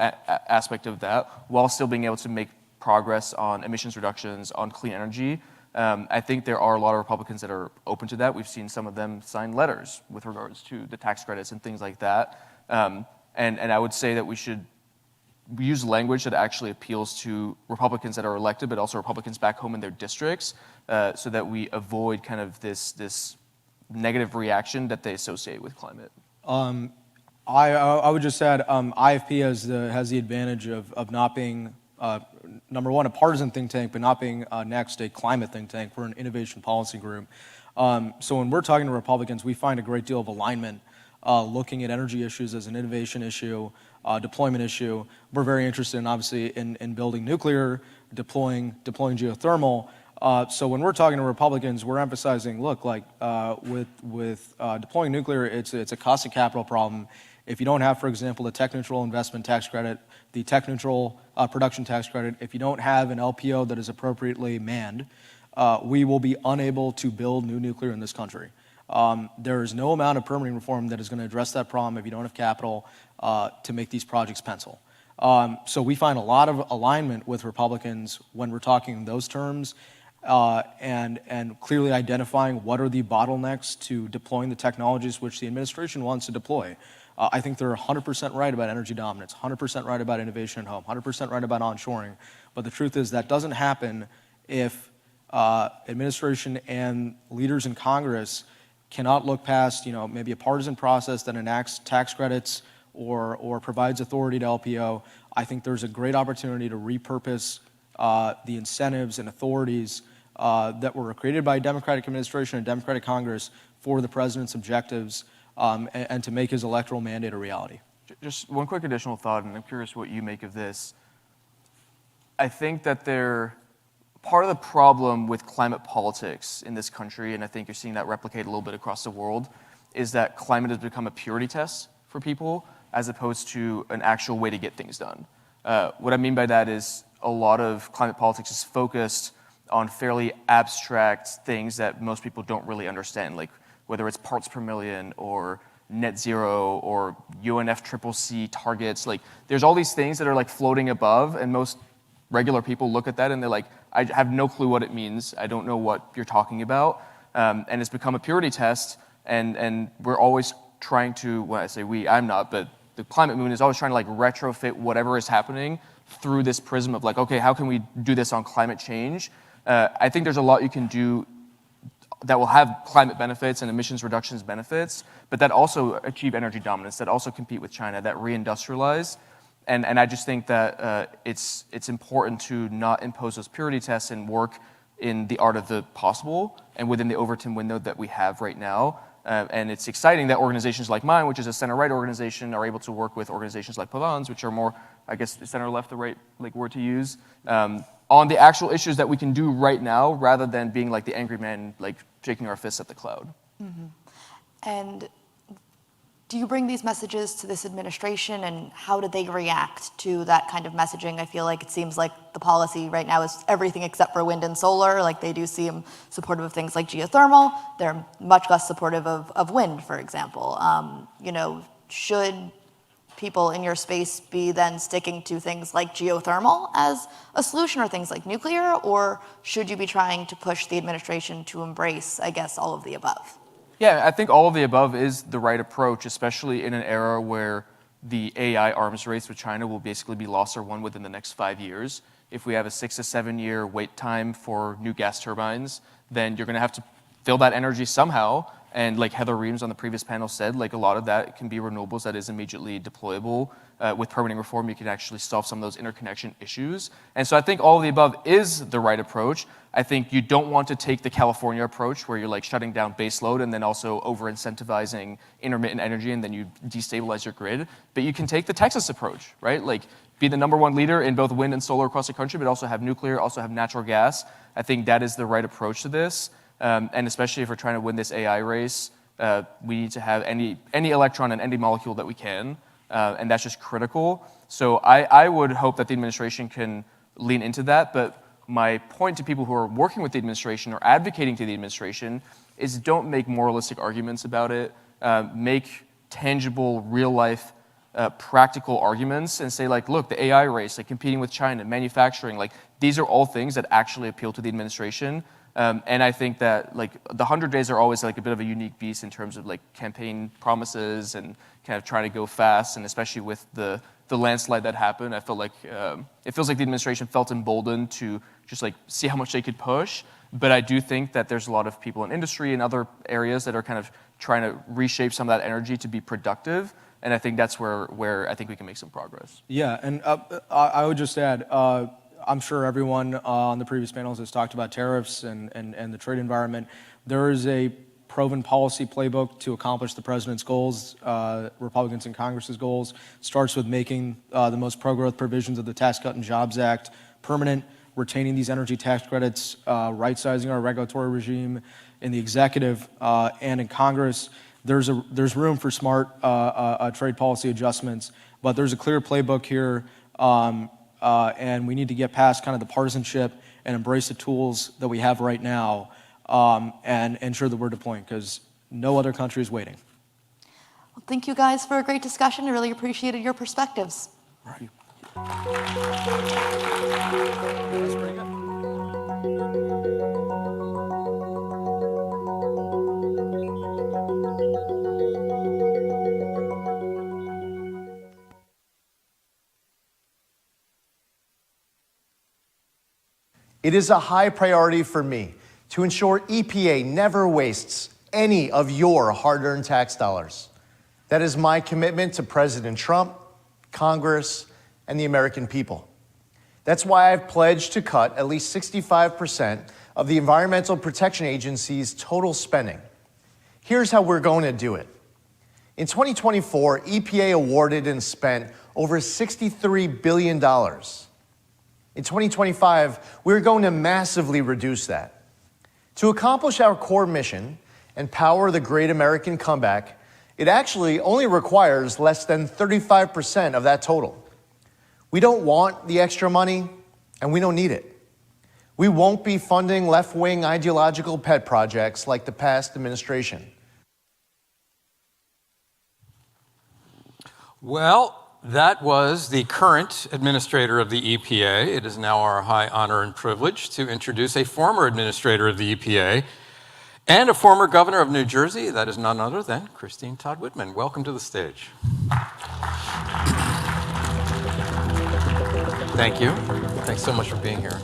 aspect of that while still being able to make progress on emissions reductions, on clean energy. I think there are a lot of Republicans that are open to that. We've seen some of them sign letters with regards to the tax credits and things like that. And I would say that we should use language that actually appeals to Republicans that are elected, but also Republicans back home in their districts, so that we avoid kind of this negative reaction that they associate with climate. I would just add, IFP has the advantage of not being, number one, a partisan think tank, but not being next a climate think tank. We're an innovation policy group. So when we're talking to Republicans, we find a great deal of alignment looking at energy issues as an innovation issue, deployment issue. We're very interested in, obviously, in building nuclear, deploying geothermal. So when we're talking to Republicans, we're emphasizing, look, like with deploying nuclear, it's a cost of capital problem. If you don't have, for example, the tech-neutral investment tax credit, the tech-neutral production tax credit, if you don't have an LPO that is appropriately manned, we will be unable to build new nuclear in this country. There is no amount of permitting reform that is going to address that problem if you don't have capital to make these projects pencil. So we find a lot of alignment with Republicans when we're talking in those terms, and clearly identifying what are the bottlenecks to deploying the technologies which the administration wants to deploy. I think they're 100% right about energy dominance, 100% right about innovation at home, 100% right about onshoring. But the truth is that doesn't happen if administration and leaders in Congress cannot look past, maybe a partisan process that enacts tax credits or provides authority to LPO. I think there's a great opportunity to repurpose the incentives and authorities that were created by a Democratic administration and Democratic Congress for the president's objectives, and to make his electoral mandate a reality. Just one quick additional thought, and I'm curious what you make of this. I think that part of the problem with climate politics in this country, and I think you're seeing that replicate a little bit across the world, is that climate has become a purity test for people as opposed to an actual way to get things done. What I mean by that is a lot of climate politics is focused on fairly abstract things that most people don't really understand, like whether it's parts per million or net zero or UNFCCC targets. Like, there's all these things that are like floating above, and most regular people look at that and they're like, I have no clue what it means. I don't know what you're talking about. And it's become a purity test, and we're always trying to, when I say we, I'm not, but the climate movement is always trying to like retrofit whatever is happening through this prism of like, okay, how can we do this on climate change? I think there's a lot you can do that will have climate benefits and emissions reductions benefits, but that also achieve energy dominance, that also compete with China, that reindustrialize. And I just think that it's important to not impose those purity tests and work in the art of the possible and within the Overton window that we have right now. And it's exciting that organizations like mine, which is a center-right organization, are able to work with organizations like Pavan's, which are more, I guess, center-left, the right word to use, on the actual issues that we can do right now, rather than being like the angry man, like shaking our fists at the cloud. Mm-hmm. And do you bring these messages to this administration, and how do they react to that kind of messaging? I feel like it seems like the policy right now is everything except for wind and solar. Like, they do seem supportive of things like geothermal. They're much less supportive of wind, for example. Should people in your space be then sticking to things like geothermal as a solution, or things like nuclear, or should you be trying to push the administration to embrace, I guess, all of the above? Yeah, I think all of the above is the right approach, especially in an era where the AI arms race with China will basically be lost or won within the next 5 years. If we have a 6 to 7 year wait time for new gas turbines, then you're going to have to fill that energy somehow. And like Heather Reams on the previous panel said, like, a lot of that can be renewables that is immediately deployable. With permitting reform, you can actually solve some of those interconnection issues. And so I think all of the above is the right approach. I think you don't want to take the California approach where you're like shutting down base load and then also over-incentivizing intermittent energy, and then you destabilize your grid. But you can take the Texas approach, right? Like, be the #1 leader in both wind and solar across the country, but also have nuclear, also have natural gas. I think that is the right approach to this. And especially if we're trying to win this AI race, we need to have any electron and any molecule that we can. And that's just critical. So I would hope that the administration can lean into that. But my point to people who are working with the administration or advocating to the administration is, don't make moralistic arguments about it. Make tangible, real-life, practical arguments and say, like, look, the AI race, like competing with China, manufacturing, like, these are all things that actually appeal to the administration. And I think that, like, the 100 days are always like a bit of a unique beast in terms of like campaign promises and kind of trying to go fast, and especially with the landslide that happened, I feel like it feels like the administration felt emboldened to just like see how much they could push. But I do think that there's a lot of people in industry and other areas that are kind of trying to reshape some of that energy to be productive. And I think that's where I think we can make some progress. Yeah, and I would just add, I'm sure everyone on the previous panels has talked about tariffs and the trade environment. There is a proven policy playbook to accomplish the president's goals, Republicans in Congress's goals. Starts with making the most pro-growth provisions of the Tax Cut and Jobs Act permanent, retaining these energy tax credits, right-sizing our regulatory regime in the executive and in Congress. There's room for smart trade policy adjustments, but there's a clear playbook here. And we need to get past kind of the partisanship and embrace the tools that we have right now, and ensure that we're deploying, because no other country is waiting. Well, thank you guys for a great discussion. I really appreciated your perspectives. Right. It is a high priority for me to ensure EPA never wastes any of your hard-earned tax dollars. That is my commitment to President Trump, Congress, and the American people. That's why I've pledged to cut at least 65% of the Environmental Protection Agency's total spending. Here's how we're going to do it. In 2024, EPA awarded and spent over $63 billion. In 2025, we're going to massively reduce that. To accomplish our core mission and power the great American comeback, it actually only requires less than 35% of that total. We don't want the extra money, and we don't need it. We won't be funding left-wing ideological pet projects like the past administration. Well, that was the current administrator of the EPA. It is now our high honor and privilege to introduce a former administrator of the EPA and a former governor of New Jersey. That is none other than Christine Todd Whitman. Welcome to the stage. Thank you. Thanks so much for being here.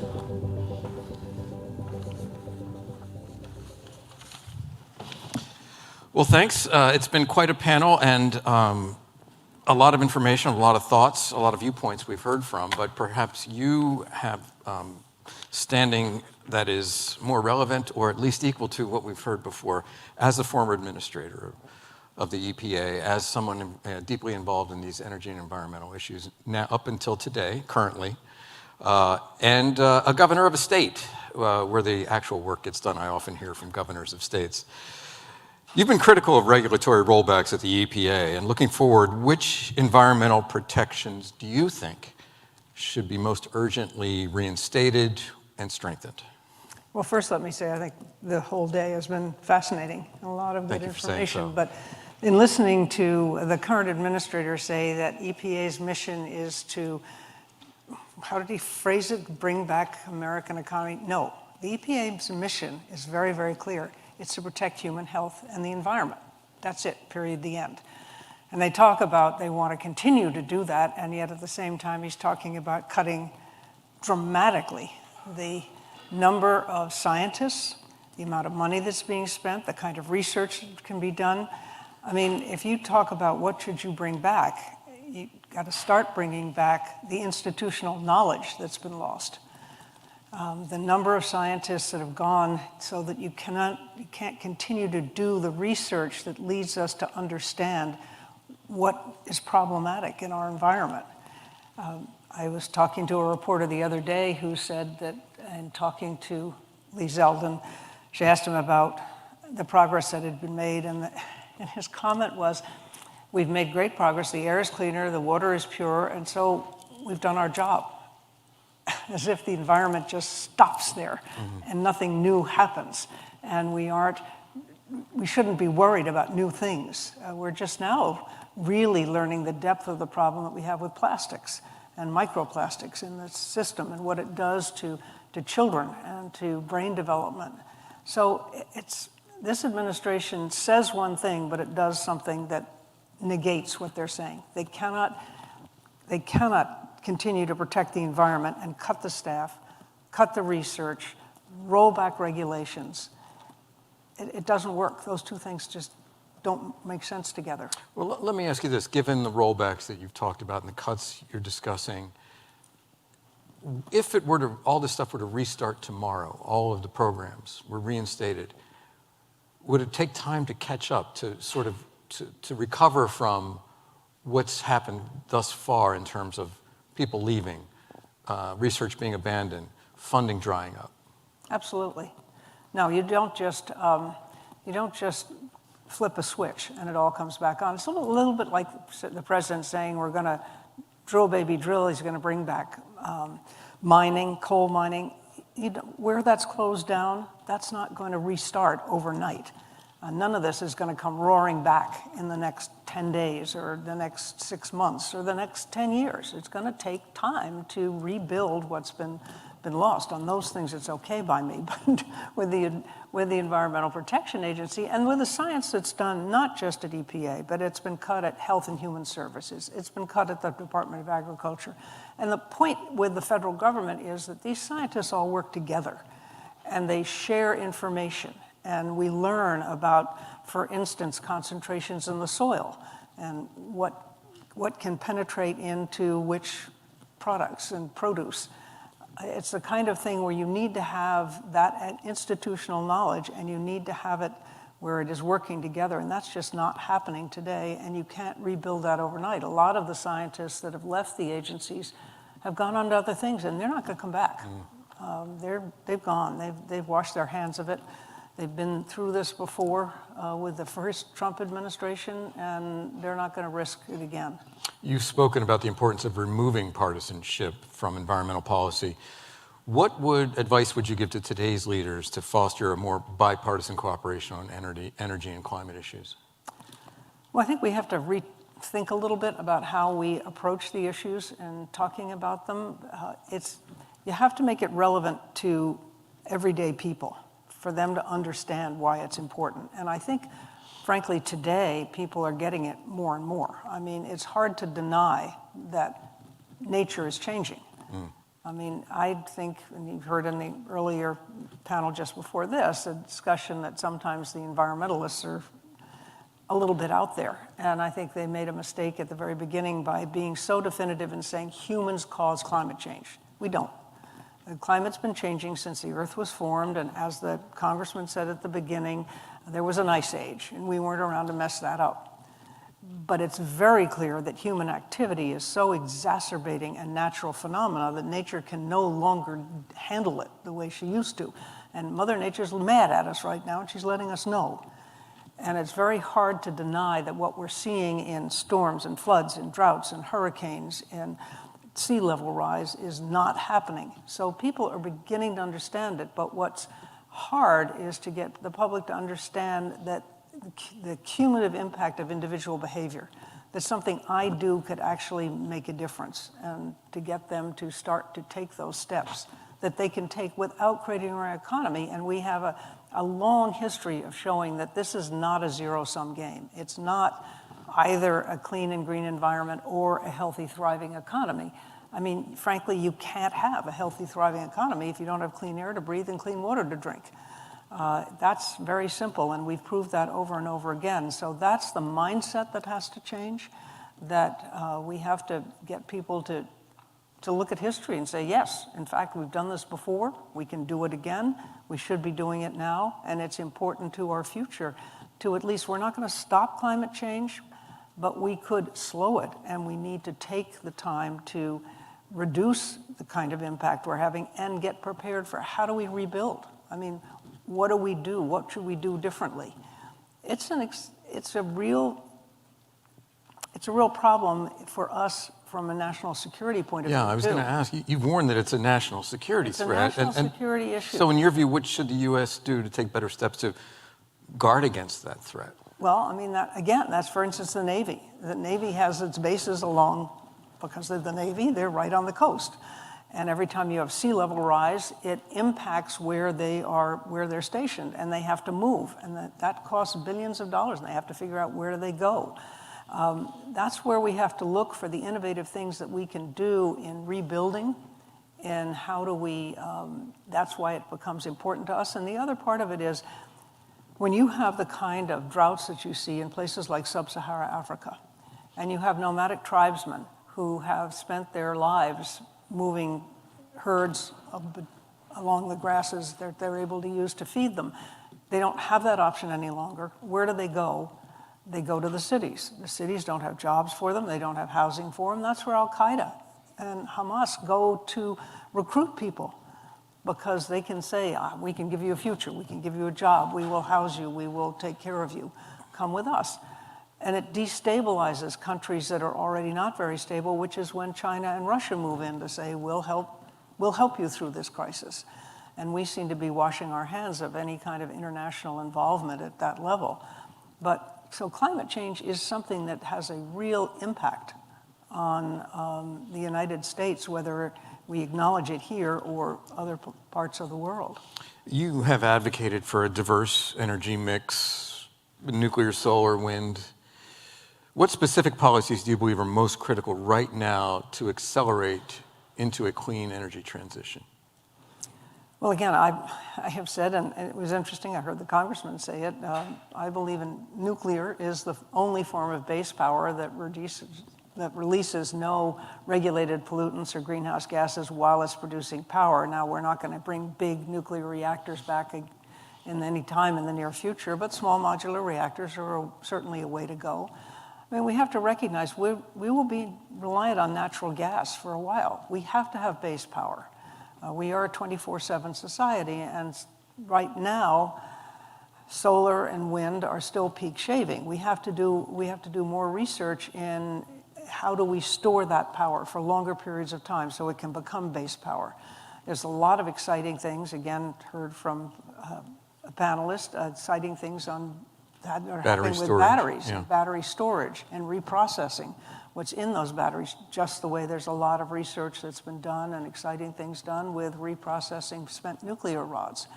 Well, thanks. It's been quite a panel, and a lot of information, a lot of thoughts, a lot of viewpoints we've heard from, but perhaps you have standing that is more relevant or at least equal to what we've heard before as a former administrator of the EPA, as someone deeply involved in these energy and environmental issues now up until today, currently, and a governor of a state where the actual work gets done. I often hear from governors of states. You've been critical of regulatory rollbacks at the EPA, and looking forward, which environmental protections do you think should be most urgently reinstated and strengthened? Well, first let me say I think the whole day has been fascinating, a lot of good information. But in listening to the current administrator say that EPA's mission is to, how did he phrase it, bring back American economy? No, the EPA's mission is very, very clear. It's to protect human health and the environment. That's it, period, the end. And they talk about they want to continue to do that, and yet at the same time he's talking about cutting dramatically the number of scientists, the amount of money that's being spent, the kind of research that can be done. I mean, if you talk about what should you bring back, you got to start bringing back the institutional knowledge that's been lost. The number of scientists that have gone so that you can't continue to do the research that leads us to understand what is problematic in our environment. I was talking to a reporter the other day who said that, in talking to Lee Zeldin, she asked him about the progress that had been made, and his comment was, we've made great progress, the air is cleaner, the water is pure, and so we've done our job. As if the environment just stops there and nothing new happens. And we shouldn't be worried about new things. We're just now really learning the depth of the problem that we have with plastics and microplastics in the system and what it does to children and to brain development. So this administration says one thing, but it does something that negates what they're saying. They cannot continue to protect the environment and cut the staff, cut the research, roll back regulations. It doesn't work. Those two things just don't make sense together. Well, let me ask you this. Given the rollbacks that you've talked about and the cuts you're discussing, if it were to, all this stuff were to restart tomorrow, all of the programs were reinstated, would it take time to catch up, to sort of to recover from what's happened thus far in terms of people leaving, research being abandoned, funding drying up? Absolutely. No, you don't just flip a switch and it all comes back on. It's a little bit like the president saying we're going to drill, baby, drill. He's going to bring back mining, coal mining. Where that's closed down, that's not going to restart overnight. None of this is going to come roaring back in the next 10 days or the next 6 months or the next 10 years. It's going to take time to rebuild what's been lost. On those things, it's okay by me. But with the Environmental Protection Agency and with the science that's done, not just at EPA, but it's been cut at Health and Human Services. It's been cut at the Department of Agriculture. And the point with the federal government is that these scientists all work together and they share information. And we learn about, for instance, concentrations in the soil and what can penetrate into which products and produce. It's the kind of thing where you need to have that institutional knowledge and you need to have it where it is working together. And that's just not happening today. And you can't rebuild that overnight. A lot of the scientists that have left the agencies have gone on to other things and they're not going to come back. They've gone. They've washed their hands of it. They've been through this before with the first Trump administration, and they're not going to risk it again. You've spoken about the importance of removing partisanship from environmental policy. What advice would you give to today's leaders to foster a more bipartisan cooperation on energy and climate issues? Well, I think we have to rethink a little bit about how we approach the issues and talking about them. You have to make it relevant to everyday people, for them to understand why it's important. And I think, frankly, today, people are getting it more and more. I mean, it's hard to deny that nature is changing. I mean, I think, and you've heard in the earlier panel just before this, a discussion that sometimes the environmentalists are a little bit out there. And I think they made a mistake at the very beginning by being so definitive in saying humans cause climate change. We don't. The climate's been changing since the Earth was formed, and as the congressman said at the beginning, there was an ice age, and we weren't around to mess that up. But it's very clear that human activity is so exacerbating a natural phenomena that nature can no longer handle it the way she used to. And Mother Nature's mad at us right now, and she's letting us know. And it's very hard to deny that what we're seeing in storms and floods and droughts and hurricanes and sea level rise is not happening. So people are beginning to understand it, but what's hard is to get the public to understand that the cumulative impact of individual behavior, that something I do could actually make a difference, and to get them to start to take those steps that they can take without creating our economy. And we have a long history of showing that this is not a zero-sum game. It's not either a clean and green environment or a healthy, thriving economy. I mean, frankly, you can't have a healthy, thriving economy if you don't have clean air to breathe and clean water to drink. That's very simple, and we've proved that over and over again. So that's the mindset that has to change, that we have to get people to look at history and say, yes, in fact, we've done this before, we can do it again, we should be doing it now, and it's important to our future to at least, we're not going to stop climate change, but we could slow it, and we need to take the time to reduce the kind of impact we're having and get prepared for how do we rebuild? I mean, what do we do? What should we do differently? It's a real problem for us from a national security point of view. Yeah, I was going to ask, you've warned that it's a national security threat. It's a national security issue. So in your view, what should the U.S. do to take better steps to guard against that threat? Well, I mean, that's, for instance, the Navy. The Navy has its bases along, because of the Navy, they're right on the coast. And every time you have sea level rise, it impacts where they're stationed, and they have to move. And that costs billions of dollars, and they have to figure out where do they go. That's where we have to look for the innovative things that we can do in rebuilding, and how do we, that's why it becomes important to us. And the other part of it is, when you have the kind of droughts that you see in places like sub-Saharan Africa, and you have nomadic tribesmen who have spent their lives moving herds along the grasses that they're able to use to feed them, they don't have that option any longer. Where do they go? They go to the cities. The cities don't have jobs for them. They don't have housing for them. That's where Al-Qaeda and Hamas go to recruit people, because they can say, we can give you a future, we can give you a job, we will house you, we will take care of you, come with us. And it destabilizes countries that are already not very stable, which is when China and Russia move in to say, we'll help you through this crisis. And we seem to be washing our hands of any kind of international involvement at that level. So climate change is something that has a real impact on the United States, whether we acknowledge it here or other parts of the world. You have advocated for a diverse energy mix, nuclear, solar, wind. What specific policies do you believe are most critical right now to accelerate into a clean energy transition? Well, again, I have said, and it was interesting, I heard the congressman say it, I believe in nuclear is the only form of base power that releases no regulated pollutants or greenhouse gases while it's producing power. Now, we're not going to bring big nuclear reactors back in any time in the near future, but small modular reactors are certainly a way to go. I mean, we have to recognize we will be reliant on natural gas for a while. We have to have base power. We are a 24/7 society, and right now, solar and wind are still peak shaving. We have to do more research in how do we store that power for longer periods of time so it can become base power. There's a lot of exciting things. Again, heard from a panelist, exciting things on that are happening with batteries, and battery storage and reprocessing what's in those batteries, just the way there's a lot of research that's been done and exciting things done with reprocessing spent nuclear rods.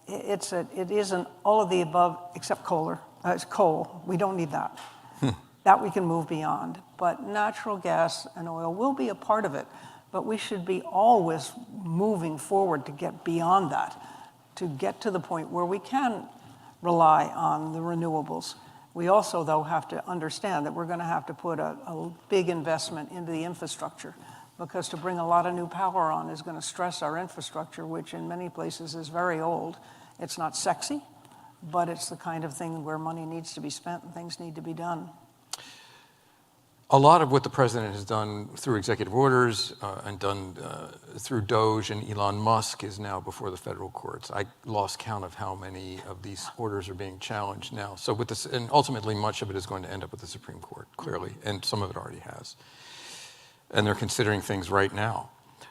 It isn't all of the above except it's coal. We don't need that. That we can move beyond. But natural gas and oil will be a part of it. But we should be always moving forward to get beyond that, to get to the point where we can rely on the renewables. We also, though, have to understand that we're going to have to put a big investment into the infrastructure, because to bring a lot of new power on is going to stress our infrastructure, which in many places is very old. It's not sexy, but it's the kind of thing where money needs to be spent and things need to be done. a lot of what the president has done through executive orders and done through Doge and Elon Musk is now before the federal courts. I lost count of how many of these orders are being challenged now. So with this, and ultimately much of it is going to end up with the Supreme Court, clearly, and some of it already has. And they're considering things right now.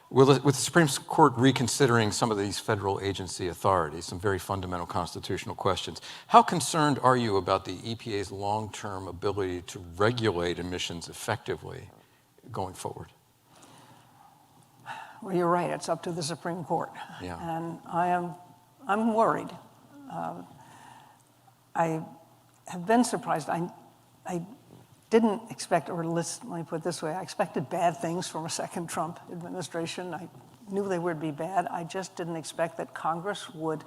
With the Supreme Court reconsidering some of these federal agency authorities, some very fundamental constitutional questions, how concerned are you about the EPA's long-term ability to regulate emissions effectively going forward? Well, you're right. It's up to the Supreme Court. Yeah. And I'm worried. I have been surprised. I didn't expect, or let me put it this way, I expected bad things from a second Trump administration. I knew they would be bad. I just didn't expect that Congress would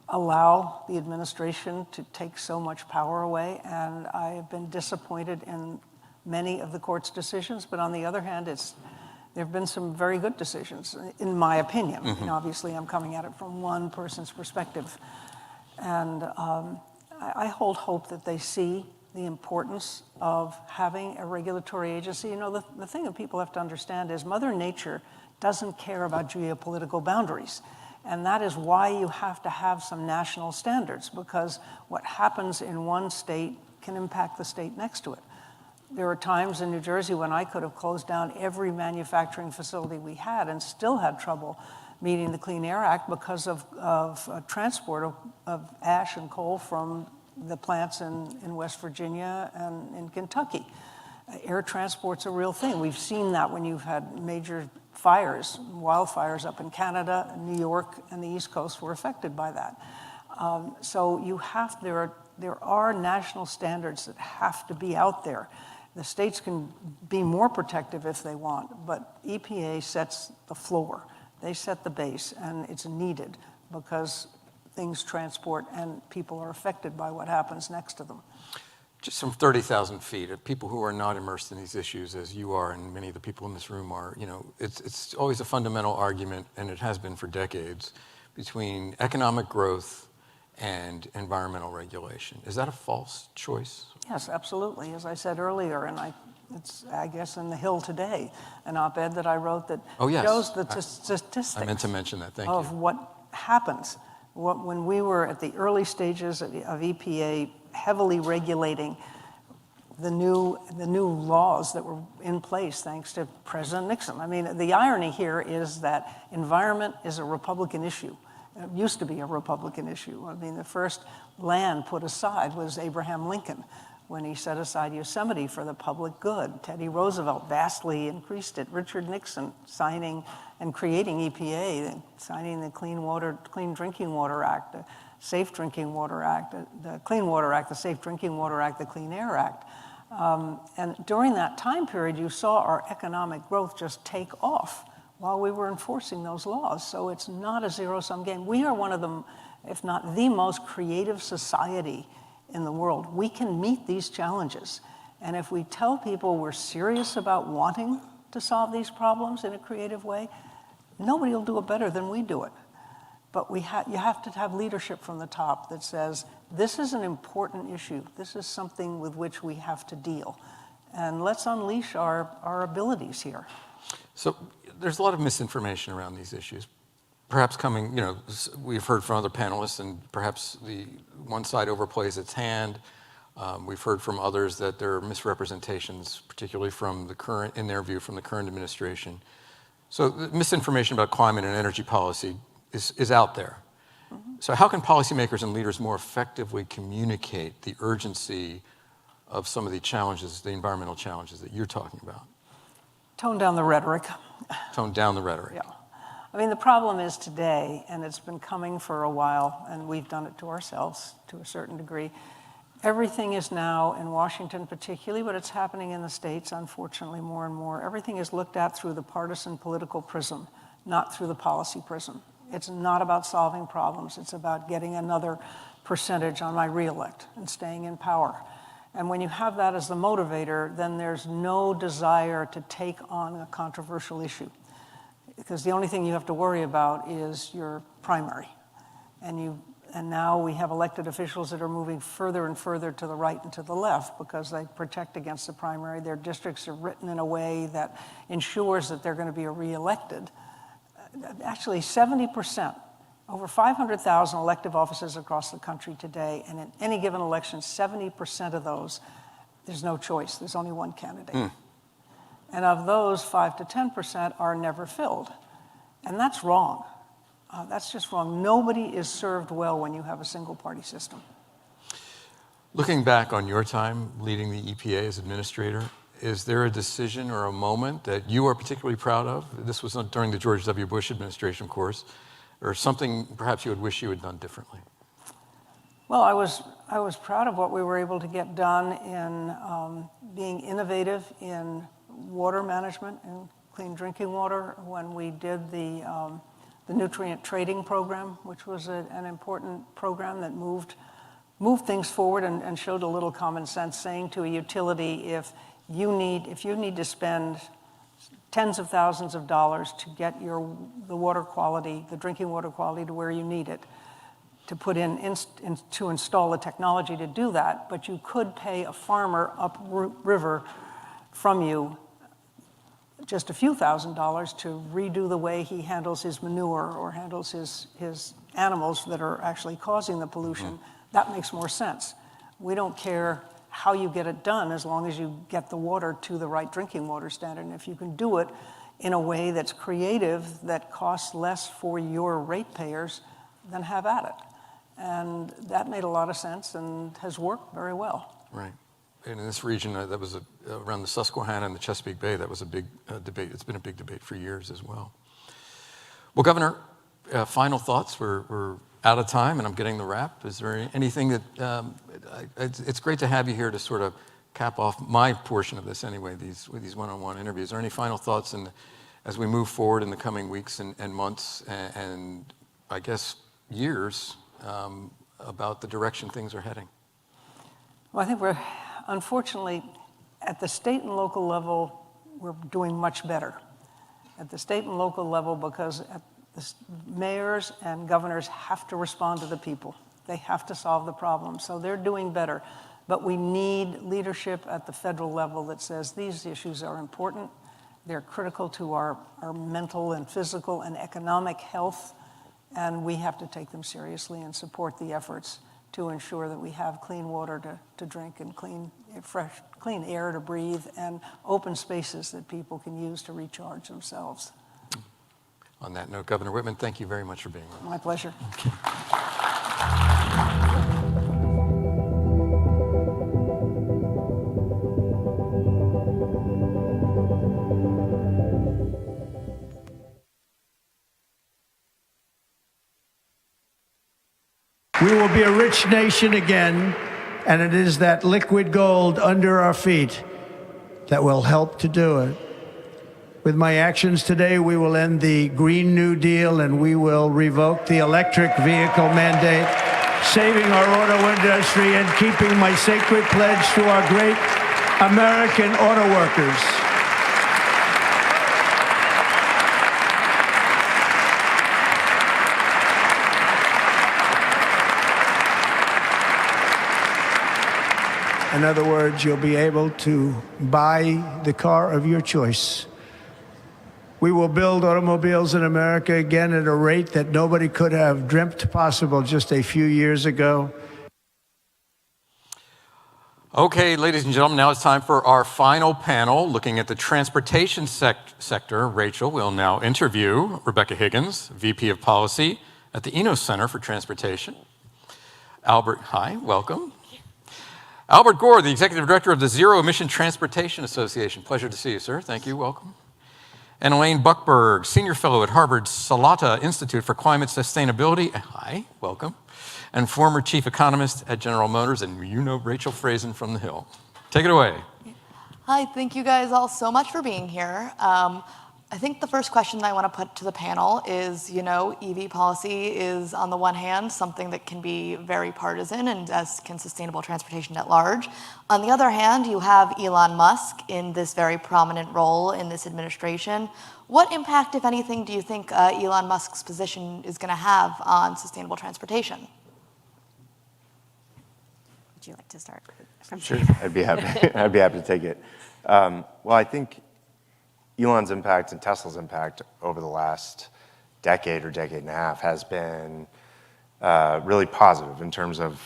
allow the administration to take so much power away. And I have been disappointed in many of the court's decisions. But on the other hand, there have been some very good decisions, in my opinion. Mm-hmm. And obviously, I'm coming at it from one person's perspective. And I hold hope that they see the importance of having a regulatory agency. You know, the thing that people have to understand is Mother Nature doesn't care about geopolitical boundaries. And that is why you have to have some national standards, because what happens in one state can impact the state next to it. There were times in New Jersey when I could have closed down every manufacturing facility we had and still had trouble meeting the Clean Air Act because of transport of ash and coal from the plants in West Virginia and in Kentucky. Air transport's a real thing. We've seen that when you've had major fires, wildfires up in Canada, New York, and the East Coast were affected by that. So there are national standards that have to be out there. The states can be more protective if they want, but EPA sets the floor. They set the base, and it's needed because things transport and people are affected by what happens next to them. Just from 30,000 feet, of people who are not immersed in these issues as you are and many of the people in this room are, you know, it's always a fundamental argument, and it has been for decades, between economic growth and environmental regulation. Is that a false choice? Yes, absolutely. As I said earlier, and it's, I guess, in the Hill today, an op-ed that I wrote that shows the statistics I meant to mention that, of what happens. When we were at the early stages of EPA heavily regulating the new laws that were in place thanks to President Nixon. I mean, the irony here is that environment is a Republican issue. It used to be a Republican issue. I mean, the first land put aside was Abraham Lincoln when he set aside Yosemite for the public good. Teddy Roosevelt vastly increased it. Richard Nixon signing and creating EPA, signing the Clean Drinking Water Act, the Safe Drinking Water Act, the Clean Water Act, the Safe Drinking Water Act, the Clean Air Act. And during that time period, you saw our economic growth just take off while we were enforcing those laws. So it's not a zero-sum game. We are one of the, if not the most creative society in the world. We can meet these challenges. And if we tell people we're serious about wanting to solve these problems in a creative way, nobody will do it better than we do it. But you have to have leadership from the top that says, this is an important issue. This is something with which we have to deal. And let's unleash our abilities here. So there's a lot of misinformation around these issues. Perhaps coming, you know, we've heard from other panelists, and perhaps the one side overplays its hand. We've heard from others that there are misrepresentations, particularly from the current, in their view, from the current administration. So the misinformation about climate and energy policy is out there. Mm-hmm. So how can policymakers and leaders more effectively communicate the urgency of some of the challenges, the environmental challenges that you're talking about? Tone down the rhetoric. Tone down the rhetoric. Yeah. I mean, the problem is today, and it's been coming for a while, and we've done it to ourselves to a certain degree. Everything is now, in Washington particularly, but it's happening in the states, unfortunately, more and more. Everything is looked at through the partisan political prism, not through the policy prism. It's not about solving problems. It's about getting another percentage on my reelect and staying in power. And when you have that as the motivator, then there's no desire to take on a controversial issue, because the only thing you have to worry about is your primary. And And now we have elected officials that are moving further and further to the right and to the left because they protect against the primary. Their districts are written in a way that ensures that they're going to be reelected. Actually, 70%, over 500,000 elective offices across the country today, and in any given election, 70% of those, there's no choice. There's only one candidate. And of those, 5 to 10% are never filled. And that's wrong. That's just wrong. Nobody is served well when you have a single-party system. Looking back on your time leading the EPA as administrator, is there a decision or a moment that you are particularly proud of? This was not during the George W. Bush administration, of course, or something perhaps you would wish you had done differently? Well, I was proud of what we were able to get done in being innovative in water management and clean drinking water when we did the nutrient trading program, which was an important program that moved things forward and showed a little common sense, saying to a utility, if you need to spend tens of thousands of dollars to get the water quality, the drinking water quality to where you need it, to install the technology to do that, but you could pay a farmer upriver from you just a few $1,000s to redo the way he handles his manure or handles his animals that are actually causing the pollution. That makes more sense. We don't care how you get it done as long as you get the water to the right drinking water standard. And if you can do it in a way that's creative, that costs less for your ratepayers, then have at it. And that made a lot of sense and has worked very well. Right. And in this region, that was around the Susquehanna and the Chesapeake Bay, that was a big debate. It's been a big debate for years as well. Well, Governor, final thoughts. We're out of time, and I'm getting the wrap. Is there anything that, it's great to have you here to sort of cap off my portion of this anyway, with these one-on-one interviews. Are there any final thoughts as we move forward in the coming weeks and months and I guess years about the direction things are heading? Well, I think we're, unfortunately, at the state and local level, we're doing much better. At the state and local level, because the mayors and governors have to respond to the people. They have to solve the problem. So they're doing better. But we need leadership at the federal level that says these issues are important. They're critical to our mental and physical and economic health. And we have to take them seriously and support the efforts to ensure that we have clean water to drink and clean air to breathe and open spaces that people can use to recharge themselves. On that note, Governor Whitman, thank you very much for being with us. My pleasure. Okay. We will be a rich nation again, and it is that liquid gold under our feet that will help to do it. With my actions today, we will end the Green New Deal and we will revoke the electric vehicle mandate, saving our auto industry and keeping my sacred pledge to our great American auto workers. In other words, you'll be able to buy the car of your choice. We will build automobiles in America again at a rate that nobody could have dreamt possible just a few years ago. Okay, ladies and gentlemen, now it's time for our final panel looking at the transportation sector. Rachel will now interview Rebecca Higgins, VP of Policy at the Enos Center for Transportation. Albert, hi, welcome. Albert Gore, the Executive Director of the Zero Emission Transportation Association. Pleasure to see you, sir. Thank you, welcome. And Elaine Buckberg, Senior Fellow at Harvard's Salata Institute for Climate Sustainability. Hi, welcome. And former Chief Economist at General Motors, and you know Rachel Frazin from the Hill. Take it away. Hi, thank you guys all so much for being here. I think the first question that I want to put to the panel is, EV policy is, on the one hand, something that can be very partisan, and as can sustainable transportation at large. On the other hand, you have Elon Musk in this very prominent role in this administration. What impact, if anything, do you think Elon Musk's position is going to have on sustainable transportation? would you like to start from? Sure, I'd be happy. I'd be happy to take it. Well, I think Elon's impact and Tesla's impact over the last decade or decade and a half has been really positive in terms of,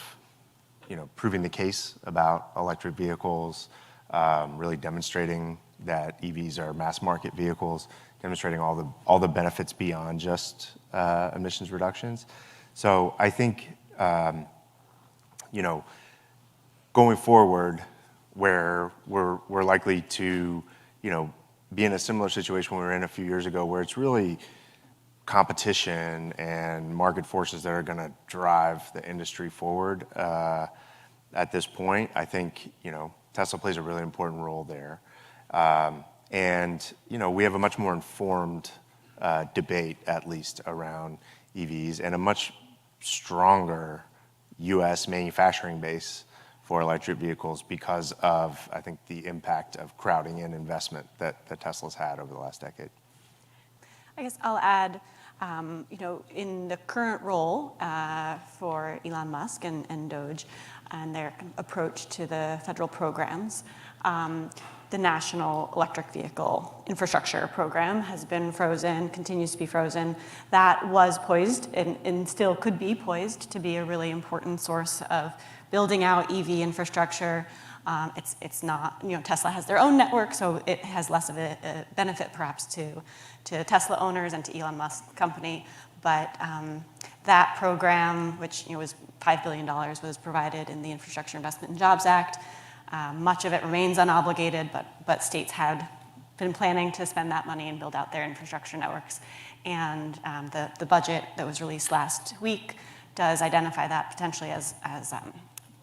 proving the case about electric vehicles, really demonstrating that EVs are mass market vehicles, demonstrating all the benefits beyond just emissions reductions. So I think, going forward, where we're likely to, be in a similar situation we were in a few years ago, where it's really competition and market forces that are going to drive the industry forward. At this point, I think, Tesla plays a really important role there. And, we have a much more informed debate, at least, around EVs and a much stronger U.S. manufacturing base for electric vehicles because of, I think, the impact of crowding in investment that Tesla's had over the last decade. I guess I'll add, in the current role for Elon Musk and Doge and their approach to the federal programs, the National Electric Vehicle Infrastructure Program has been frozen, continues to be frozen. That was poised and still could be poised to be a really important source of building out EV infrastructure. It's not, Tesla has their own network, so it has less of a benefit perhaps to Tesla owners and to Elon Musk's company. But that program, which was $5 billion, was provided in the Infrastructure Investment and Jobs Act. Much of it remains unobligated, but states had been planning to spend that money and build out their infrastructure networks. And the budget that was released last week does identify that potentially as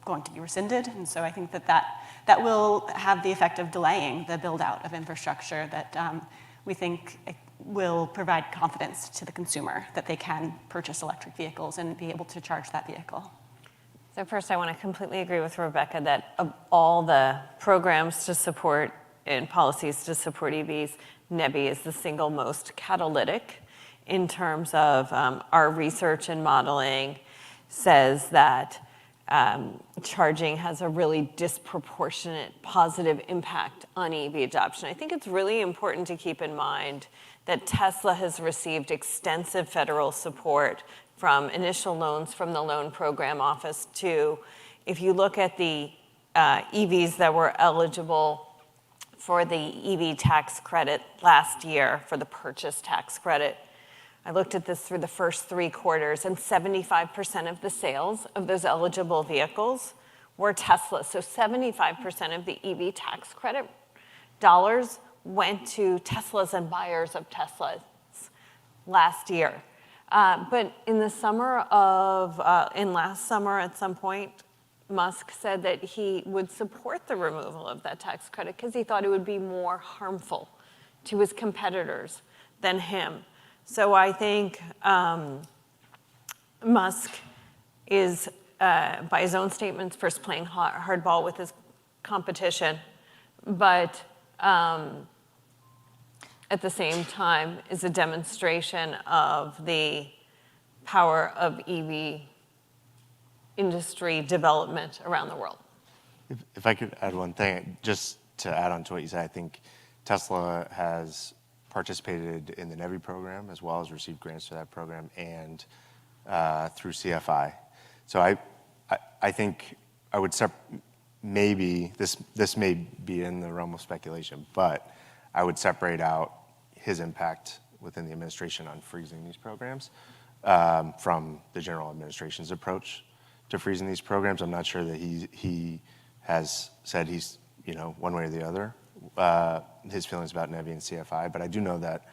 going to be rescinded. And so I think that will have the effect of delaying the build out of infrastructure that we think will provide confidence to the consumer that they can purchase electric vehicles and be able to charge that vehicle. So first, I want to completely agree with Rebecca that of all the programs to support and policies to support EVs, NEVI is the single most catalytic in terms of our research and modeling says that charging has a really disproportionate positive impact on EV adoption. I think it's really important to keep in mind that Tesla has received extensive federal support from initial loans from the Loan Program Office to, if you look at the EVs that were eligible for the EV tax credit last year, for the purchase tax credit, I looked at this through the first 3 quarters, and 75% of the sales of those eligible vehicles were Tesla. So 75% of the EV tax credit dollars went to Teslas and buyers of Teslas last year. But in the last summer at some point, Musk said that he would support the removal of that tax credit because he thought it would be more harmful to his competitors than him. So I think Musk is, by his own statements, first playing hardball with his competition, but at the same time is a demonstration of the power of EV industry development around the world. If I could add one thing, just to add on to what you said, I think Tesla has participated in the NEVI program as well as received grants to that program and through CFI. So I think I would maybe this may be in the realm of speculation, but I would separate out his impact within the administration on freezing these programs from the general administration's approach to freezing these programs. I'm not sure that he has said he's one way or the other his feelings about NEVI and CFI, but I do know that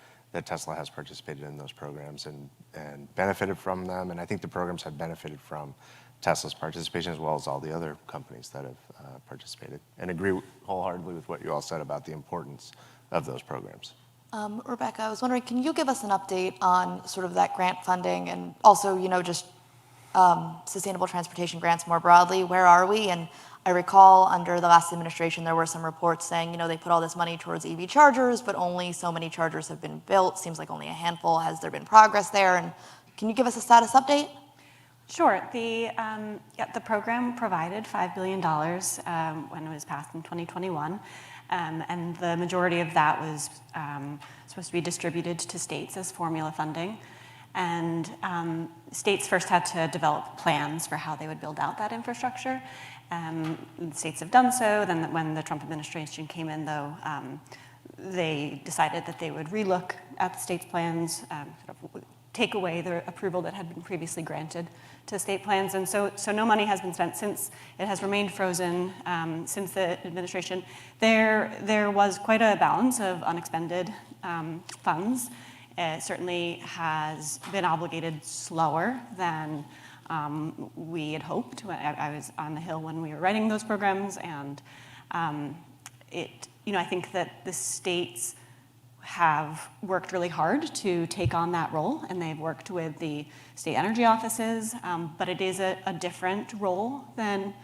Tesla has participated in those programs and benefited from them, and I think the programs have benefited from Tesla's participation as well as all the other companies that have participated, and agree wholeheartedly with what you all said about the importance of those programs. Rebecca, I was wondering, can you give us an update on sort of that grant funding and also, just sustainable transportation grants more broadly? Where are we? And I recall under the last administration, there were some reports saying, they put all this money towards EV chargers, but only so many chargers have been built. Seems like only a handful. Has there been progress there? And can you give us a status update? Sure. The program provided $5 billion when it was passed in 2021, and the majority of that was supposed to be distributed to states as formula funding. And states first had to develop plans for how they would build out that infrastructure. States have done so. Then when the Trump administration came in, though, they decided that they would relook at the states' plans, take away the approval that had been previously granted to state plans. And so no money has been spent since. It has remained frozen since the administration. There was quite a balance of unexpended funds. It certainly has been obligated slower than we had hoped. I was on the Hill when we were writing those programs, and I think that the states have worked really hard to take on that role, and they've worked with the state energy offices, but it is a different role than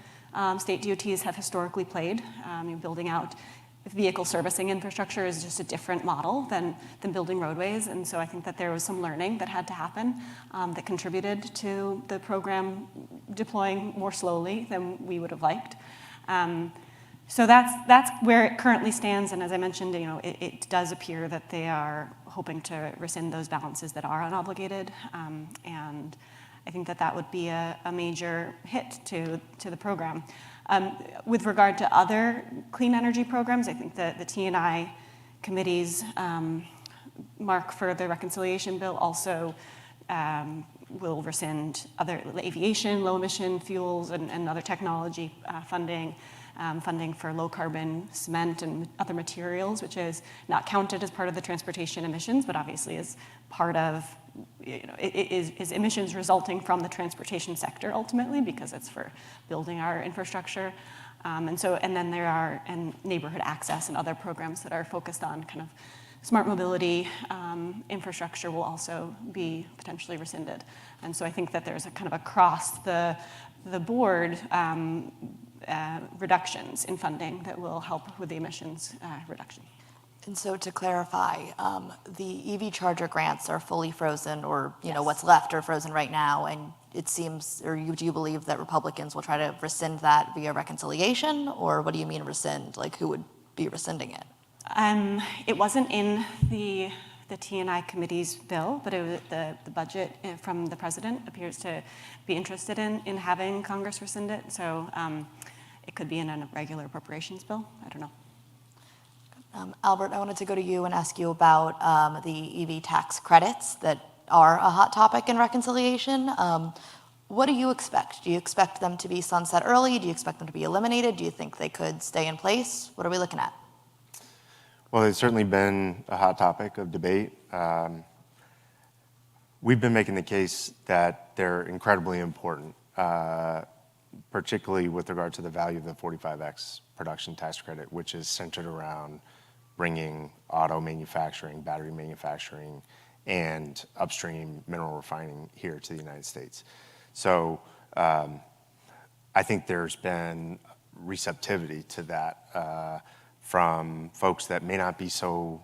state DOTs have historically played. Building out vehicle servicing infrastructure is just a different model than building roadways, and so I think that there was some learning that had to happen that contributed to the program deploying more slowly than we would have liked. So that's where it currently stands, and as I mentioned, it does appear that they are hoping to rescind those balances that are unobligated, and I think that would be a major hit to the program. With regard to other clean energy programs, I think that the T&I committee's mark for the reconciliation bill also will rescind other aviation, low emission fuels, and other technology funding. Funding for low carbon cement and other materials, which is not counted as part of the transportation emissions, but obviously is part of, is emissions resulting from the transportation sector ultimately, because it's for building our infrastructure. And then there are neighborhood access and other programs that are focused on kind of smart mobility infrastructure will also be potentially rescinded. And so I think that there's a kind of across the board reductions in funding that will help with the emissions reduction. And so to clarify, the EV charger grants are fully frozen, or what's left are frozen right now, and it seems, or do you believe that Republicans will try to rescind that via reconciliation, or what do you mean rescind? Like, who would be rescinding it? It wasn't in the T&I committee's bill, but it was the budget from the president appears to be interested in having Congress rescind it. So it could be in a regular appropriations bill. I don't know. Albert, I wanted to go to you and ask you about the EV tax credits that are a hot topic in reconciliation. What do you expect? Do you expect them to be sunset early? Do you expect them to be eliminated? Do you think they could stay in place? What are we looking at? Well, it's certainly been a hot topic of debate. We've been making the case that they're incredibly important, particularly with regard to the value of the 45X production tax credit, which is centered around bringing auto manufacturing, battery manufacturing, and upstream mineral refining here to the United States. So I think there's been receptivity to that from folks that may not be so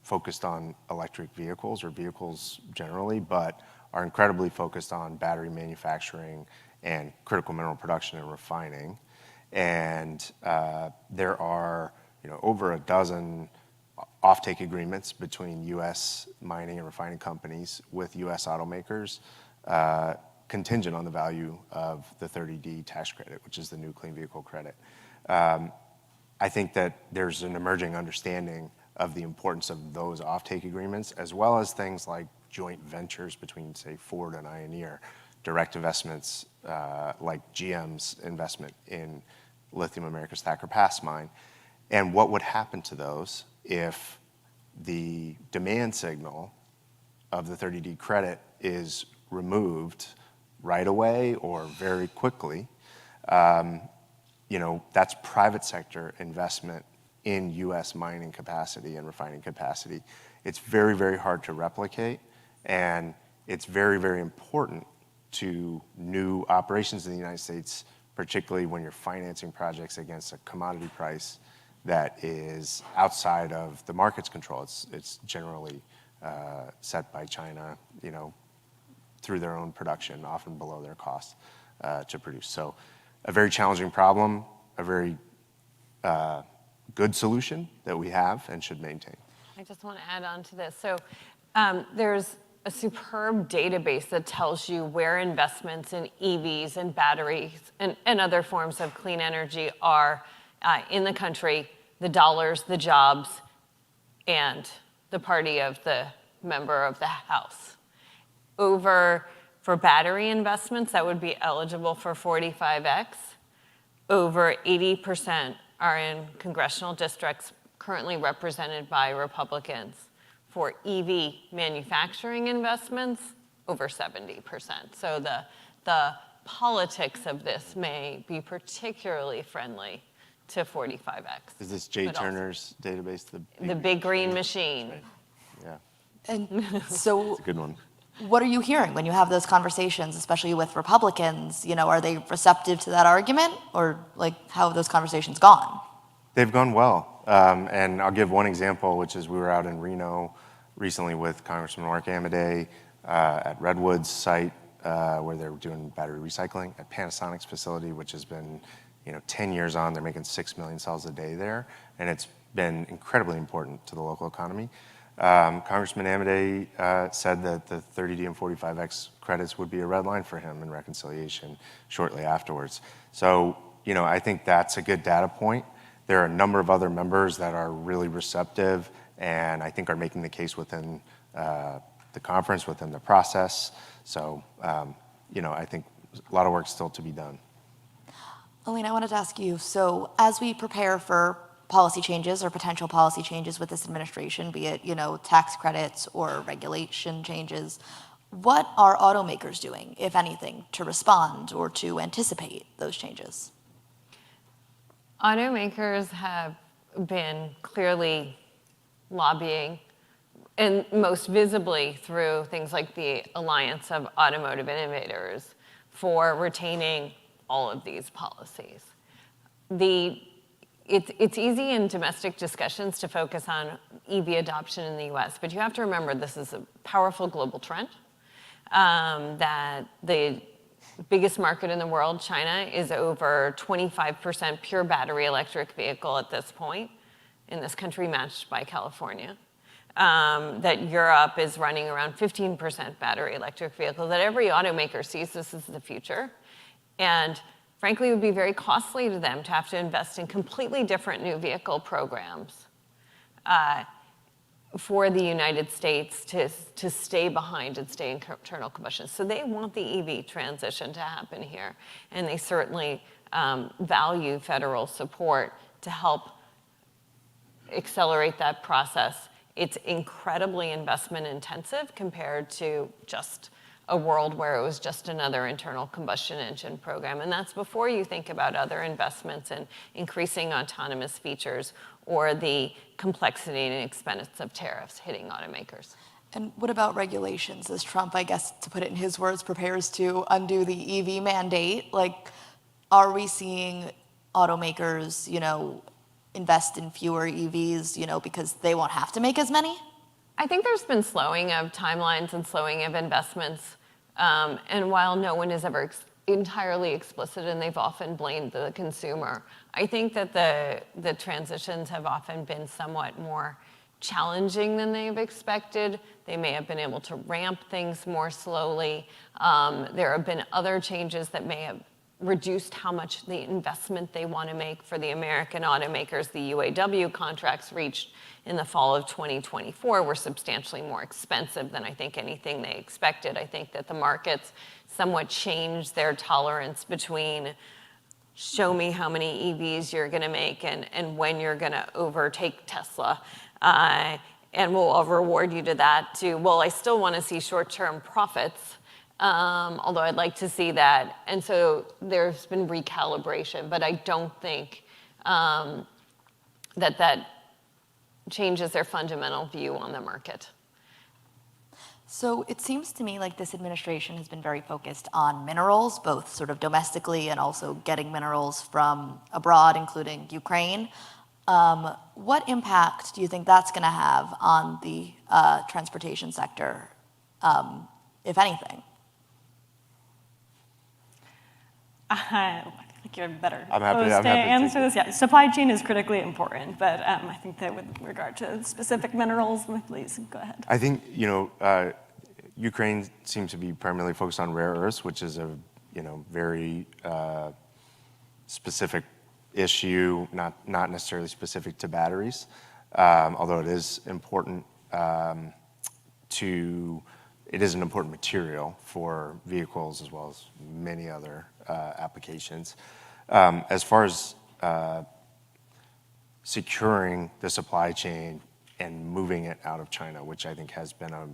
focused on electric vehicles or vehicles generally, but are incredibly focused on battery manufacturing and critical mineral production and refining. And there are over a dozen offtake agreements between U.S. mining and refining companies with U.S. automakers contingent on the value of the 30D tax credit, which is the new clean vehicle credit. I think that there's an emerging understanding of the importance of those offtake agreements, as well as things like joint ventures between, say, Ford and Ioneer, direct investments like GM's investment in Lithium Americas Thacker Pass mine, and what would happen to those if the demand signal of the 30D credit is removed right away or very quickly. That's private sector investment in U.S. mining capacity and refining capacity. It's very, very hard to replicate, and it's very, very important to new operations in the United States, particularly when you're financing projects against a commodity price that is outside of the market's control. It's generally set by China, through their own production, often below their cost to produce. So a very challenging problem, a very good solution that we have and should maintain. I just want to add on to this. So there's a superb database that tells you where investments in EVs and batteries and other forms of clean energy are in the country, the dollars, the jobs, and the party of the member of the House. For battery investments that would be eligible for 45X, over 80% are in congressional districts currently represented by Republicans. For EV manufacturing investments, over 70%. So the politics of this may be particularly friendly to 45X. Is this Jay Turner's database? The big green machine. Yeah. And so It's a good one. what are you hearing when you have those conversations, especially with Republicans? Are they receptive to that argument, or like how have those conversations gone? They've gone well. And I'll give one example, which is we were out in Reno recently with Congressman Markey at Redwood's site where they're doing battery recycling, at Panasonic's facility, which has been 10 years on. They're making 6 million cells a day there, and it's been incredibly important to the local economy. Congressman Amodei said that the 30D and 45X credits would be a red line for him in reconciliation shortly afterwards. So, I think that's a good data point. There are a number of other members that are really receptive and I think are making the case within the conference, within the process. So, I think a lot of work still to be done. Alina, I wanted to ask you, so as we prepare for policy changes or potential policy changes with this administration, be it, tax credits or regulation changes, what are automakers doing, if anything, to respond or to anticipate those changes? Automakers have been clearly lobbying, and most visibly through things like the Alliance of Automotive Innovators, for retaining all of these policies. It's easy in domestic discussions to focus on EV adoption in the US, but you have to remember this is a powerful global trend, that the biggest market in the world, China, is over 25% pure battery electric vehicle at this point, in this country matched by California. That Europe is running around 15% battery electric vehicle, that every automaker sees this as the future. And frankly, it would be very costly to them to have to invest in completely different new vehicle programs for the United States to stay behind and stay in internal combustion. So they want the EV transition to happen here. And they certainly value federal support to help accelerate that process. It's incredibly investment intensive compared to just a world where it was just another internal combustion engine program. And that's before you think about other investments in increasing autonomous features or the complexity and expense of tariffs hitting automakers. And what about regulations? As Trump, I guess, to put it in his words, prepares to undo the EV mandate, are we seeing automakers, invest in fewer EVs, because they won't have to make as many? I think there's been slowing of timelines and slowing of investments. And while no one is ever entirely explicit, and they've often blamed the consumer, I think that the transitions have often been somewhat more challenging than they've expected. They may have been able to ramp things more slowly. There have been other changes that may have reduced how much the investment they want to make for the American automakers. The UAW contracts reached in the fall of 2024 were substantially more expensive than I think anything they expected. I think that the markets somewhat changed their tolerance between show me how many EVs you're going to make and when you're going to overtake Tesla. And we'll reward you to that, to, well, I still want to see short-term profits, although I'd like to see that. And so there's been recalibration, but I don't think that changes their fundamental view on the market. So it seems to me like this administration has been very focused on minerals, both sort of domestically and also getting minerals from abroad, including Ukraine. What impact do you think that's going to have on the transportation sector, if anything? I think you're better I'm happy posed to to answer this. Yeah, supply chain is critically important, but I think that with regard to specific minerals, please go ahead. I think, Ukraine seems to be primarily focused on rare earths, which is a, very specific issue, not necessarily specific to batteries, although it is important it is an important material for vehicles as well as many other applications. As far as securing the supply chain and moving it out of China, which I think has been a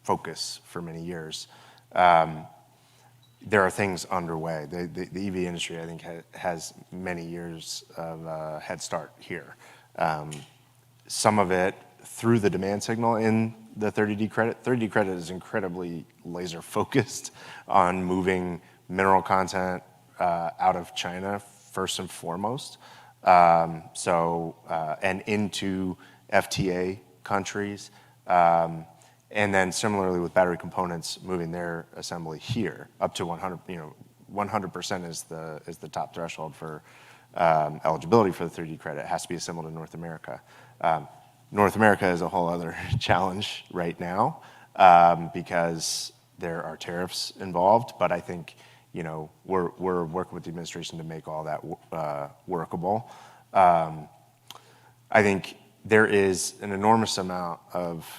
focus for many years, there are things underway. The EV industry, I think, has many years of head start here. Some of it through the demand signal in the 30D credit. 30D credit is incredibly laser focused on moving mineral content out of China first and foremost. And into FTA countries. And then similarly with battery components, moving their assembly here up to 100, 100% is the top threshold for eligibility for the 30D credit. It has to be assembled in North America. North America is a whole other challenge right now because there are tariffs involved, but I think we're working with the administration to make all that workable. I think there is an enormous amount of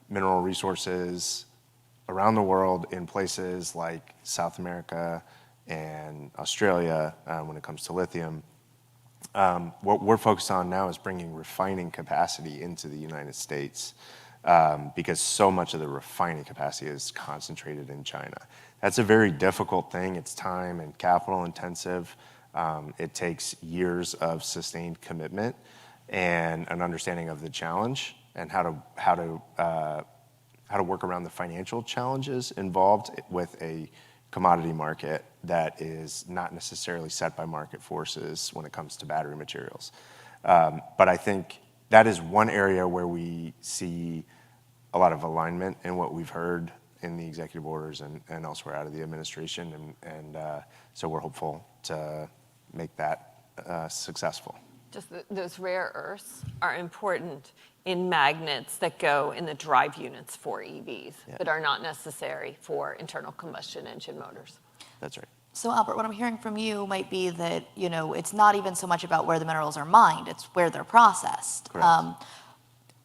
mineral resources around the world in places like South America and Australia when it comes to lithium. What we're focused on now is bringing refining capacity into the United States because so much of the refining capacity is concentrated in China. That's a very difficult thing. It's time and capital intensive. It takes years of sustained commitment and an understanding of the challenge and how to work around the financial challenges involved with a commodity market that is not necessarily set by market forces when it comes to battery materials. But I think that is one area where we see a lot of alignment in what we've heard in the executive orders and elsewhere out of the administration. And so we're hopeful to make that successful. Just those rare earths are important in magnets that go in the drive units for EVs, but are not necessary for internal combustion engine motors. That's right. So Albert, what I'm hearing from you might be that, it's not even so much about where the minerals are mined, it's where they're processed.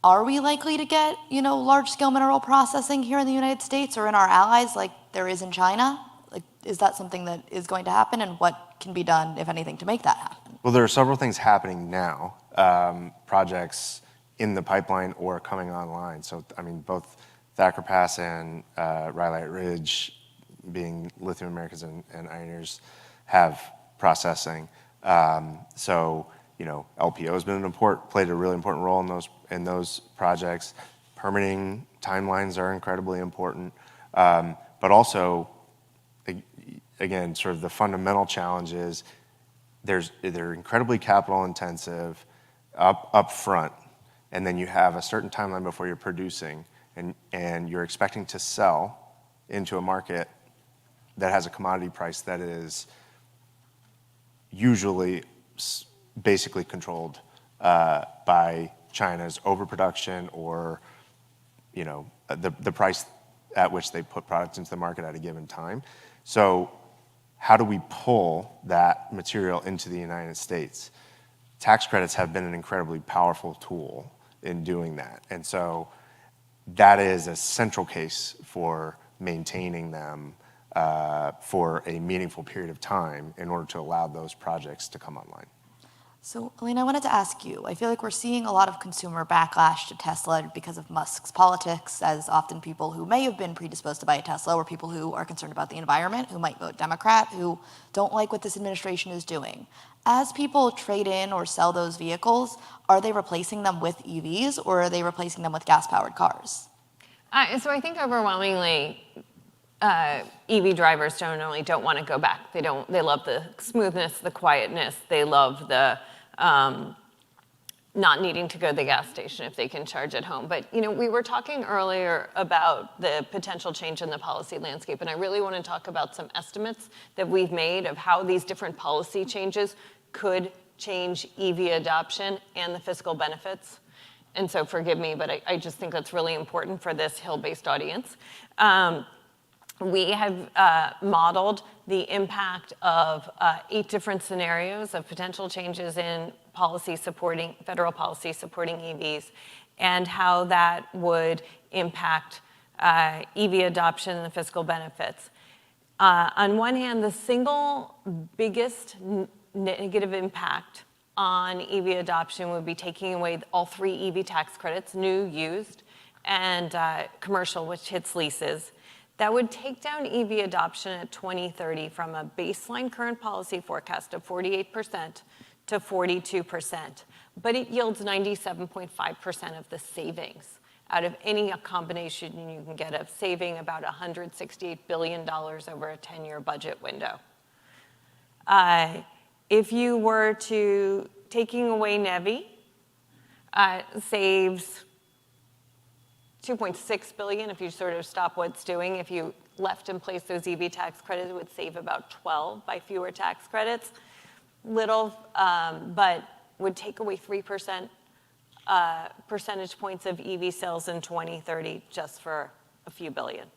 Are we likely to get, large-scale mineral processing here in the United States or in our allies like there is in China? Like, is that something that is going to happen, and what can be done, if anything, to make that happen? Well, there are several things happening now, projects in the pipeline or coming online. So, both Thacker Pass and Rhyolite Ridge, being Lithium Americas and Ioneers, have processing. LPO has played a really important role in those projects. Permitting timelines are incredibly important, but also, again, sort of the fundamental challenge is they're incredibly capital intensive up front, and then you have a certain timeline before you're producing, and you're expecting to sell into a market that has a commodity price that is usually basically controlled by China's overproduction or the price at which they put products into the market at a given time. So how do we pull that material into the United States? Tax credits have been an incredibly powerful tool in doing that. And so that is a central case for maintaining them for a meaningful period of time in order to allow those projects to come online. So, Elena, I wanted to ask you, I feel like we're seeing a lot of consumer backlash to Tesla because of Musk's politics, as often people who may have been predisposed to buy a Tesla were people who are concerned about the environment, who might vote Democrat, who don't like what this administration is doing. As people trade in or sell those vehicles, are they replacing them with EVs or are they replacing them with gas-powered cars? So I think overwhelmingly, EV drivers generally don't want to go back. They love the smoothness, the quietness. They love the not needing to go to the gas station if they can charge at home. But we were talking earlier about the potential change in the policy landscape, and I really want to talk about some estimates that we've made of how these different policy changes could change EV adoption and the fiscal benefits. And so forgive me, but I just think that's really important for this Hill-based audience. We have modeled the impact of 8 different scenarios of potential changes in federal policy supporting EVs, and how that would impact EV adoption and the fiscal benefits. On one hand, the single biggest negative impact on EV adoption would be taking away all 3 EV tax credits, new, used, and commercial, which hits leases. That would take down EV adoption at 2030 from a baseline current policy forecast of 48% to 42%, but it yields 97.5% of the savings out of any combination you can get of saving about $168 billion over a 10-year budget window. If you were to taking away NEVI, saves $2.6 billion if you sort of stop what it's doing. If you left in place those EV tax credits, it would save about 12 by fewer tax credits. Little, but would take away 3% percentage points of EV sales in 2030 just for a few billion.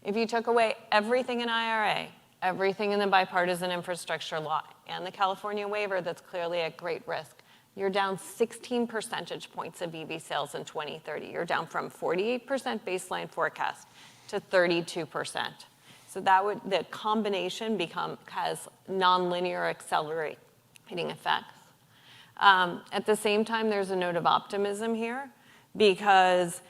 If you took away everything in IRA, everything in the bipartisan infrastructure law, and the California waiver that's clearly at great risk, you're down 16 percentage points of EV sales in 2030. You're down from 48% baseline forecast to 32%. So the combination has nonlinear accelerating effects. At the same time, there's a note of optimism here because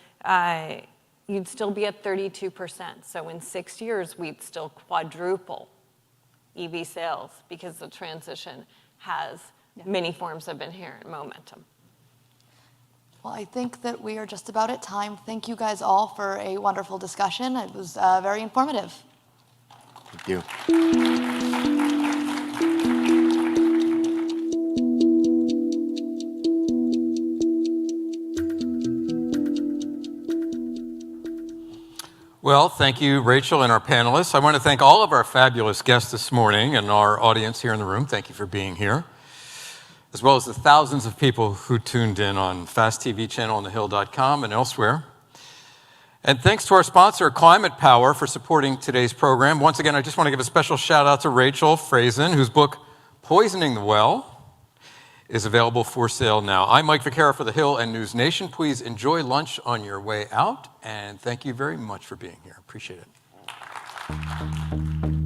you'd still be at 32%. So in 6 years, we'd still quadruple EV sales because the transition has many forms of inherent momentum. Well, I think that we are just about at time. Thank you guys all for a wonderful discussion. It was very informative. Thank you. Well, thank you, Rachel, and our panelists. I want to thank all of our fabulous guests this morning and our audience here in the room. Thank you for being here, as well as the thousands of people who tuned in on Fast TV channel on thehill.com and elsewhere. And thanks to our sponsor, Climate Power, for supporting today's program. Once again, I just want to give a special shout out to Rachel Friesen, whose book, Poisoning the Well, is available for sale now. I'm Mike Vaccaro for The Hill and News Nation. Please enjoy lunch on your way out, and thank you very much for being here. Appreciate it.